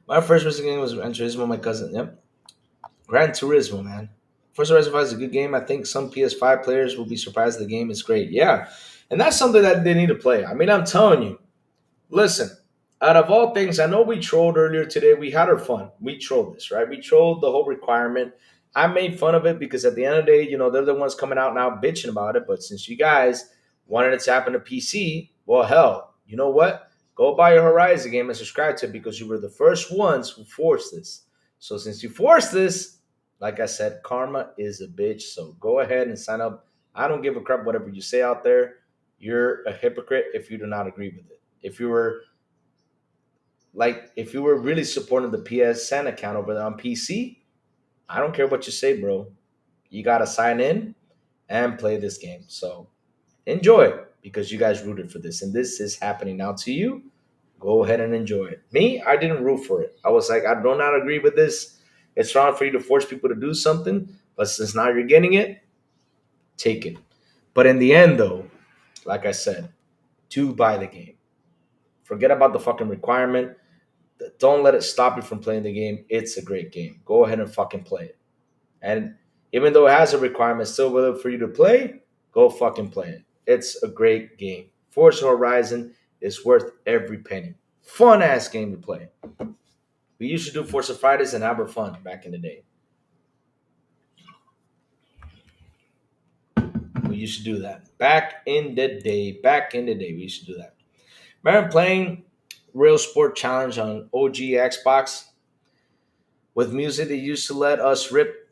My first racing game was Gran Turismo. My cousin, yep, Gran Turismo, man. Forza Horizon 5 is a good game. I think some PS5 players will be surprised the game is great. Yeah, and that's something that they need to play. I mean, I'm telling you. Listen, out of all things, I know we trolled earlier today. We had our fun. We trolled this, right? We trolled the whole requirement. I made fun of it because at the end of the day, they're the ones coming out now bitching about it. But since you guys wanted it to happen to PC, well, hell, you know what? Go buy your Horizon game and subscribe to it because you were the first ones who forced this. So since you forced this, like I said, karma is a bitch. So go ahead and sign up. I don't give a crap whatever you say out there. You're a hypocrite if you do not agree with it. If you were really supporting the PSN account over there on PC, I don't care what you say, bro. You gotta sign in and play this game. So enjoy it because you guys rooted for this, and this is happening now to you. Go ahead and enjoy it. Me, I didn't root for it. I was like, I do not agree with this. It's wrong for you to force people to do something, but since now you're getting it, take it. But in the end, though, like I said, do buy the game. Forget about the fucking requirement. Don't let it stop you from playing the game. It's a great game. Go ahead and fucking play it. And even though it has a requirement still whether for you to play, go fucking play it. It's a great game. Forza Horizon is worth every penny. Fun ass game to play. We used to do Forza Fridays and have our fun back in the day. We used to do that. Back in the day, we used to do that. Remember playing Real Sport Challenge on OG Xbox with music they used to let us rip.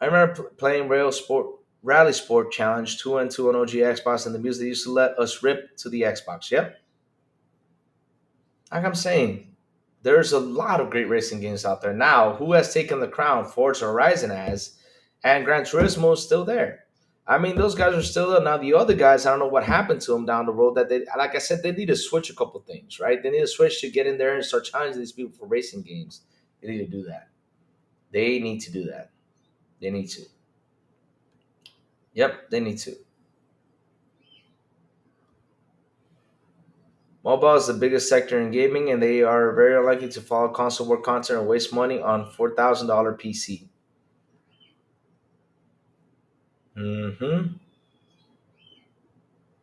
I remember playing Rail Sport Rally Sport Challenge 2 and 2 on OG Xbox and the music they used to let us rip to the Xbox. Yep. Like I'm saying, there's a lot of great racing games out there. Now, who has taken the crown? Forza Horizon has, and Gran Turismo is still there. I mean, those guys are still there. Now, the other guys, I don't know what happened to them down the road. That they, like I said, they need to switch a couple things, right? They need to switch to get in there and start challenging these people for racing games. They need to do that. They need to do that. They need to. Yep, they need to. Mobile is the biggest sector in gaming, and they are very unlikely to follow console war content or waste money on $4,000 PC. Mm-hmm.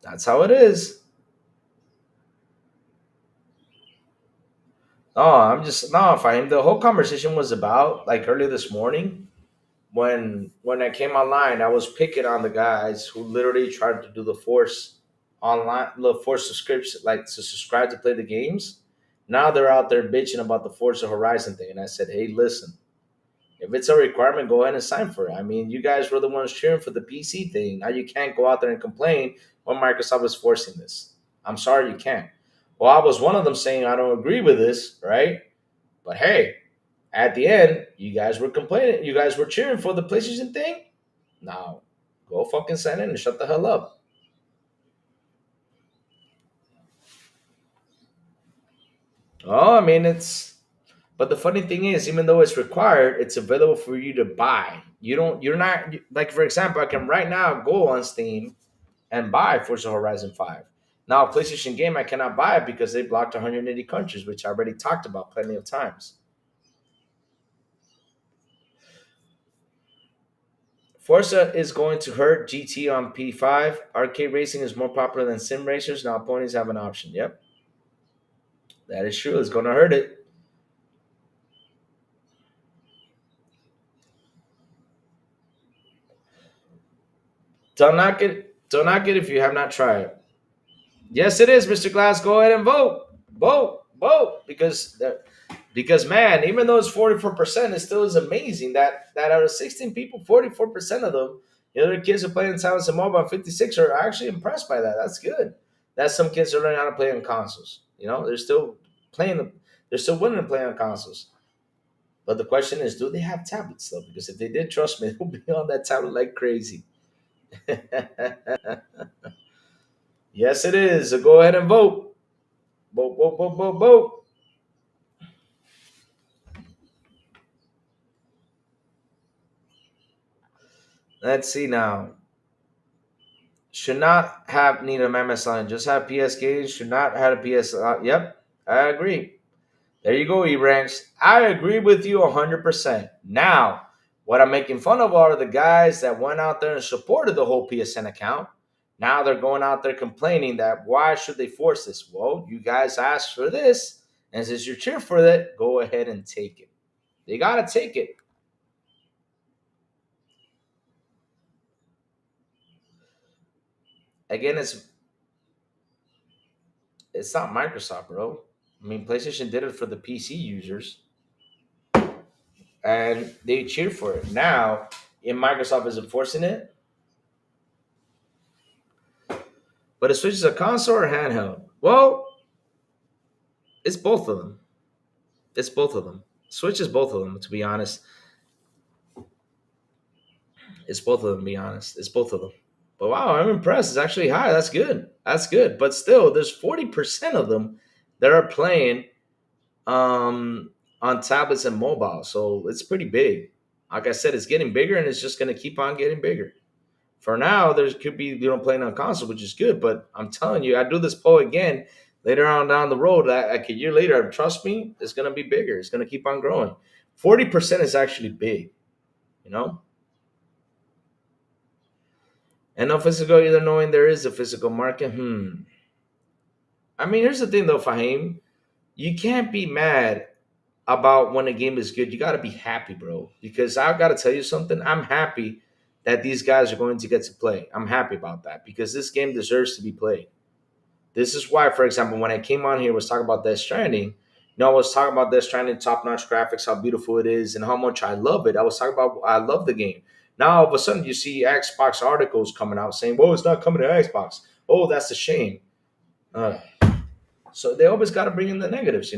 That's how it is. No, I'm just no, fine. The whole conversation was about like earlier this morning when I came online, I was picking on the guys who literally tried to do the force online, the force subscription, like to subscribe to play the games. Now they're out there bitching about the Forza Horizon thing, and I said, hey, listen, if it's a requirement, go ahead and sign for it. I mean, you guys were the ones cheering for the PC thing. Now you can't go out there and complain when Microsoft is forcing this. I'm sorry, you can't. Well, I was one of them saying I don't agree with this, right? But hey, at the end, you guys were complaining. You guys were cheering for the PlayStation thing. Now, go fucking sign in and shut the hell up. Oh, I mean, it's. But the funny thing is, even though it's required, it's available for you to buy. You don't. You're not like, for example, I can right now go on Steam and buy Forza Horizon 5. Now, a PlayStation game, I cannot buy it because they blocked 180 countries, which I already talked about plenty of times. Forza is going to hurt GT on P5. Arcade racing is more popular than sim racers. Now, ponies have an option. Yep, that is true. It's going to hurt it. Don't knock it. Don't knock it if you have not tried. Yes, it is, Mr. Glass. Go ahead and vote. Vote. Vote. Because man, even though it's 44%, it still is amazing that out of 16 people, 44% of them, the other kids are playing Silence and Mobile, and 56 are actually impressed by that. That's good. That's some kids are learning how to play on consoles. They're still playing them. They're still willing to play on consoles. But the question is, do they have tablets though? Because if they did, trust me, they'll be on that tablet like crazy. Yes, it is. So go ahead and vote. Vote, vote, vote, vote, vote. Let's see now. Should not have need a MSN. Just have PS games. Should not have a PS. Yep, I agree. There you go, E-Ranks. I agree with you 100%. Now, what I'm making fun of are the guys that went out there and supported the whole PSN account. Now they're going out there complaining that why should they force this? Well, you guys asked for this, and since you're cheering for it, go ahead and take it. They gotta take it. Again, it's not Microsoft, bro. I mean, PlayStation did it for the PC users, and they cheer for it. Now, if Microsoft is enforcing it, but it switches a console or handheld. Well, it's both of them. It's both of them. Switch is both of them. To be honest, it's both of them. To be honest, it's both of them. But wow, I'm impressed. It's actually high. That's good. That's good. But still, there's 40% of them that are playing on tablets and mobile. So it's pretty big. Like I said, it's getting bigger and it's just going to keep on getting bigger. For now, there could be playing on console, which is good. But I'm telling you, I do this poll again later on down the road. Like a year later, trust me, it's going to be bigger. It's going to keep on growing. 40% is actually big. You know, and no physical either. Knowing there is a physical market. I mean, here's the thing though, Fahim. You can't be mad about when a game is good. You got to be happy, bro. Because I got to tell you something. I'm happy that these guys are going to get to play. I'm happy about that because this game deserves to be played. This is why, for example, when I came on here, I was talking about Death Stranding. I was talking about Death Stranding, top-notch graphics, how beautiful it is, and how much I love it. I was talking about I love the game. Now all of a sudden, you see Xbox articles coming out saying, "Well, it's not coming to Xbox." Oh, that's a shame. Uh, so they always got to bring in the negatives.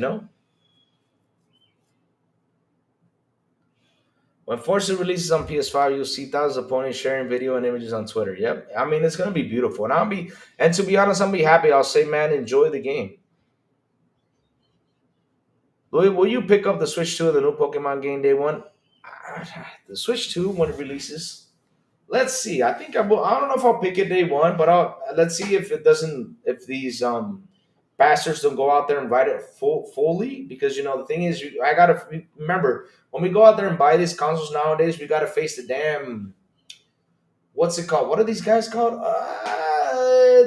When Forza releases on PS5, you'll see thousands of ponies sharing video and images on Twitter. Yep, I mean it's gonna be beautiful, and to be honest, I'll be happy. I'll say, man, enjoy the game. Will you pick up the Switch 2 of the new Pokemon game day one? The Switch 2 when it releases. Let's see. I think I will. I don't know if I'll pick it day one, but let's see if it doesn't. If these bastards don't go out there and write it fully, because the thing is, I gotta remember when we go out there and buy these consoles nowadays, we gotta face the damn what's it called? What are these guys called?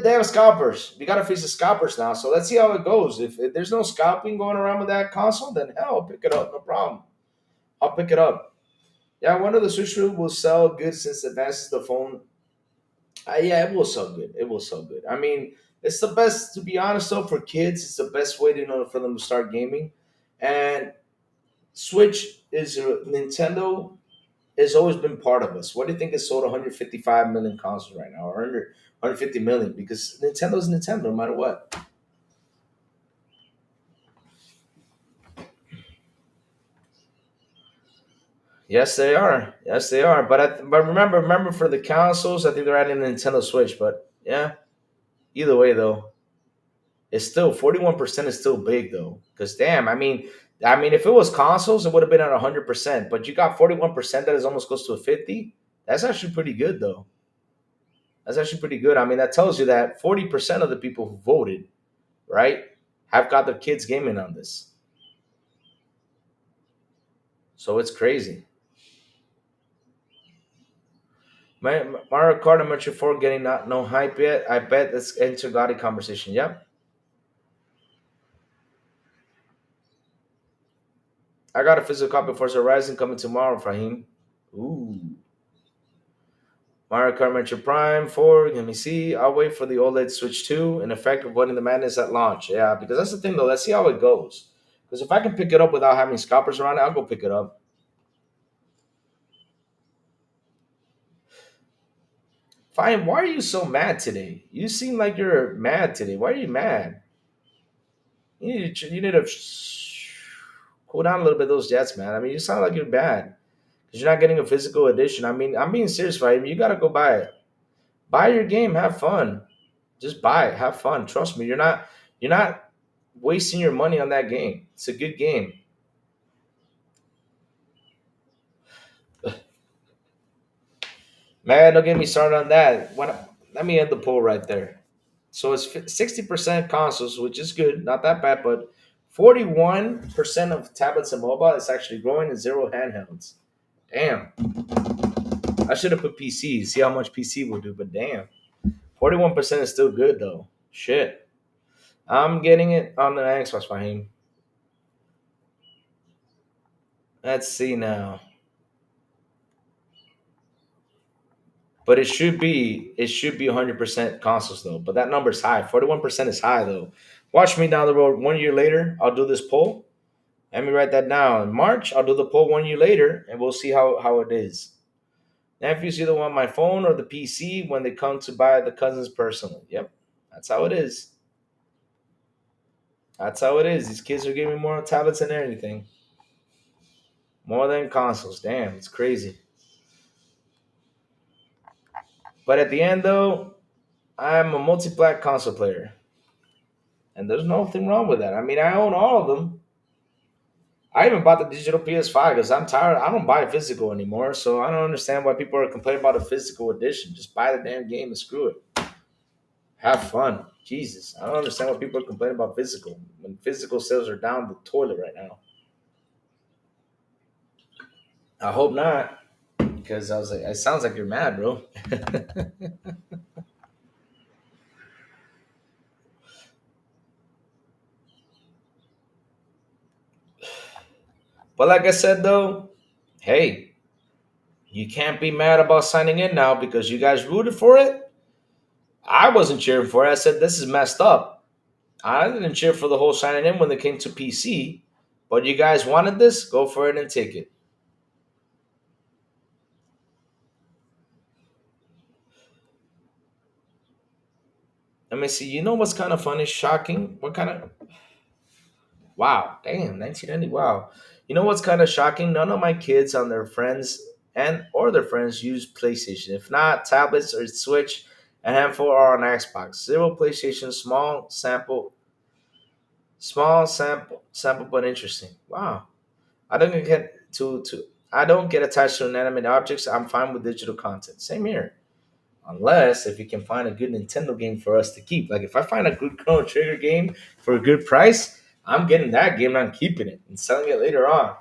They have scalpers. We got to face the scalpers now. So let's see how it goes. If there's no scalping going around with that console, then hell, I'll pick it up. No problem. I'll pick it up. Yeah, I wonder the Switch 2 will sell good since it advances the phone. Yeah, it will sell good. It will sell good. I mean, it's the best, to be honest, though, for kids. It's the best way to for them to start gaming. And Switch is Nintendo has always been part of us. What do you think is sold 155 million consoles right now, or 150 million? Because Nintendo's Nintendo, no matter what. Yes, they are. Yes, they are. But remember for the consoles, I think they're adding the Nintendo Switch. But yeah, either way though, it's still 41% is still big though. Because damn, I mean, if it was consoles, it would have been at 100%. But you got 41% that is almost close to a 50. That's actually pretty good though. That's actually pretty good. I mean, that tells you that 40% of the people who voted, right, have got their kids gaming on this. So it's crazy. Mario Kart and Metro 4 getting not no hype yet. I bet that's enter Gotti conversation. Yep. I got a physical copy of Forza Horizon coming tomorrow, Fahim. Ooh. Mario Kart Metro Prime 4. Let me see. I'll wait for the OLED Switch 2 in effect of avoiding the madness at launch. Yeah, because that's the thing though. Let's see how it goes. Because if I can pick it up without having scalpers around it, I'll go pick it up. Fine. Why are you so mad today? You seem like you're mad today. Why are you mad? You need to cool down a little bit of those jets, man. I mean, you sound like you're bad because you're not getting a physical edition. I mean, I'm being serious, right? You got to go buy it. Buy your game. Have fun. Just buy it. Have fun. Trust me. You're not wasting your money on that game. It's a good game. Man, don't get me started on that. Let me end the poll right there. So it's 60% consoles, which is good, not that bad, but 41% of tablets and mobile is actually growing and zero handhelds. Damn. I should have put PC, see how much PC will do, but damn. 41% is still good though. Shit. I'm getting it on the Xbox, Fahim. Let's see now. But it should be 100% consoles though. But that number's high. 41% is high though. Watch me down the road 1 year later. I'll do this poll. Let me write that down. In March, I'll do the poll 1 year later, and we'll see how it is. Nephews either want my phone or the PC when they come to buy the cousins personally. Yep, that's how it is. That's how it is. These kids are giving more tablets than anything, more than consoles. Damn, it's crazy. But at the end, though, I'm a multi-plat console player, and there's nothing wrong with that. I mean, I own all of them. I even bought the digital PS5 because I'm tired. I don't buy physical anymore, so I don't understand why people are complaining about a physical edition. Just buy the damn game and screw it. Have fun. Jesus, I don't understand why people are complaining about physical when physical sales are down the toilet right now. I hope not, because I was like, it sounds like you're mad, bro. But like I said, though, hey, you can't be mad about signing in now because you guys rooted for it. I wasn't cheering for it. I said this is messed up. I didn't cheer for the whole signing in when it came to PC, but you guys wanted this. Go for it and take it. Let me see. You know what's kind of funny, shocking? What kind of wow, damn, 1990. Wow. You know what's kind of shocking? None of my kids on their friends and or their friends use PlayStation. If not, tablets or Switch, a handful are on Xbox. Zero PlayStation, small sample, but interesting. Wow. I don't get to I don't get attached to inanimate objects. I'm fine with digital content. Same here. Unless if you can find a good Nintendo game for us to keep. Like if I find a good Chrono Trigger game for a good price, I'm getting that game and I'm keeping it and selling it later on.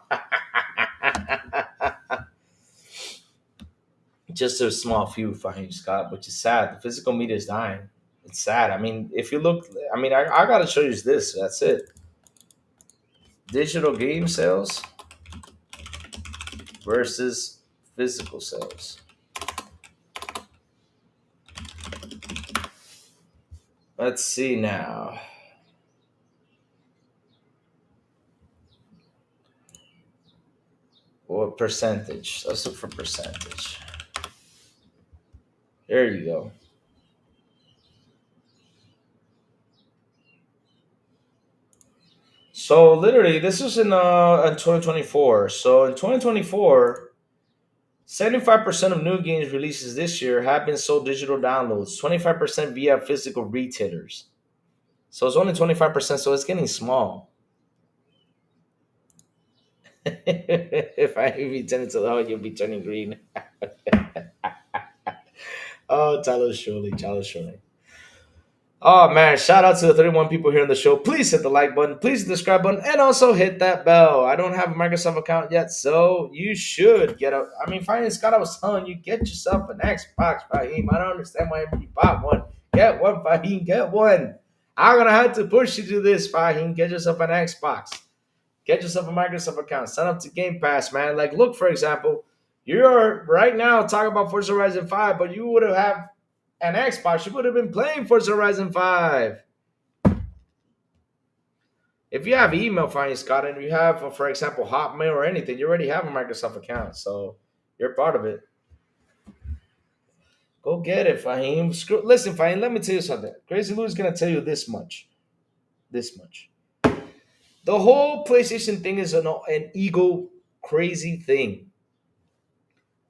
Just a small few for him, Scott, which is sad. The physical media is dying. It's sad. I mean, if you look, I gotta show you this. That's it. Digital game sales versus physical sales. Let's see now. What percentage? Let's look for percentage. There you go. So literally, this was in 2024. So in 2024, 75% of new games releases this year have been sold digital downloads, 25% via physical retailers. So it's only 25%, so it's getting small. If I be turning to the oh, you'll be turning green. Oh, Tyler Shirley, Tyler Shirley. Oh man, shout out to the 31 people here on the show. Please hit the like button, please hit the subscribe button, and also hit that bell. I don't have a Microsoft account yet, so you should get a. I mean, finally, Scott, I was telling you, get yourself an Xbox, Fahim. I don't understand why you bought one. Get one, Fahim, get one. I'm gonna have to push you to this, Fahim. Get yourself an Xbox. Get yourself a Microsoft account. Sign up to Game Pass, man. Like, look, for example, you're right now talking about Forza Horizon 5, but you would have an Xbox, you would have been playing Forza Horizon 5. If you have email, fine, Scott, and you have, for example, Hotmail or anything, you already have a Microsoft account, so you're part of it. Go get it, Fahim. Listen, Fahim, let me tell you something. Crazy Lou is going to tell you this much. This much. The whole PlayStation thing is an ego crazy thing.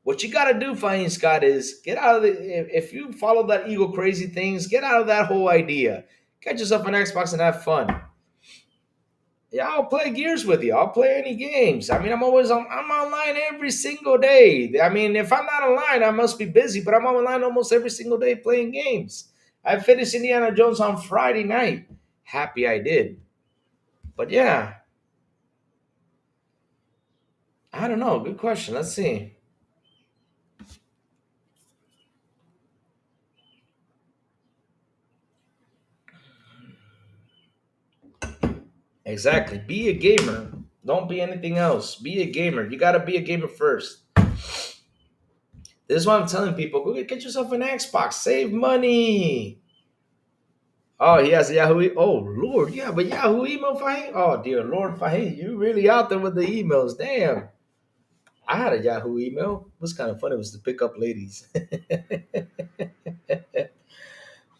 What you got to do, Fahim Scott, is get out of the. If you follow that ego crazy things, get out of that whole idea. Get yourself an Xbox and have fun. Yeah, I'll play Gears with you. I'll play any games. I mean, I'm online every single day. I mean, if I'm not online, I must be busy, but I'm online almost every single day playing games. I finished Indiana Jones on Friday night. Happy I did. But yeah, I don't know. Good question. Let's see. Exactly. Be a gamer. Don't be anything else. Be a gamer. You got to be a gamer first. This is why I'm telling people, go get yourself an Xbox. Save money. Oh, he has a Yahoo. Oh, Lord, you have a Yahoo email, Fahim? Oh, dear Lord, Fahim, you really out there with the emails. Damn. I had a Yahoo email. It was kind of funny. It was to pick up ladies.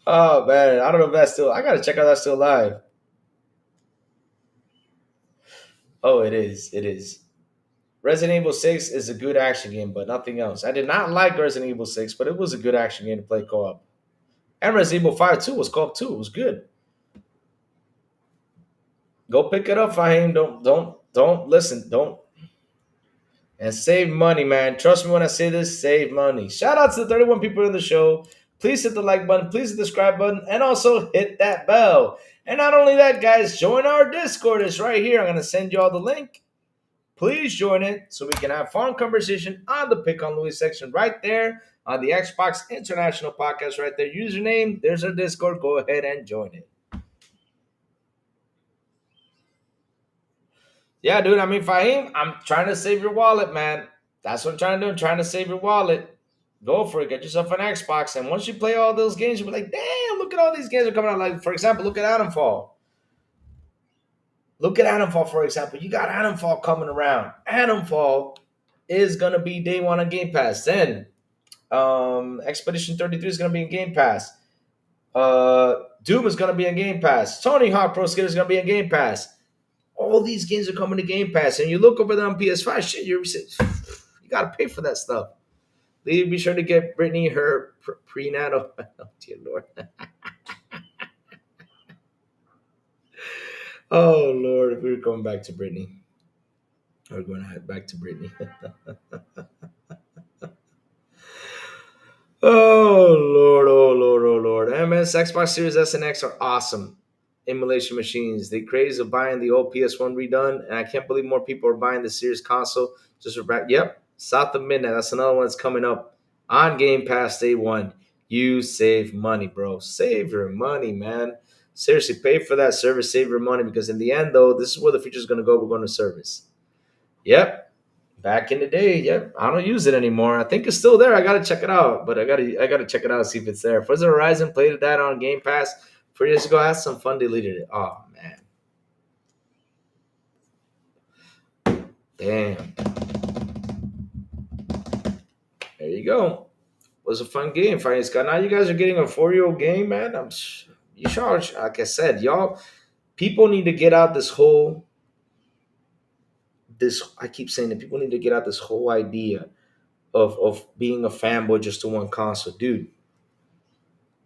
Oh, man. I don't know if that's still, I got to check out that's still live. Oh, it is. It is. Resident Evil 6 is a good action game, but nothing else. I did not like Resident Evil 6, but it was a good action game to play co op. And Resident Evil 5 too was co op too. It was good. Go pick it up, Fahim. Don't listen. Don't and save money, man. Trust me when I say this, save money. Shout out to the 31 people in the show. Please hit the like button, please hit the subscribe button, and also hit that bell. And not only that, guys, join our Discord. It's right here. I'm going to send you all the link. Please join it so we can have fun conversation on the Pick on Louis section right there on the Xbox International Podcast right there. Username, there's our Discord. Go ahead and join it. Yeah, dude. I mean, Fahim, I'm trying to save your wallet, man. That's what I'm trying to do. I'm trying to save your wallet. Go for it. Get yourself an Xbox. And once you play all those games, you'll be like, damn, look at all these games that are coming out. Like, for example, look at Atomfall. Look at Atomfall, for example. You got Atomfall coming around. Atomfall is going to be day one on Game Pass. Then Expedition 33 is going to be in Game Pass. Doom is going to be in Game Pass. Tony Hawk Pro Skater is going to be in Game Pass. All these games are coming to Game Pass, and you look over there on PS5, shit, you got to pay for that stuff. Please be sure to get Brittany her prenatal. Oh, dear Lord. Oh, Lord, we're going back to Brittany. We're going to head back to Brittany. Oh, Lord, oh, Lord, oh, Lord. MS, Xbox Series S and X are awesome emulation machines. They crazy of buying the old PS1 redone, and I can't believe more people are buying the Series console just for back. Yep, South of Midnight. That's another one that's coming up on Game Pass Day 1. You save money, bro. Save your money, man. Seriously, pay for that service, save your money, because in the end, though, this is where the future is going to go. We're going to service. Yep. Back in the day, yep. I don't use it anymore. I think it's still there. I gotta check it out, but I gotta check it out, see if it's there. Forza Horizon played that on Game Pass 3 years ago. I had some fun, deleted it. Oh man. Damn. There you go. It was a fun game, Fine Scott. Now you guys are getting a 4-year-old game, man. You sure, like I said, y'all, people need to get out this I keep saying that people need to get out this whole idea of being a fanboy just to one console, dude.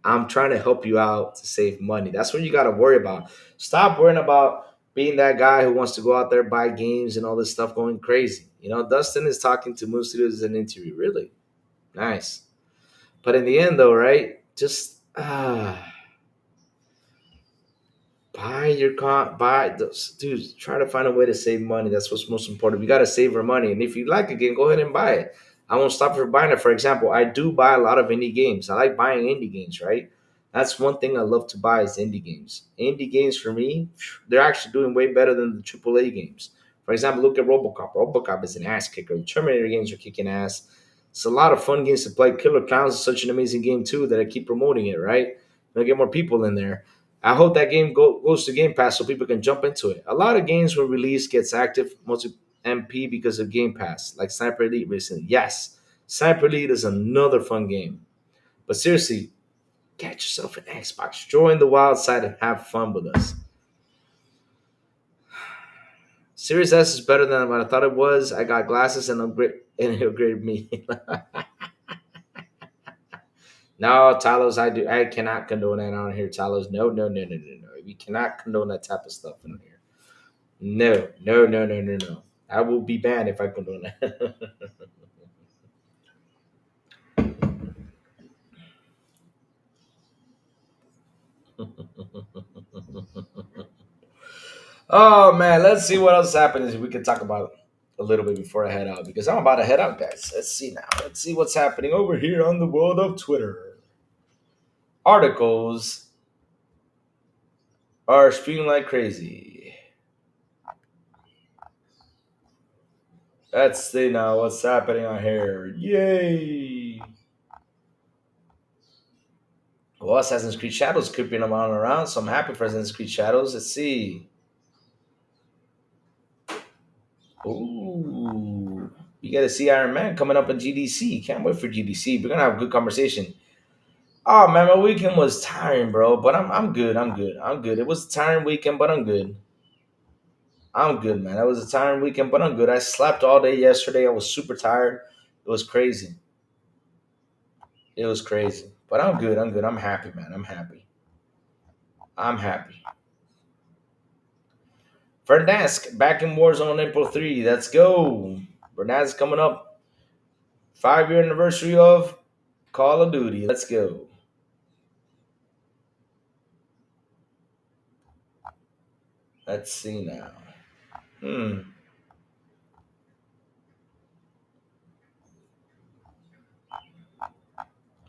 I'm trying to help you out to save money. That's what you got to worry about. Stop worrying about being that guy who wants to go out there buy games and all this stuff going crazy. You know, Dustin is talking to Moose Studios in an interview. Really nice. But in the end, though, right? Just buy your buy those dudes. Try to find a way to save money. That's what's most important. We got to save our money, and if you like a game, go ahead and buy it. I won't stop you from buying it. For example, I do buy a lot of indie games. I like buying indie games, right? That's one thing I love to buy is indie games. Indie games for me, they're actually doing way better than the AAA games. For example, look at RoboCop. RoboCop is an ass kicker. The Terminator games are kicking ass. It's a lot of fun games to play. Killer Clowns is such an amazing game too that I keep promoting it, right? I'll get more people in there. I hope that game goes to Game Pass so people can jump into it. A lot of games when released gets active multi MP because of Game Pass, like Sniper Elite recently. Yes, Sniper Elite is another fun game. But seriously, get yourself an Xbox. Join the wild side and have fun with us. Series S is better than what I thought it was. I got glasses and upgrade and it upgraded me. No, Talos, I cannot condone that on here, Talos. No, no, no, no, no, no. We cannot condone that type of stuff in here. No, no, no, no, no, no. I will be banned if I condone that. Oh man, let's see what else happens. We can talk about a little bit before I head out because I'm about to head out, guys. Let's see now. Let's see what's happening over here on the world of Twitter. Articles are streaming like crazy. Let's see now what's happening on here. Yay! Well, Assassin's Creed Shadows creeping around, so I'm happy for Assassin's Creed Shadows. Let's see. Ooh, you got to see Iron Man coming up in GDC. Can't wait for GDC. We're gonna have a good conversation. Oh man, my weekend was tiring, bro. But I'm good. I'm good. I'm good. It was a tiring weekend, but I'm good. I'm good, man. It was a tiring weekend, but I'm good. I slept all day yesterday. I was super tired. It was crazy. It was crazy. But I'm good. I'm good. I'm happy, man. I'm happy. I'm happy. Verdansk back in Warzone April 3. Let's go. Verdansk coming up. 5 year anniversary of Call of Duty. Let's go. Let's see now. Hmm.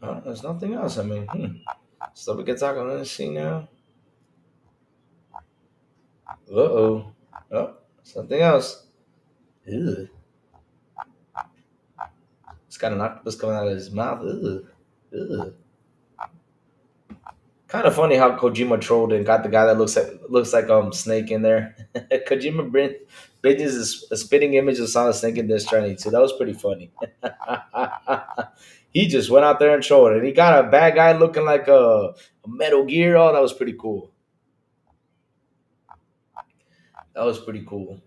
Oh, there's nothing else. I mean, so we can talk on this see now. Uh-oh. Oh, something else. Ew. It's got an octopus coming out of his mouth. Ew. Ew. Kind of funny how Kojima trolled and got the guy that looks like Snake in there. Kojima binges a spitting image of Solid Snake in this Stranding too. That was pretty funny. He just went out there and trolled, and he got a bad guy looking like a Metal Gear. Oh, that was pretty cool. That was pretty cool.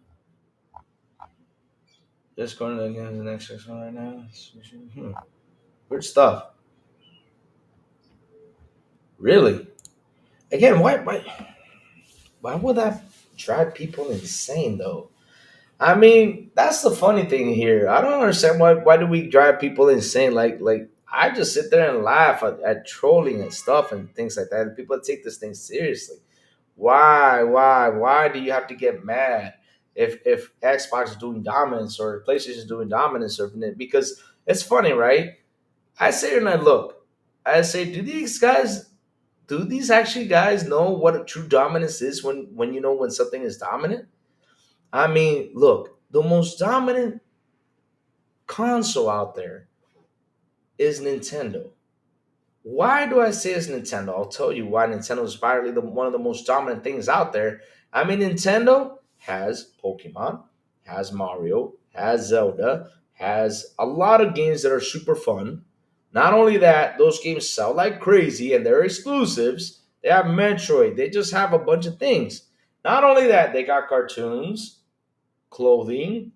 Just going against the next one right now. Hmm. Weird stuff. Really? Again, why would that drive people insane though? I mean, that's the funny thing here. I don't understand why do we drive people insane? Like I just sit there and laugh at trolling and stuff and things like that. And people take this thing seriously. Why do you have to get mad if Xbox is doing dominance or PlayStation is doing dominance or because it's funny, right? I say and I look. I say, do these actually guys know what a true dominance is when you know when something is dominant? I mean, look, the most dominant console out there is Nintendo. Why do I say it's Nintendo? I'll tell you why Nintendo is probably one of the most dominant things out there. I mean, Nintendo has Pokemon, has Mario, has Zelda, has a lot of games that are super fun. Not only that, those games sell like crazy and they're exclusives. They have Metroid. They just have a bunch of things. Not only that, they got cartoons, clothing,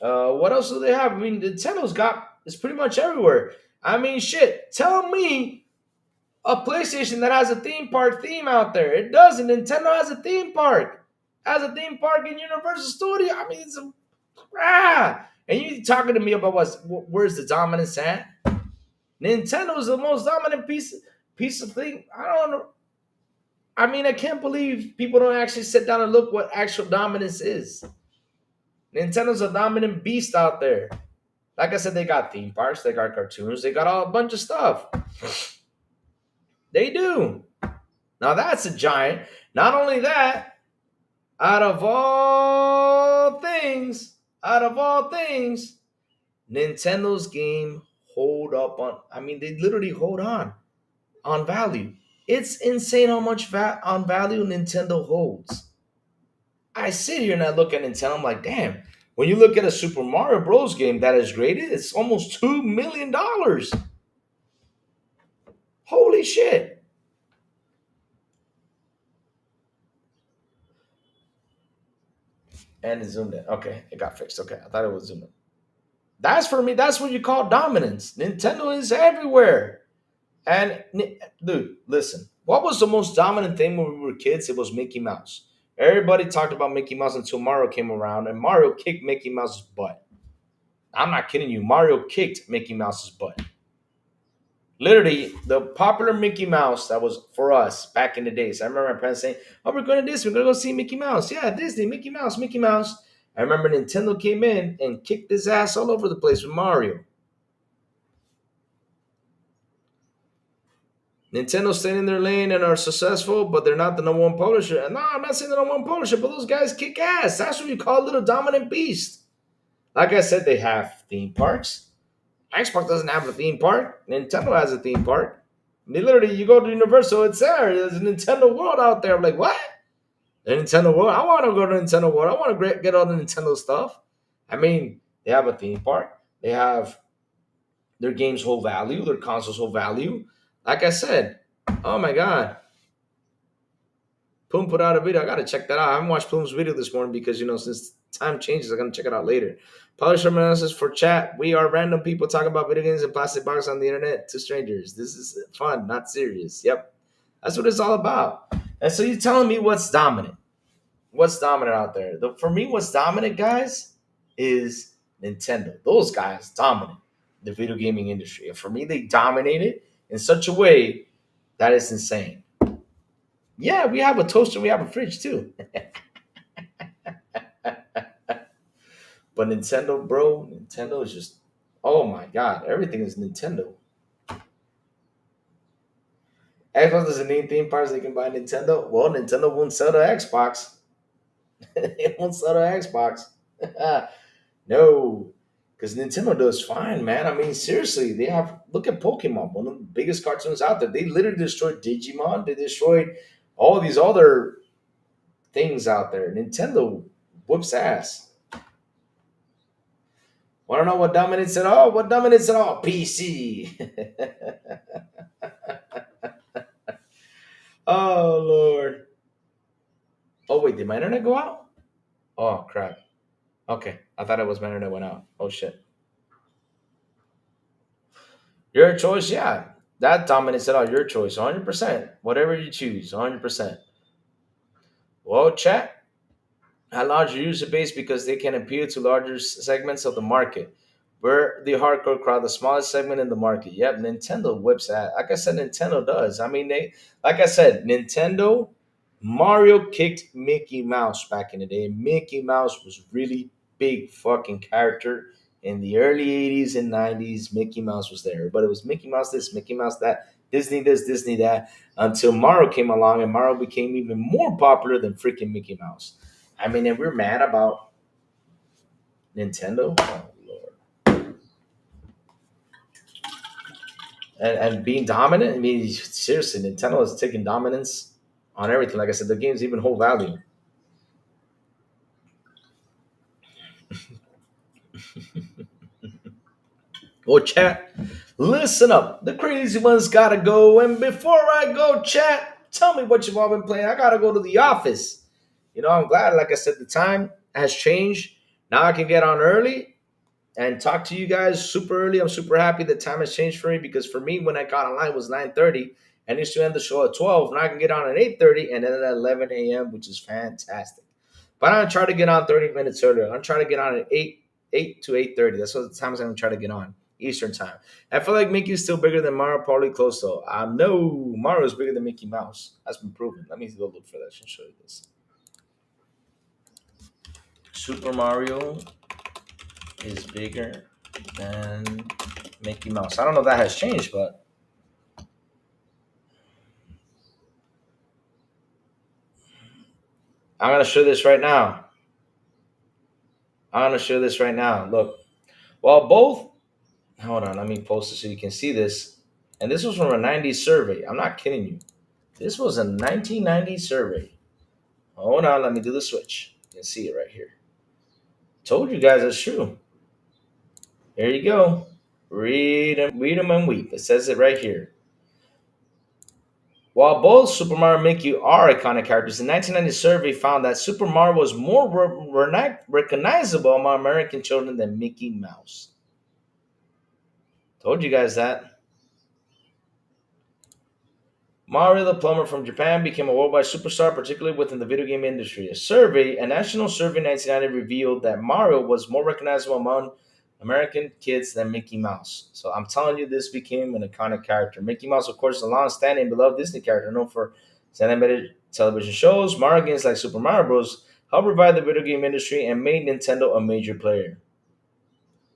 What else do they have? I mean, Nintendo's got it's pretty much everywhere. I mean, shit. Tell me a PlayStation that has a theme park theme out there. It doesn't. Nintendo has a theme park. Has a theme park in Universal Studio. I mean, and you talking to me about where's the dominance at? Nintendo is the most dominant piece of thing. I don't know. I mean, I can't believe people don't actually sit down and look what actual dominance is. Nintendo's a dominant beast out there. Like I said, they got theme parks, they got cartoons, they got a bunch of stuff. They do. Now that's a giant. Not only that, out of all things, Nintendo's game hold up on. I mean, they literally hold on value. It's insane how much on value Nintendo holds. I sit here and I look at Nintendo. I'm like, damn. When you look at a Super Mario Bros. Game that is rated, it's almost $2 million. Holy shit! And it zoomed in. Okay, it got fixed. Okay, I thought it was zoomed in. That's for me. That's what you call dominance. Nintendo is everywhere. And dude, listen. What was the most dominant thing when we were kids? It was Mickey Mouse. Everybody talked about Mickey Mouse until Mario came around, and Mario kicked Mickey Mouse's butt. I'm not kidding you. Mario kicked Mickey Mouse's butt. Literally, the popular Mickey Mouse that was for us back in the days. I remember my parents saying, "Oh, we're going to this. We're going to go see Mickey Mouse." Yeah, Disney, Mickey Mouse, Mickey Mouse. I remember Nintendo came in and kicked his ass all over the place with Mario. Nintendo stayed in their lane and are successful, but they're not the number one publisher. And no, I'm not saying the number one publisher, but those guys kick ass. That's what you call a little dominant beast. Like I said, they have theme parks. Xbox doesn't have a theme park. Nintendo has a theme park. I mean, literally, you go to Universal, it's there. There's a Nintendo World out there. I'm like, what? The Nintendo World? I want to go to Nintendo World. I want to get all the Nintendo stuff. I mean, they have a theme park. They have their games hold value. Their consoles hold value. Like I said, oh my God. Plume put out a video. I got to check that out. I haven't watched Plume's video this morning because, since time changes, I'm going to check it out later. Publisher analysis for chat. We are random people talking about video games and plastic boxes on the internet to strangers. This is fun, not serious. Yep. That's what it's all about. And so you're telling me what's dominant. What's dominant out there? For me, what's dominant, guys, is Nintendo. Those guys dominate the video gaming industry. And for me, they dominate it in such a way that is insane. Yeah, we have a toaster, we have a fridge too. But Nintendo, bro, Nintendo is just, oh my God, everything is Nintendo. Xbox doesn't need theme parks, they can buy Nintendo. Well, Nintendo won't sell the Xbox. It won't sell the Xbox. No, because Nintendo does fine, man. I mean, seriously, look at Pokemon, one of the biggest cartoons out there. They literally destroyed Digimon. They destroyed all these other things out there. Nintendo whoops ass. Want to know what dominates it all? What dominates it all? PC. Oh, Lord. Oh, wait, did my internet go out? Oh, crap. Okay, I thought it was my internet went out. Oh, shit. Your choice, yeah. That dominates it all. Your choice, 100%. Whatever you choose, 100%. Well, chat, a larger user base because they can appeal to larger segments of the market. We're the hardcore crowd, the smallest segment in the market. Yep, Nintendo whips that. Like I said, Nintendo does. I mean, like I said, Nintendo, Mario kicked Mickey Mouse back in the day. Mickey Mouse was really big fucking character in the early 80s and 90s. Mickey Mouse was there. But it was Mickey Mouse this, Mickey Mouse that, Disney this, Disney that, until Mario came along and Mario became even more popular than freaking Mickey Mouse. I mean, and we're mad about Nintendo. Oh, Lord. And being dominant. I mean, seriously, Nintendo is taking dominance on everything. Like I said, the games even hold value. Well, chat, listen up. The crazy ones gotta go. And before I go, chat, tell me what you've all been playing. I gotta go to the office. I'm glad, like I said, the time has changed. Now I can get on early and talk to you guys super early. I'm super happy the time has changed for me because for me, when I got online, it was 9:30 and I used to end the show at 12. Now I can get on at 8:30 and then at 11 a.m., which is fantastic. But I'm gonna try to get on 30 minutes earlier. I'm trying to get on at 8 to 8:30. That's what the times I'm gonna try to get on. Eastern time. I feel like Mickey's still bigger than Mario, probably close though. No, Mario's bigger than Mickey Mouse. That's been proven. Let me go look for that. I should show you this. Super Mario is bigger than Mickey Mouse. I don't know if that has changed, but I'm gonna show this right now. I'm gonna show this right now. Look, well, both. Hold on, let me post it so you can see this. And this was from a '90s survey. I'm not kidding you. This was a 1990s survey. Hold on, let me do the switch. You can see it right here. Told you guys it's true. There you go. Read them and weep. It says it right here. While both Super Mario and Mickey are iconic characters, the 1990 survey found that Super Mario was more recognizable among American children than Mickey Mouse. Told you guys that. Mario the Plumber from Japan became a worldwide superstar, particularly within the video game industry. A national survey in 1990 revealed that Mario was more recognizable among American kids than Mickey Mouse. So I'm telling you, this became an iconic character. Mickey Mouse, of course, is a long-standing beloved Disney character known for his animated television shows. Mario games like Super Mario Bros. Helped revive the video game industry and made Nintendo a major player.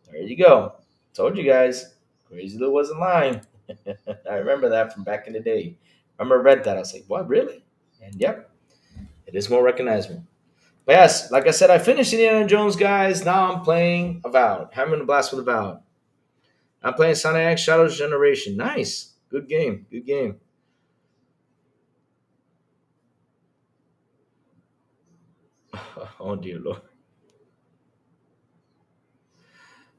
There you go. Told you guys. Crazy Lou wasn't lying. I remember that from back in the day. Remember I read that. I was like, what, really? And yep, it is more recognizable. But yes, like I said, I finished Indiana Jones, guys. Now I'm playing Avowed. Having a blast with Avowed. I'm playing Sonic X Shadows Generation. Nice. Good game. Good game. Oh, dear Lord.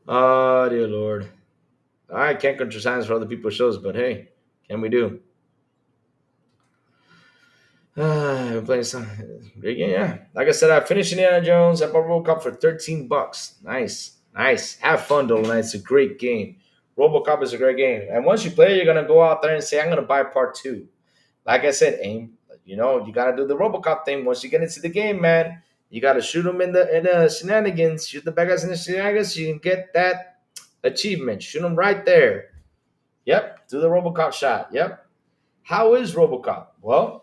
Oh, dear Lord. I can't control signs for other people's shows, but hey, can we do? I'm playing some great game. Yeah, like I said, I finished Indiana Jones. I bought RoboCop for $13. Nice, nice. Have fun, though. It's a great game. RoboCop is a great game, and once you play, you're gonna go out there and say, "I'm gonna buy part two." Like I said, aim. You gotta do the RoboCop thing. Once you get into the game, man, you gotta shoot them in the shenanigans. Shoot the bad guys in the shenanigans. So you can get that achievement. Shoot them right there. Yep. Do the RoboCop shot. Yep. How is RoboCop? Well.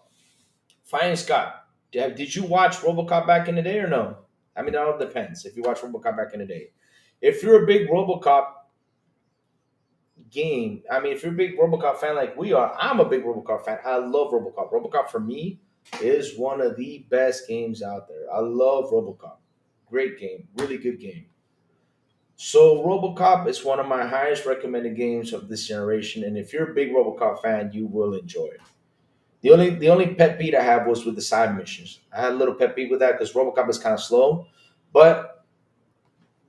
Fine, Scott. Did you watch RoboCop back in the day or no? I mean, that all depends. If you watch RoboCop back in the day, if you're a big RoboCop if you're a big RoboCop fan like we are, I'm a big RoboCop fan. I love RoboCop. RoboCop for me is one of the best games out there. I love RoboCop. Great game, really good game. So RoboCop is one of my highest recommended games of this generation, and if you're a big RoboCop fan, you will enjoy it. The only pet peeve I have was with the side missions. I had a little pet peeve with that because RoboCop is kind of slow. But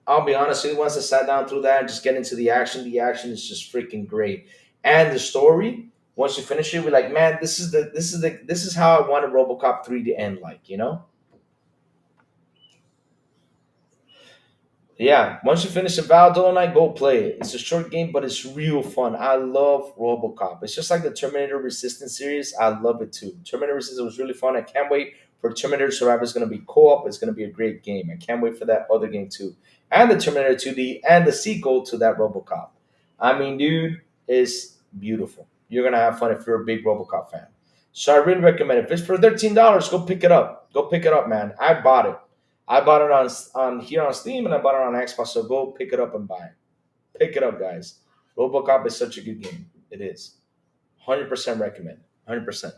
I'll be honest with you, once I sat down through that and just get into the action is just freaking great. And the story, once you finish it, we're like, man, this is how I wanted RoboCop 3 to end like. Yeah, once you finish the Valdo Night, go play it. It's a short game, but it's real fun. I love RoboCop. It's just like the Terminator Resistance series. I love it too. Terminator Resistance was really fun. I can't wait for Terminator Survivor. It's going to be co-op. It's going to be a great game. I can't wait for that other game too, and the Terminator 2D and the sequel to that RoboCop. I mean, dude, it's beautiful. You're gonna have fun if you're a big RoboCop fan. So I really recommend it. If it's for $13, go pick it up. Go pick it up, man. I bought it. I bought it on here on Steam and I bought it on Xbox. So go pick it up and buy it. Pick it up, guys. RoboCop is such a good game. It is. 100% recommend. 100%.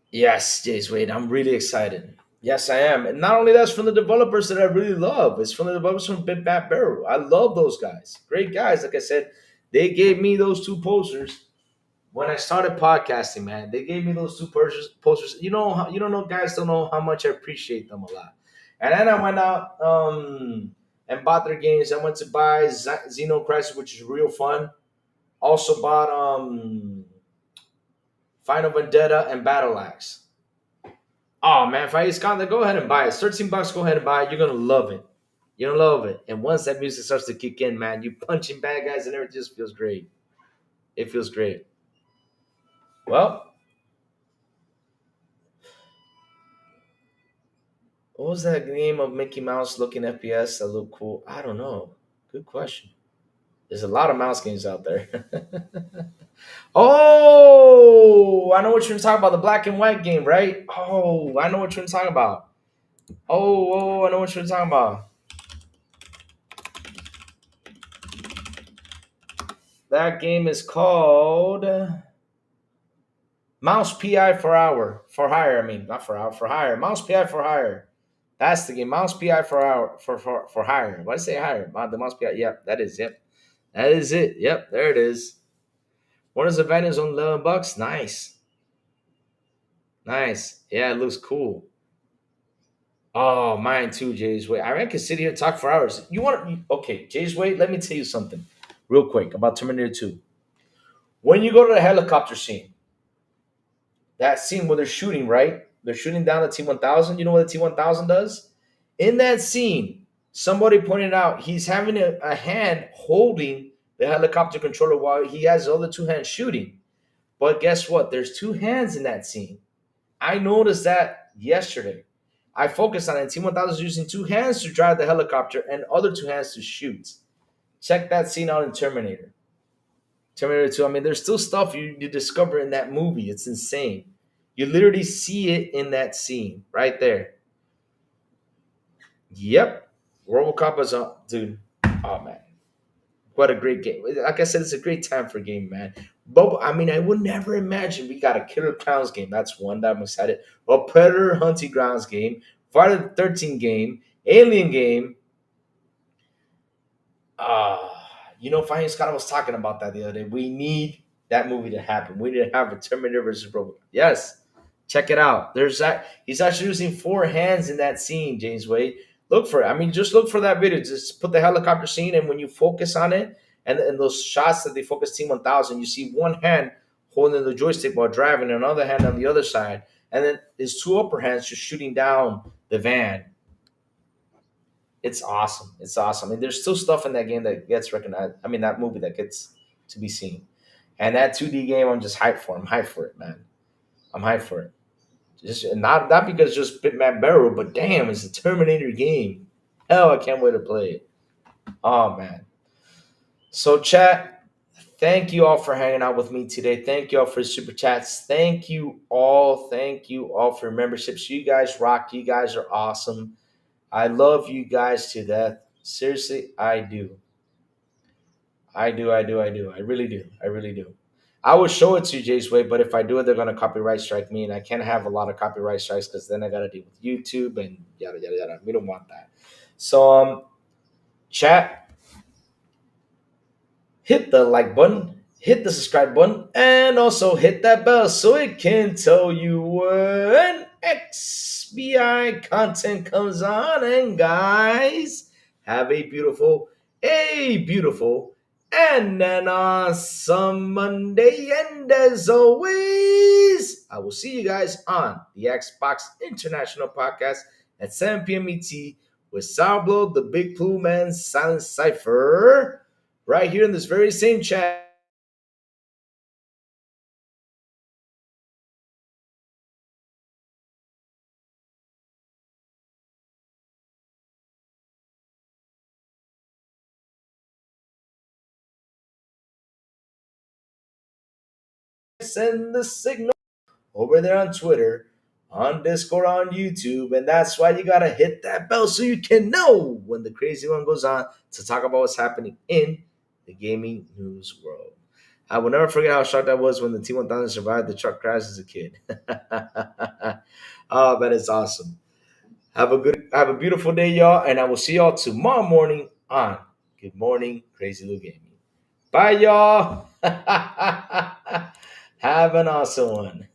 Yes, Jace Wade. I'm really excited. Yes, I am. And not only that's from the developers that I really love. It's from the developers from Big Bad Barrel. I love those guys. Great guys. Like I said, they gave me those two posters when I started podcasting, man. They gave me those two posters. You don't know, guys don't know how much I appreciate them a lot. And then I went out and bought their games. I went to buy Xeno Crisis, which is real fun. Also bought Final Vendetta and Battle Axe. Oh man, if I Scott, go ahead and buy it. It's $13. Go ahead and buy it. You're gonna love it. You don't love it. And once that music starts to kick in, man, you punching bad guys and everything just feels great. It feels great. Well, what was that name of Mickey Mouse looking FPS that looked cool? I don't know. Good question. There's a lot of mouse games out there. Oh, I know what you're talking about. The black and white game, right? Oh, I know what you're talking about. Oh, I know what you're talking about. That game is called Mouse PI for hour for hire. I mean, not for hour for hire. Mouse PI for hire. That's the game. Mouse PI for hour for hire. Why did I say hire? The mouse PI. Yep, that is. Yep, that is it. Yep, there it is. One is the values on $11. Nice, nice. Yeah, it looks cool. Oh, mine too, Jay's way. I can sit here and talk for hours. You want okay, Jay's way? Let me tell you something real quick about Terminator 2. When you go to the helicopter scene, that scene where they're shooting, right? They're shooting down the T-1000. You know what the T-1000 does? In that scene, somebody pointed out he's having a hand holding the helicopter controller while he has the other two hands shooting. But guess what? There's two hands in that scene. I noticed that yesterday. I focused on it. T-1000 is using two hands to drive the helicopter and other two hands to shoot. Check that scene out in Terminator. Terminator 2. I mean, there's still stuff you discover in that movie. It's insane. You literally see it in that scene right there. Yep. RoboCop is on, dude. Oh man, what a great game! Like I said, it's a great time for a game, man. But I mean, I would never imagine we got a Killer Clowns game. That's one that I'm excited. A Predator Hunting Grounds game, Friday the 13th game, Alien game. Uh, Fine Scott was talking about that the other day. We need that movie to happen. We need to have a Terminator versus Robot. Yes, check it out. There's that. He's actually using four hands in that scene, James Wade. Look for it. I mean, just look for that video. Just put the helicopter scene, and when you focus on it, and those shots that they focus T-1000, you see one hand holding the joystick while driving, and another hand on the other side, and then his two upper hands just shooting down the van. It's awesome. It's awesome. I mean, there's still stuff in that game that gets recognized. I mean, that movie that gets to be seen. And that 2D game, I'm just hyped for. I'm hyped for it, man. I'm hyped for it. Just not because just Bitmap Barrel, but damn, it's a Terminator game. Hell, I can't wait to play it. Oh man. So chat, thank you all for hanging out with me today. Thank you all for the super chats. Thank you all. Thank you all for your memberships. You guys rock. You guys are awesome. I love you guys to death. Seriously, I do. I do. I do. I do. I really do. I really do. I would show it to you, Jay's way, but if I do it, they're gonna copyright strike me, and I can't have a lot of copyright strikes because then I gotta deal with YouTube and yada yada yada. We don't want that. So chat, hit the like button, hit the subscribe button, and also hit that bell so it can tell you when XBI content comes on. And guys, have a beautiful, and an awesome Monday. And as always, I will see you guys on the Xbox International Podcast at 7 p.m. ET with Sourblow, the Big Plume, and Silent Cypher right here in this very same chat. Send the signal over there on Twitter, on Discord, on YouTube, and that's why you gotta hit that bell so you can know when the crazy one goes on to talk about what's happening in the gaming news world. I will never forget how shocked I was when the T-1000 survived the truck crash as a kid. Oh, that is awesome. Have a beautiful day, y'all, and I will see y'all tomorrow morning on Good Morning Crazy Lou Gaming. Bye, y'all. Have an awesome one.